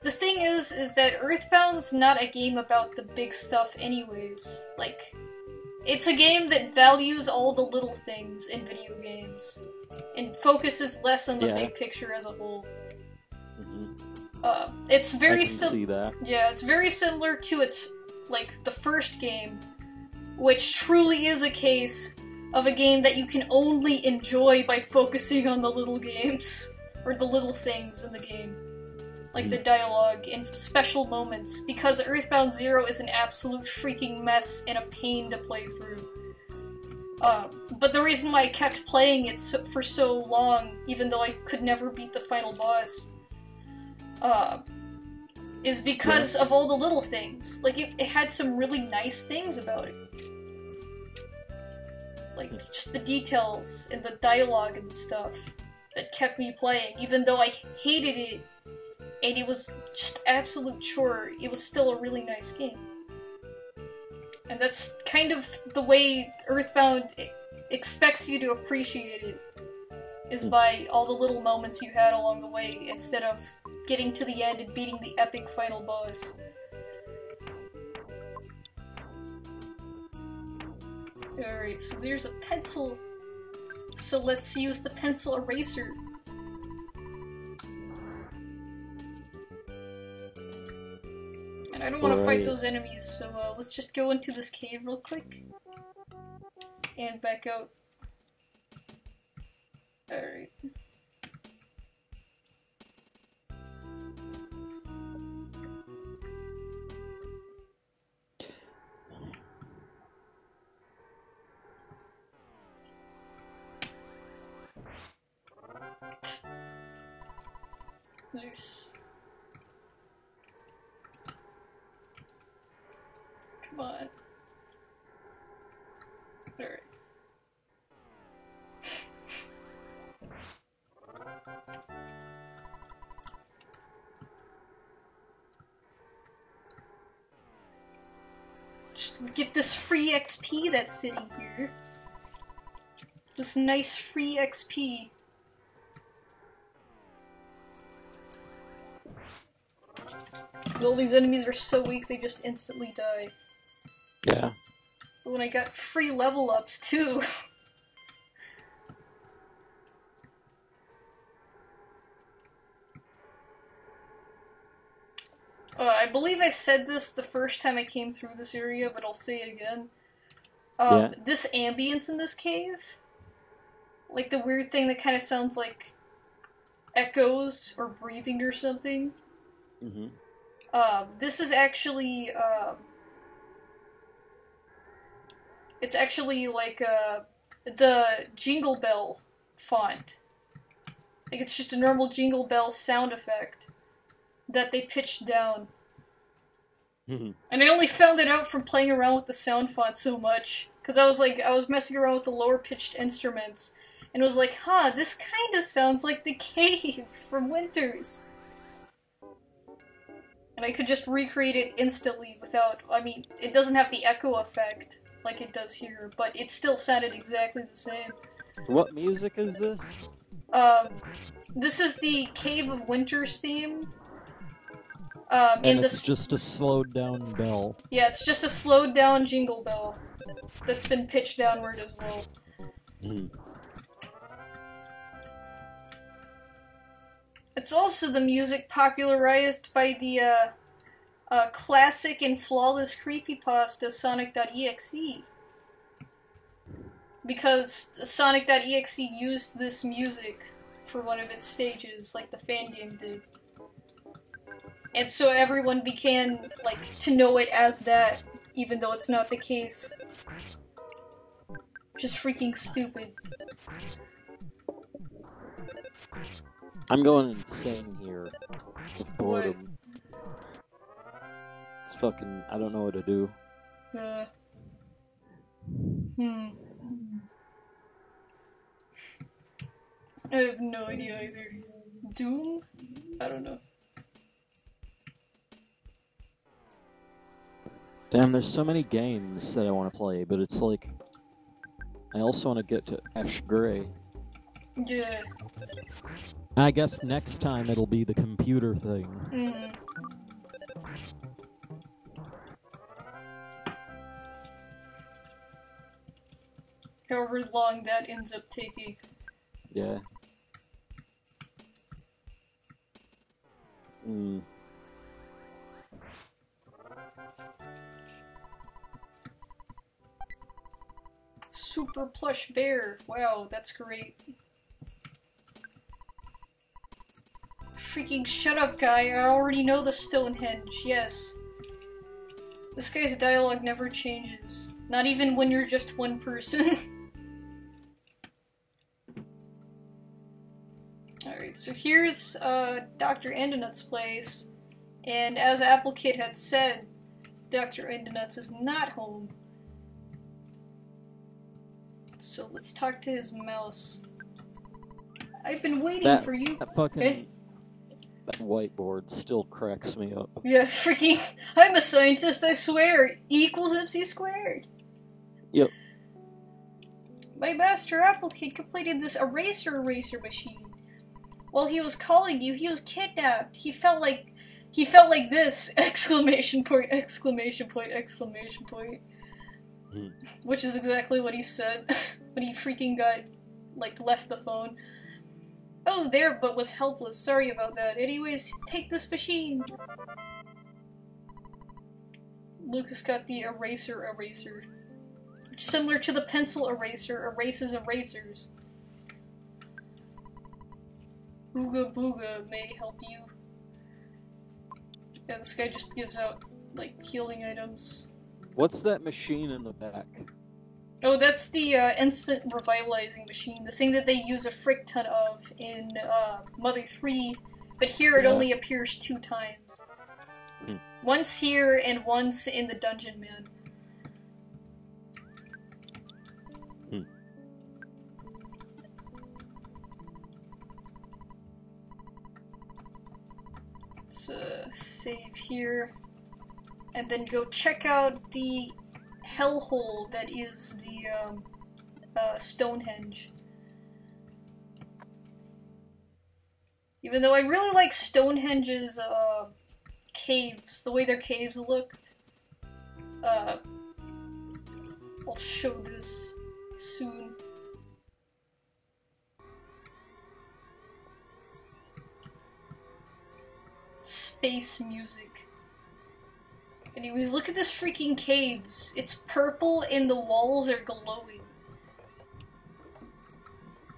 The thing is that EarthBound's not a game about the big stuff anyways. Like, it's a game that values all the little things in video games, and focuses less on the big picture as a whole. Mm-hmm. It's very it's very similar to its, like, the first game, which truly is a case of a game that you can only enjoy by focusing on the little games, or the little things in the game. Like the dialogue and special moments, because EarthBound Zero is an absolute freaking mess and a pain to play through. But the reason why I kept playing it for so long, even though I could never beat the final boss, is because of all the little things. Like, it had some really nice things about it. Like, just the details and the dialogue and stuff that kept me playing, even though I hated it. And it was just absolute chore, it was still a really nice game. And that's kind of the way EarthBound expects you to appreciate it, is by all the little moments you had along the way, instead of getting to the end and beating the epic final boss. Alright, so there's a pencil. So let's use the pencil eraser. I don't want to fight those enemies, so let's just go into this cave real quick. And back out. Alright. Nice. Come on. Alright. Just get this free XP that's sitting here. This nice free XP. Because all these enemies are so weak, they just instantly die. Yeah. But when I got free level ups, too. I believe I said this the first time I came through this area, but I'll say it again. This ambience in this cave, like the weird thing that kind of sounds like echoes or breathing or something. Mm-hmm. This is actually, it's actually like, the Jingle Bell font. Like, it's just a normal Jingle Bell sound effect that they pitched down. Mm-hmm. And I only found it out from playing around with the sound font so much. Because I was messing around with the lower pitched instruments. And it was like, huh, this kinda sounds like the cave from Winters. And I could just recreate it instantly without, I mean, it doesn't have the echo effect like it does here, but it still sounded exactly the same. What music is this? This is the Cave of Winters theme. And it's just a slowed down bell. Yeah, it's just a slowed down jingle bell that's been pitched downward as well. Mm. It's also the music popularized by the classic and flawless creepypasta Sonic.exe. Because Sonic.exe used this music for one of its stages, like the fan game did. And so everyone began, like, to know it as that, even though it's not the case. Just freaking stupid. I'm going insane here with boredom. It's fucking, I don't know what to do. I have no idea either. Doom? I don't know. Damn, there's so many games that I want to play, but it's like, I also want to get to Ash Gray. Yeah. I guess next time it'll be the computer thing. Mm. However long that ends up taking. Yeah. Mm. Super plush bear. Wow, that's great. Freaking shut up, guy. I already know the Stonehenge. Yes. This guy's dialogue never changes. Not even when you're just one person. Alright, so here's Dr. Endenut's place. And as Applecade had said, Dr. Endenut's is not home. So let's talk to his mouse. I've been waiting for you. That fucking that whiteboard still cracks me up. Yes, freaking. I'm a scientist, I swear. E equals MC squared. Yep. My master Applecade completed this eraser machine. While he was calling you, he was kidnapped. He felt like this! Exclamation point, exclamation point, exclamation point. Which is exactly what he said when he freaking got, like, left the phone. I was there, but was helpless. Sorry about that. Anyways, take this machine. Lucas got the eraser. Which, similar to the pencil eraser, erases erasers. Booga Booga may help you. Yeah, this guy just gives out, like, healing items. What's that machine in the back? Oh, that's the instant revitalizing machine, the thing that they use a frick ton of in Mother 3, but here it only appears 2 times. Once here and once in the Dungeon Man. Let's save here, and then go check out the hellhole that is the Stonehenge. Even though I really like Stonehenge's caves, the way their caves looked. I'll show this soon. Space music. Anyways, look at this freaking caves. It's purple and the walls are glowing.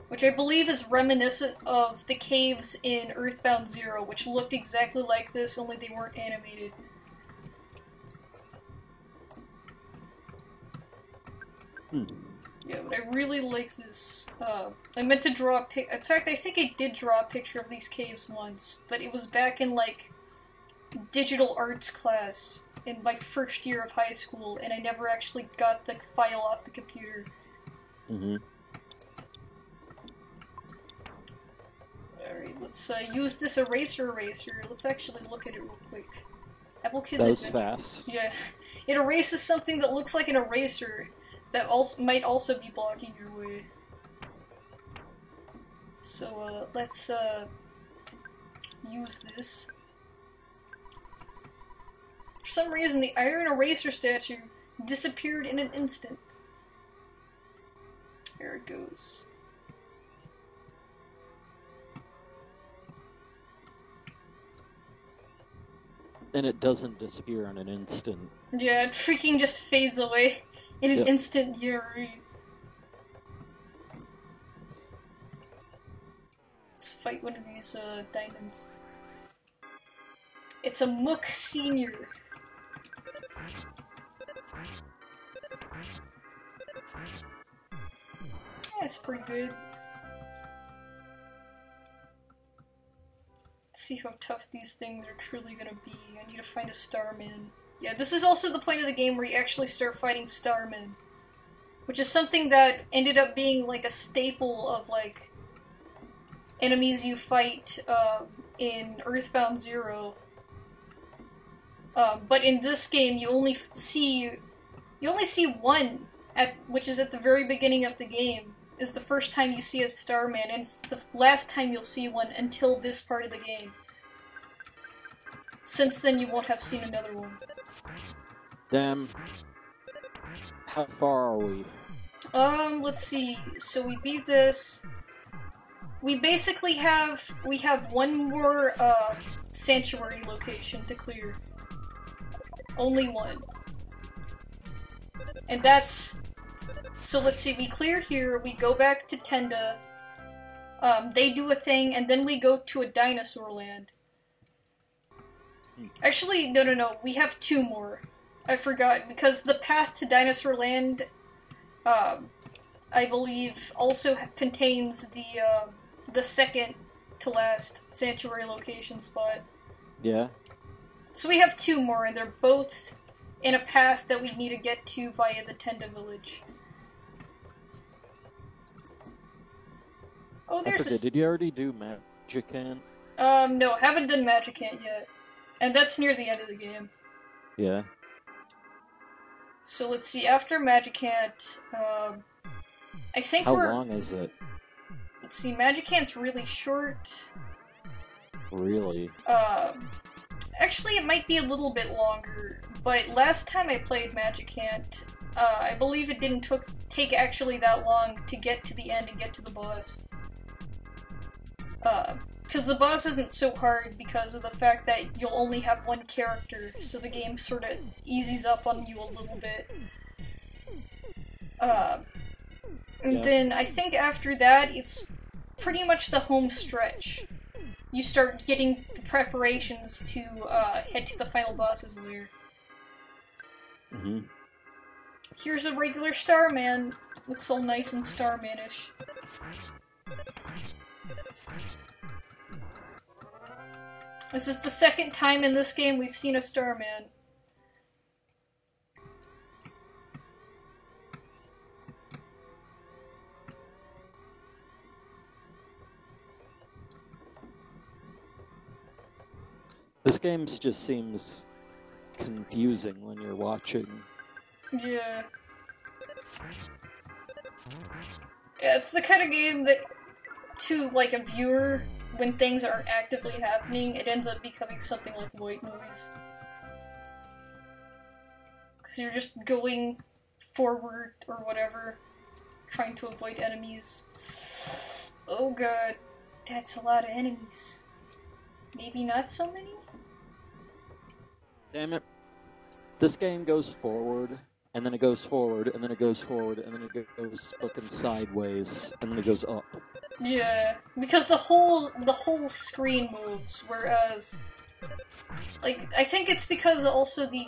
Which I believe is reminiscent of the caves in EarthBound 0, which looked exactly like this, only they weren't animated. Yeah, but I really like this. I meant to draw a pic. In fact, I think I did draw a picture of these caves once, but it was back in, like, digital arts class in my first year of high school, and I never actually got the file off the computer. Alright, let's use this eraser. Let's actually look at it real quick. Apple Kids Adventure. That was fast. Yeah. It erases something that looks like an eraser that might also be blocking your way. So, let's, use this. For some reason, the iron eraser statue disappeared in an instant. There it goes. And it doesn't disappear in an instant. Yeah, it freaking just fades away in an instant. Yeah, right. Let's fight one of these diamonds. It's a Mook Senior. That's pretty good. Let's see how tough these things are truly gonna be. I need to find a Starman. Yeah, this is also the point of the game where you actually start fighting Starmen. Which is something that ended up being like a staple of like enemies you fight in EarthBound 0. But in this game you only see one, which is at the very beginning of the game. Is the first time you see a Starman, and it's the last time you'll see one until this part of the game. Since then, you won't have seen another one. Damn. How far are we? Let's see. So we beat this. We basically have one more, sanctuary location to clear. Only one. And that's... So let's see, we clear here, we go back to Tenda, they do a thing, and then we go to a dinosaur land. Actually, no, we have two more. I forgot, because the path to Dinosaur Land, I believe, also contains the second to last sanctuary location spot. Yeah. So we have two more, and they're both in a path that we need to get to via the Tenda village. Oh, there's a... Did you already do Magicant? No, haven't done Magicant yet. And that's near the end of the game. Yeah. So let's see, after Magicant, I think How long is it? Let's see, Magicant's really short. Really? Actually it might be a little bit longer, but last time I played Magicant, I believe it didn't take actually that long to get to the end and get to the boss. Because the boss isn't so hard because of the fact that you'll only have one character, so the game sort of eases up on you a little bit. And then I think after that, it's pretty much the home stretch. You start getting the preparations to head to the final boss's lair. Here's a regular Starman. Looks all nice and Starmanish. This is the second time in this game we've seen a Starman. This game just seems confusing when you're watching. Yeah. Yeah, it's the kind of game that, to, like, a viewer, when things aren't actively happening, it ends up becoming something like white noise. Because you're just going forward or whatever, trying to avoid enemies. Oh god, that's a lot of enemies. Maybe not so many? Damn it. This game goes forward, and then it goes forward, and then it goes forward, and then it goes fucking sideways, and then it goes up. Yeah, because the whole screen moves, whereas, like, I think it's because also the,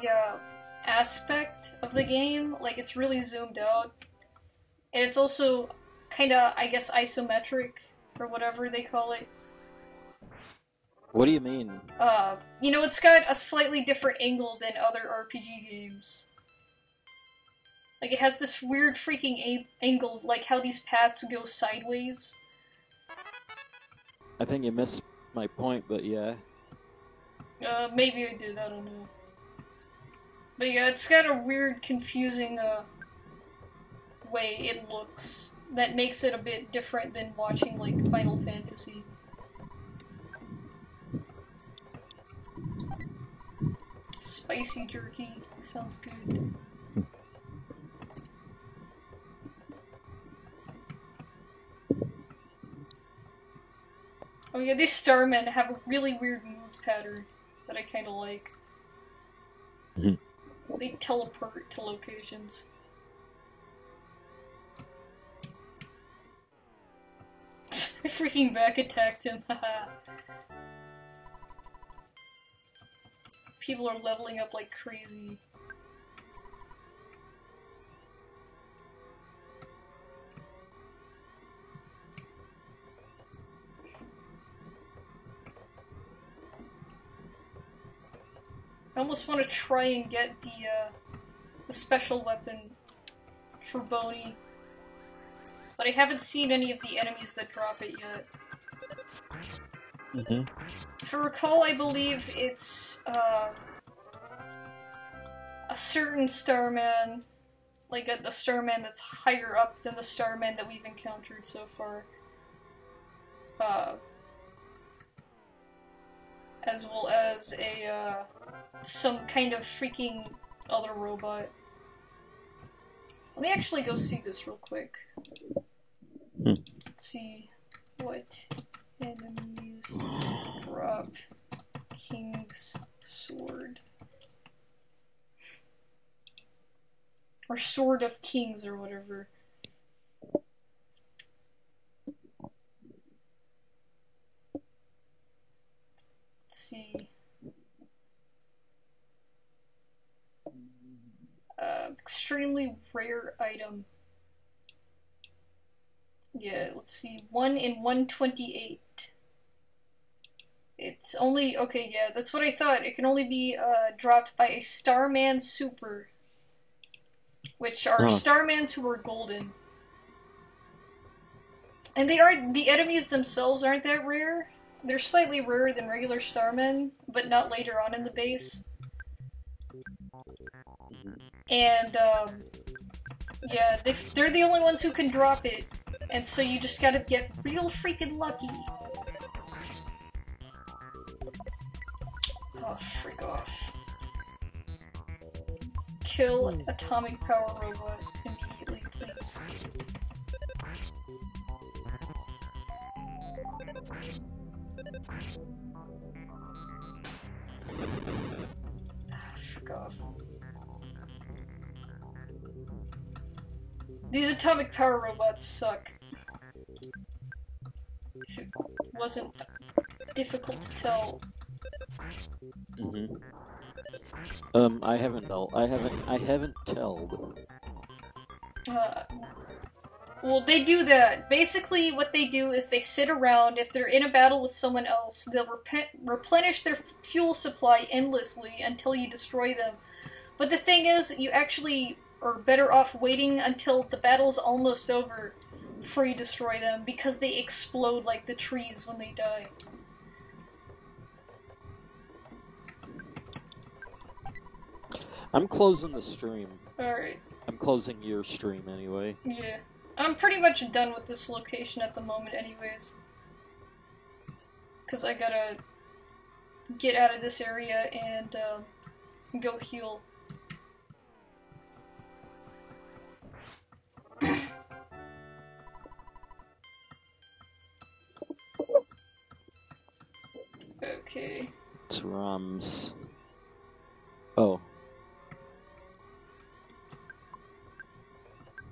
aspect of the game, like, it's really zoomed out, and it's also kinda, I guess, isometric, or whatever they call it. What do you mean? You know, it's got a slightly different angle than other RPG games. Like, it has this weird freaking angle, like how these paths go sideways. I think you missed my point, but yeah. Maybe I did, I don't know. But yeah, it's got a weird, confusing, way it looks that makes it a bit different than watching, like, Final Fantasy. Spicy jerky. Sounds good. Oh yeah, these Starmen have a really weird move pattern that I kinda like. They teleport to locations. I freaking back attacked him, haha. People are leveling up like crazy. I almost want to try and get the special weapon for Boney, but I haven't seen any of the enemies that drop it yet. If I recall, I believe it's a certain Starman, like a Starman that's higher up than the Starman that we've encountered so far. As well as a some kind of freaking other robot. Let me actually go see this real quick. Let's see what enemies drop King's Sword. Or Sword of Kings or whatever. Let's see. Extremely rare item. Yeah, let's see. 1 in 128. It's only... okay, yeah, that's what I thought. It can only be dropped by a Starman Super. Which are Starmans who are golden. And they are... the enemies themselves aren't that rare. They're slightly rarer than regular Starmen, but not later on in the base. And, yeah, they're the only ones who can drop it, and so you just gotta get real freaking lucky. Oh, freak off. Kill Atomic Power Robot immediately, please. Freak off. These Atomic Power Robots suck. If it wasn't difficult to tell. I haven't told. Well, they do that. Basically, what they do is they sit around. If they're in a battle with someone else, they'll replenish their fuel supply endlessly until you destroy them. But the thing is, you actually are better off waiting until the battle's almost over before you destroy them, because they explode like the trees when they die. I'm closing the stream. Alright. I'm closing your stream anyway. Yeah. I'm pretty much done with this location at the moment anyways. Because I gotta get out of this area and go heal. Okay. It's ROMs. Oh.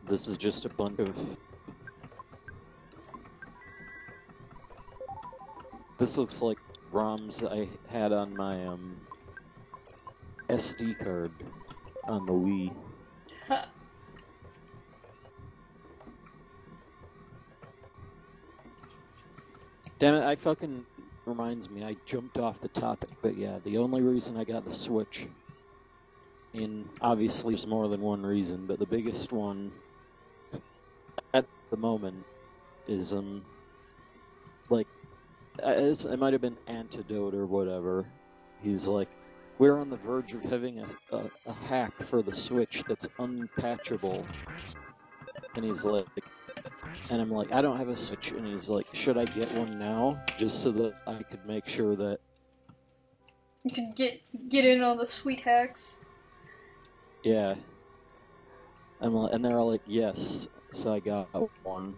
This is just a bunch of... This looks like ROMs I had on my SD card on the Wii. Huh. Damn it, I fucking... Reminds me, I jumped off the topic, but yeah, the only reason I got the Switch, and obviously there's more than one reason, but the biggest one at the moment is, like, it might have been Antidote or whatever. He's like, we're on the verge of having a hack for the Switch that's unpatchable. And he's like, and I'm like, I don't have a Switch. And he's like, should I get one now? Just so that I could make sure that... You can get in on the sweet hacks. Yeah. And they're all like, yes. So I got one.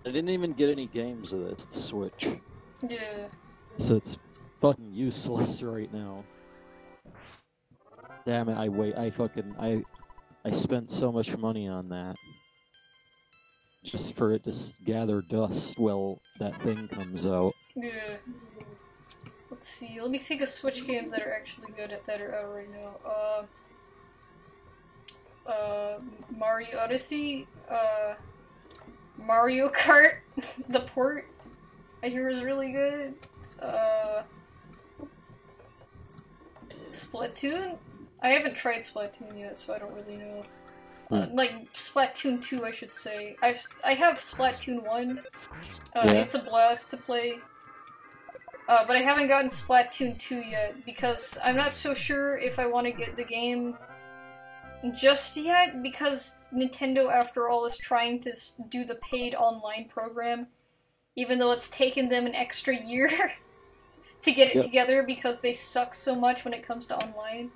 I didn't even get any games of this, the Switch. Yeah. So it's fucking useless right now. Damn it, I spent so much money on that. Just for it to gather dust while that thing comes out. Yeah. Let's see, let me think of Switch games that are actually good at that are out right now. Mario Odyssey, Mario Kart, the port, I hear is really good. Splatoon? I haven't tried Splatoon yet, so I don't really know. Like, Splatoon 2, I should say. I have Splatoon 1. Yeah. It's a blast to play. But I haven't gotten Splatoon 2 yet, because I'm not so sure if I want to get the game just yet, because Nintendo, after all, is trying to do the paid online program, even though it's taken them an extra year to get it together, because they suck so much when it comes to online.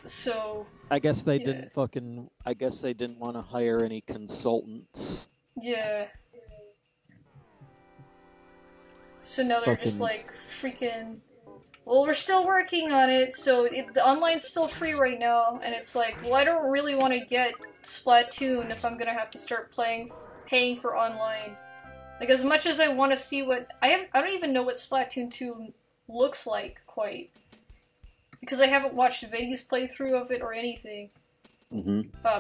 So... I guess they didn't fucking... I guess they didn't want to hire any consultants. Yeah. So now they're just like, freaking... Well, we're still working on it, so the online's still free right now, and it's like, well, I don't really want to get Splatoon if I'm gonna have to start paying for online. Like, as much as I want to see what... I don't even know what Splatoon 2 looks like, quite. Because I haven't watched Veggies playthrough of it or anything.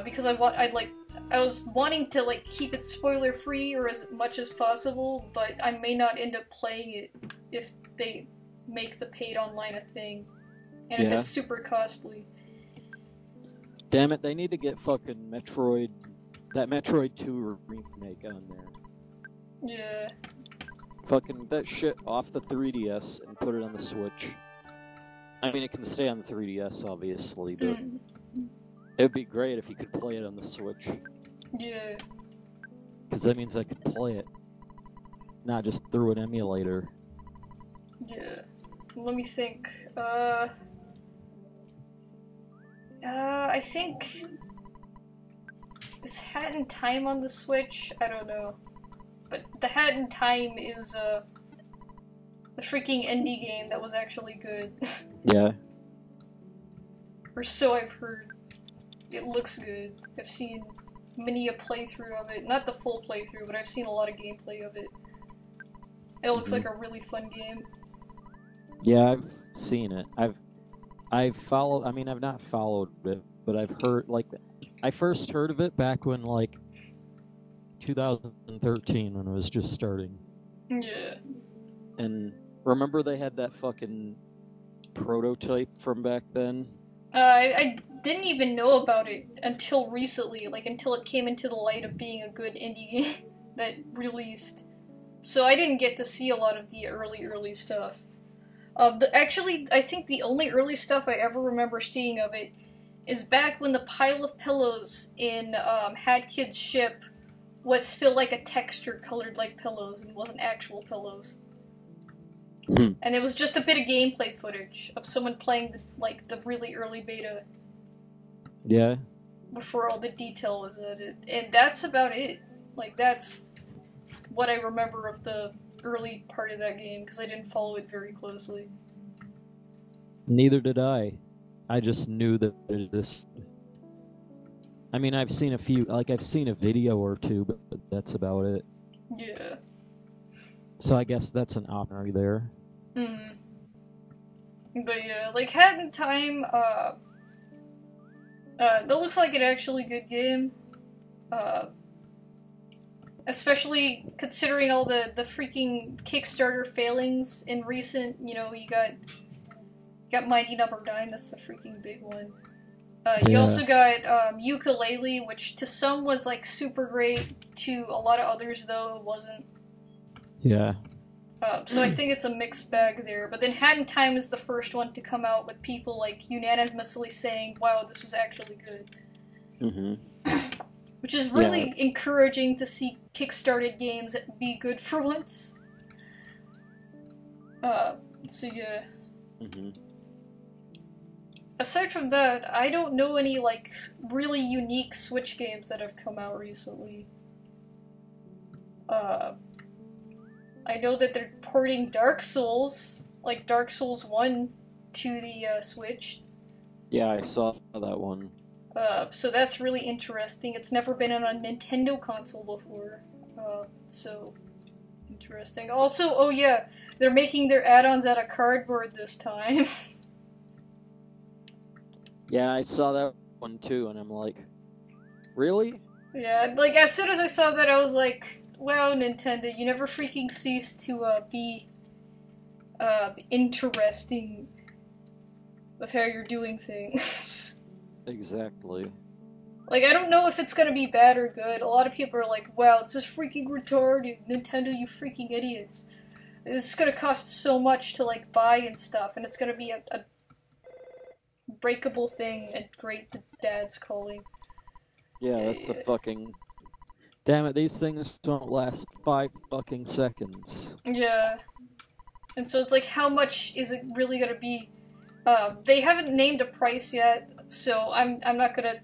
Because I was wanting to like keep it spoiler free or as much as possible, but I may not end up playing it if they make the paid online a thing, and if it's super costly. Damn it! They need to get fucking that Metroid 2 remake on there. Yeah. Fucking that shit off the 3DS and put it on the Switch. I mean, it can stay on the 3DS, obviously, but it'd be great if you could play it on the Switch. Yeah. Because that means I could play it, not just through an emulator. Yeah. Let me think. I think... Is Hat in Time on the Switch? I don't know. But the Hat in Time is, the freaking indie game that was actually good. Yeah. Or so I've heard. It looks good. I've seen many a playthrough of it. Not the full playthrough, but I've seen a lot of gameplay of it. It looks like a really fun game. Yeah, I've seen it. I've not followed it, but I've heard, like, I first heard of it back when, like, 2013, when it was just starting. Yeah. And remember they had that fucking prototype from back then? I didn't even know about it until recently, like, until it came into the light of being a good indie game that released. So I didn't get to see a lot of the early stuff. Actually, I think the only early stuff I ever remember seeing of it is back when the pile of pillows in Hat Kid's ship was still like a texture colored like pillows and wasn't actual pillows. And it was just a bit of gameplay footage of someone playing the really early beta. Yeah. Before all the detail was added. And that's about it. Like, that's what I remember of the early part of that game, because I didn't follow it very closely. Neither did I. I just knew that this... I mean, I've seen a few... Like, I've seen a video or two, but that's about it. Yeah. So I guess that's an honor there. But yeah, like, Hat in Time, that looks like an actually good game. Especially considering all the freaking Kickstarter failings in recent, you know, you got Mighty Number 9, that's the freaking big one. You also got Ukulele, which to some was like super great, to a lot of others though it wasn't. Yeah. So I think it's a mixed bag there, but then Hat in Time is the first one to come out with people like unanimously saying, wow, this was actually good. Which is really encouraging to see kickstarted games be good for once. So yeah. Aside from that, I don't know any, like, really unique Switch games that have come out recently. I know that they're porting Dark Souls, like Dark Souls 1, to the Switch. Yeah, I saw that one. So that's really interesting. It's never been on a Nintendo console before. So interesting. Also, oh yeah, they're making their add-ons out of cardboard this time. Yeah, I saw that one too, and I'm like, really? Yeah, like, as soon as I saw that, I was like, wow, Nintendo, you never freaking cease to, be, interesting with how you're doing things. Exactly. Like, I don't know if it's gonna be bad or good. A lot of people are like, wow, it's just freaking retarded. Nintendo, you freaking idiots. This is gonna cost so much to, like, buy and stuff, and it's gonna be a breakable thing, and great, the dad's calling. Yeah, that's the fucking... Damn it, these things don't last 5 fucking seconds. Yeah. And so it's like, how much is it really gonna be? They haven't named a price yet, so I'm not gonna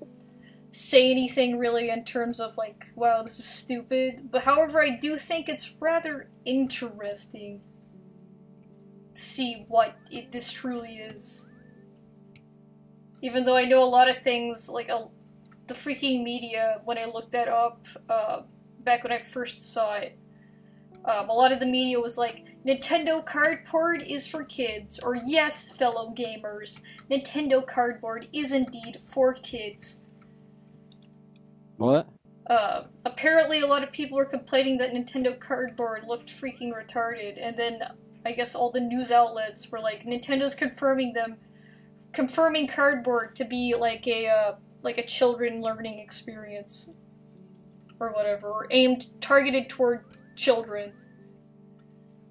say anything really in terms of like, wow, this is stupid. But however, I do think it's rather interesting to see what this truly is. Even though I know a lot of things, like the freaking media, when I looked that up, back when I first saw it, a lot of the media was like, Nintendo Cardboard is for kids, or yes, fellow gamers, Nintendo Cardboard is indeed for kids. What? Apparently a lot of people were complaining that Nintendo Cardboard looked freaking retarded, and then I guess all the news outlets were like, Nintendo's confirming Cardboard to be like a children learning experience. Or whatever, or targeted toward children.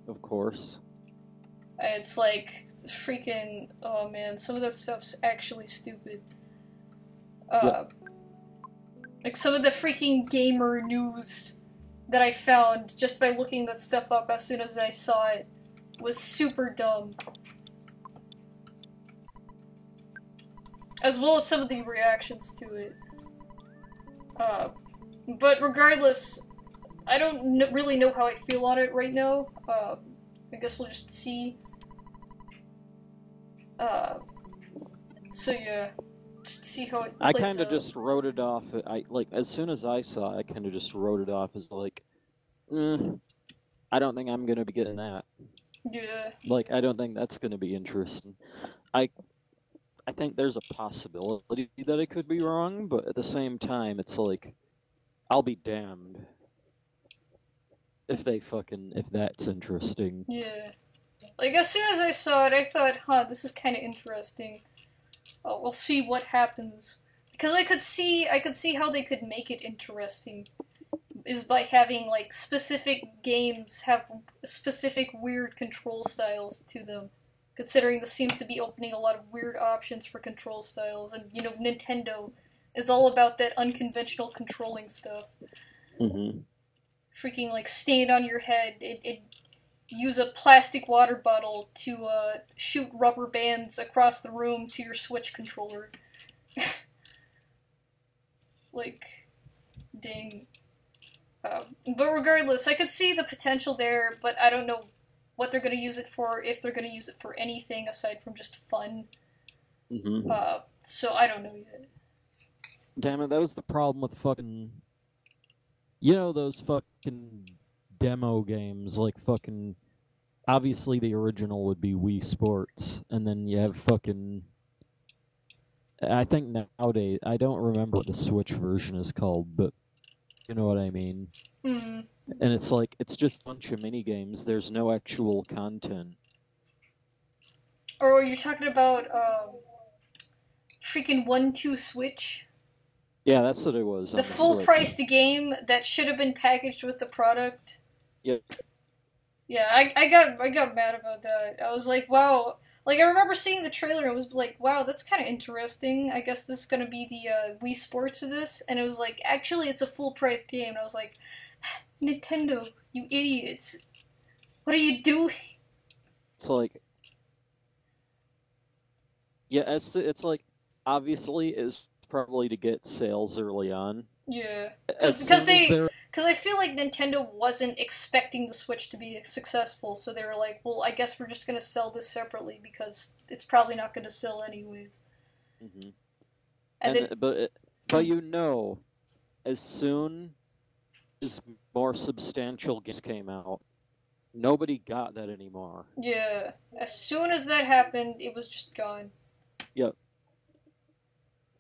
Of course. And it's like, freaking, oh man, some of that stuff's actually stupid. Like some of the freaking gamer news that I found just by looking that stuff up as soon as I saw it was super dumb. As well as some of the reactions to it. But regardless, I don't really know how I feel on it right now. I guess we'll just see. So yeah, just see how it plays I kind of out. just wrote it off. As soon as I saw it, I kind of just wrote it off as like, I don't think I'm gonna be getting that. Yeah. Like, I don't think that's gonna be interesting. I think there's a possibility that I could be wrong, but at the same time, it's like, I'll be damned if that's interesting. Yeah. Like, as soon as I saw it, I thought, huh, this is kind of interesting. Oh, we'll see what happens. Because I could see how they could make it interesting. Is by having, like, specific games have specific weird control styles to them. Considering this seems to be opening a lot of weird options for control styles, and, you know, Nintendo is all about that unconventional controlling stuff. Mm-hmm. Freaking, like, stand on your head. It use a plastic water bottle to shoot rubber bands across the room to your Switch controller. Like, dang. But regardless, I could see the potential there, but I don't know what they're going to use it for, if they're going to use it for anything aside from just fun. Mm-hmm. So I don't know yet. Damn it, that was the problem with fucking... You know those fucking demo games, like fucking... Obviously the original would be Wii Sports, and then you have fucking... I think nowadays, I don't remember what the Switch version is called, but you know what I mean. Mm-hmm. And it's like, it's just a bunch of mini games. There's no actual content. Or you're talking about freaking 1-2 Switch? Yeah, that's what it was. The full-priced game that should have been packaged with the product. Yep. Yeah, I got mad about that. I was like, wow. Like, I remember seeing the trailer and it was like, wow, that's kind of interesting. I guess this is going to be the Wii Sports of this. And it was like, actually, it's a full-priced game. And I was like, Nintendo, you idiots. What are you doing? It's like... Yeah, it's like, obviously, it's probably to get sales early on. Yeah. Because I feel like Nintendo wasn't expecting the Switch to be successful, so they were like, well, I guess we're just going to sell this separately because it's probably not going to sell anyways. Mm-hmm. But you know, as soon as more substantial games came out, nobody got that anymore. Yeah. As soon as that happened, it was just gone. Yep.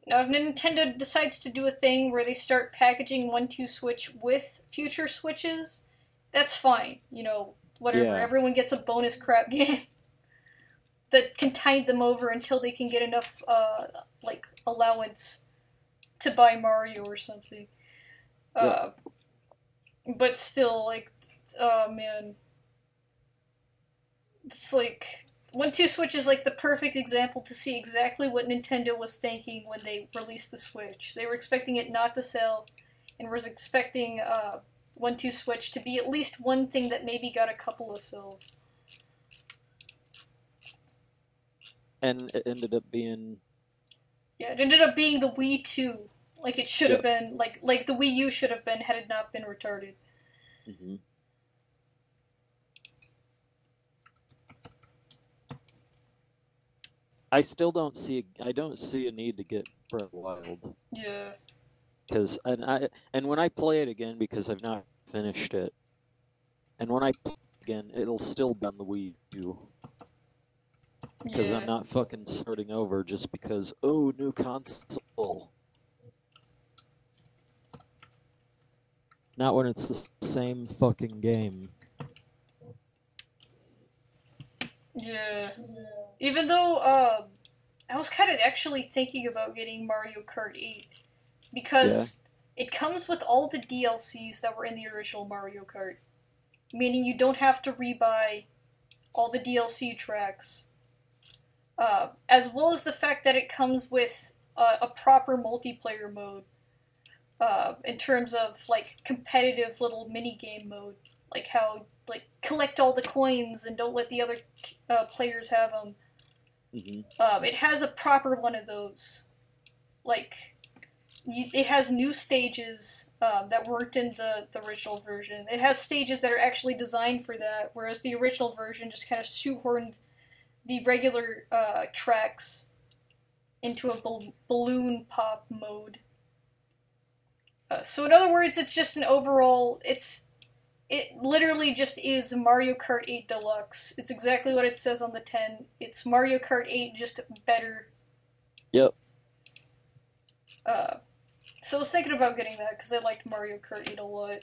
Now, if Nintendo decides to do a thing where they start packaging 1-2 Switch with future Switches, that's fine. You know, whatever. Yeah. Everyone gets a bonus crap game that can tide them over until they can get enough, like, allowance to buy Mario or something. Yeah. But still, like, oh man. It's like... 1-2 Switch is like the perfect example to see exactly what Nintendo was thinking when they released the Switch. They were expecting it not to sell, and was expecting 1-2 Switch to be at least one thing that maybe got a couple of sales. And it ended up being... Yeah, it ended up being the Wii 2. Like it should have been, like the Wii U should have been had it not been retarded. Mm-hmm. I still don't see a need to get Breath of the Wild. Yeah. And when I play it again, because I've not finished it, and when I play it again, it'll still be on the Wii U. Because I'm not fucking starting over just because, oh, new console. Not when it's the same fucking game. Yeah. Even though, I was kind of actually thinking about getting Mario Kart 8. Because it comes with all the DLCs that were in the original Mario Kart. Meaning you don't have to rebuy all the DLC tracks. As well as the fact that it comes with a proper multiplayer mode. In terms of, like, competitive little mini-game mode. Like how, like, collect all the coins and don't let the other players have them. Mm-hmm. It has a proper one of those. Like, it has new stages that weren't in the original version. It has stages that are actually designed for that, whereas the original version just kind of shoehorned the regular tracks into a balloon pop mode. So in other words, it's just an overall... It literally just is Mario Kart 8 Deluxe. It's exactly what it says on the 10. It's Mario Kart 8, just better. Yep. So I was thinking about getting that, because I liked Mario Kart 8 a lot.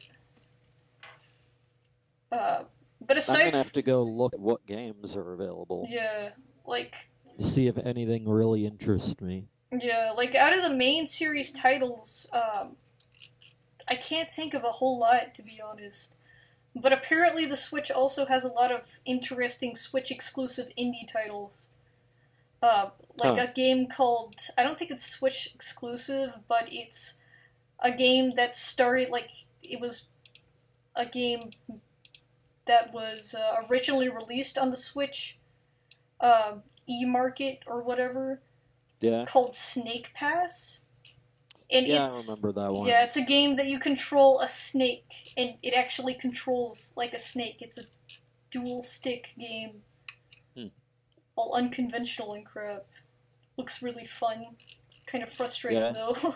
But aside... I'm gonna have to go look at what games are available. Yeah, like... See if anything really interests me. Yeah, like, out of the main series titles, I can't think of a whole lot, to be honest. But apparently the Switch also has a lot of interesting Switch-exclusive indie titles. A game called... I don't think it's Switch-exclusive, but it's a game that started, like... it was a game that was originally released on the Switch e-market or whatever, called Snake Pass. And I remember that one. Yeah, it's a game that you control a snake, and it actually controls like a snake. It's a dual stick game. All unconventional and crap. Looks really fun. Kind of frustrating though.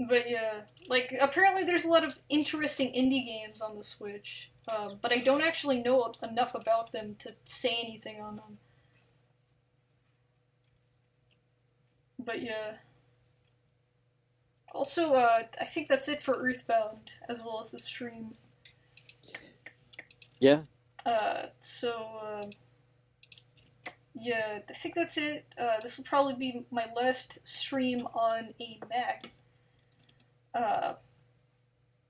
But yeah, like, apparently there's a lot of interesting indie games on the Switch, but I don't actually know enough about them to say anything on them. But yeah. Also, I think that's it for EarthBound, as well as the stream. Yeah. Yeah, I think that's it. This will probably be my last stream on a Mac.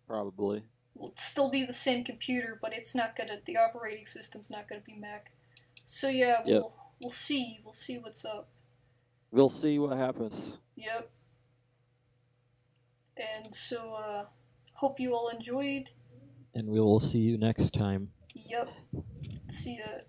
Probably. Will still be the same computer, but it's not gonna. The operating system's not gonna be Mac. So yeah, we'll see. We'll see what's up. We'll see what happens. Yep. And so, hope you all enjoyed. And we will see you next time. Yep. See ya.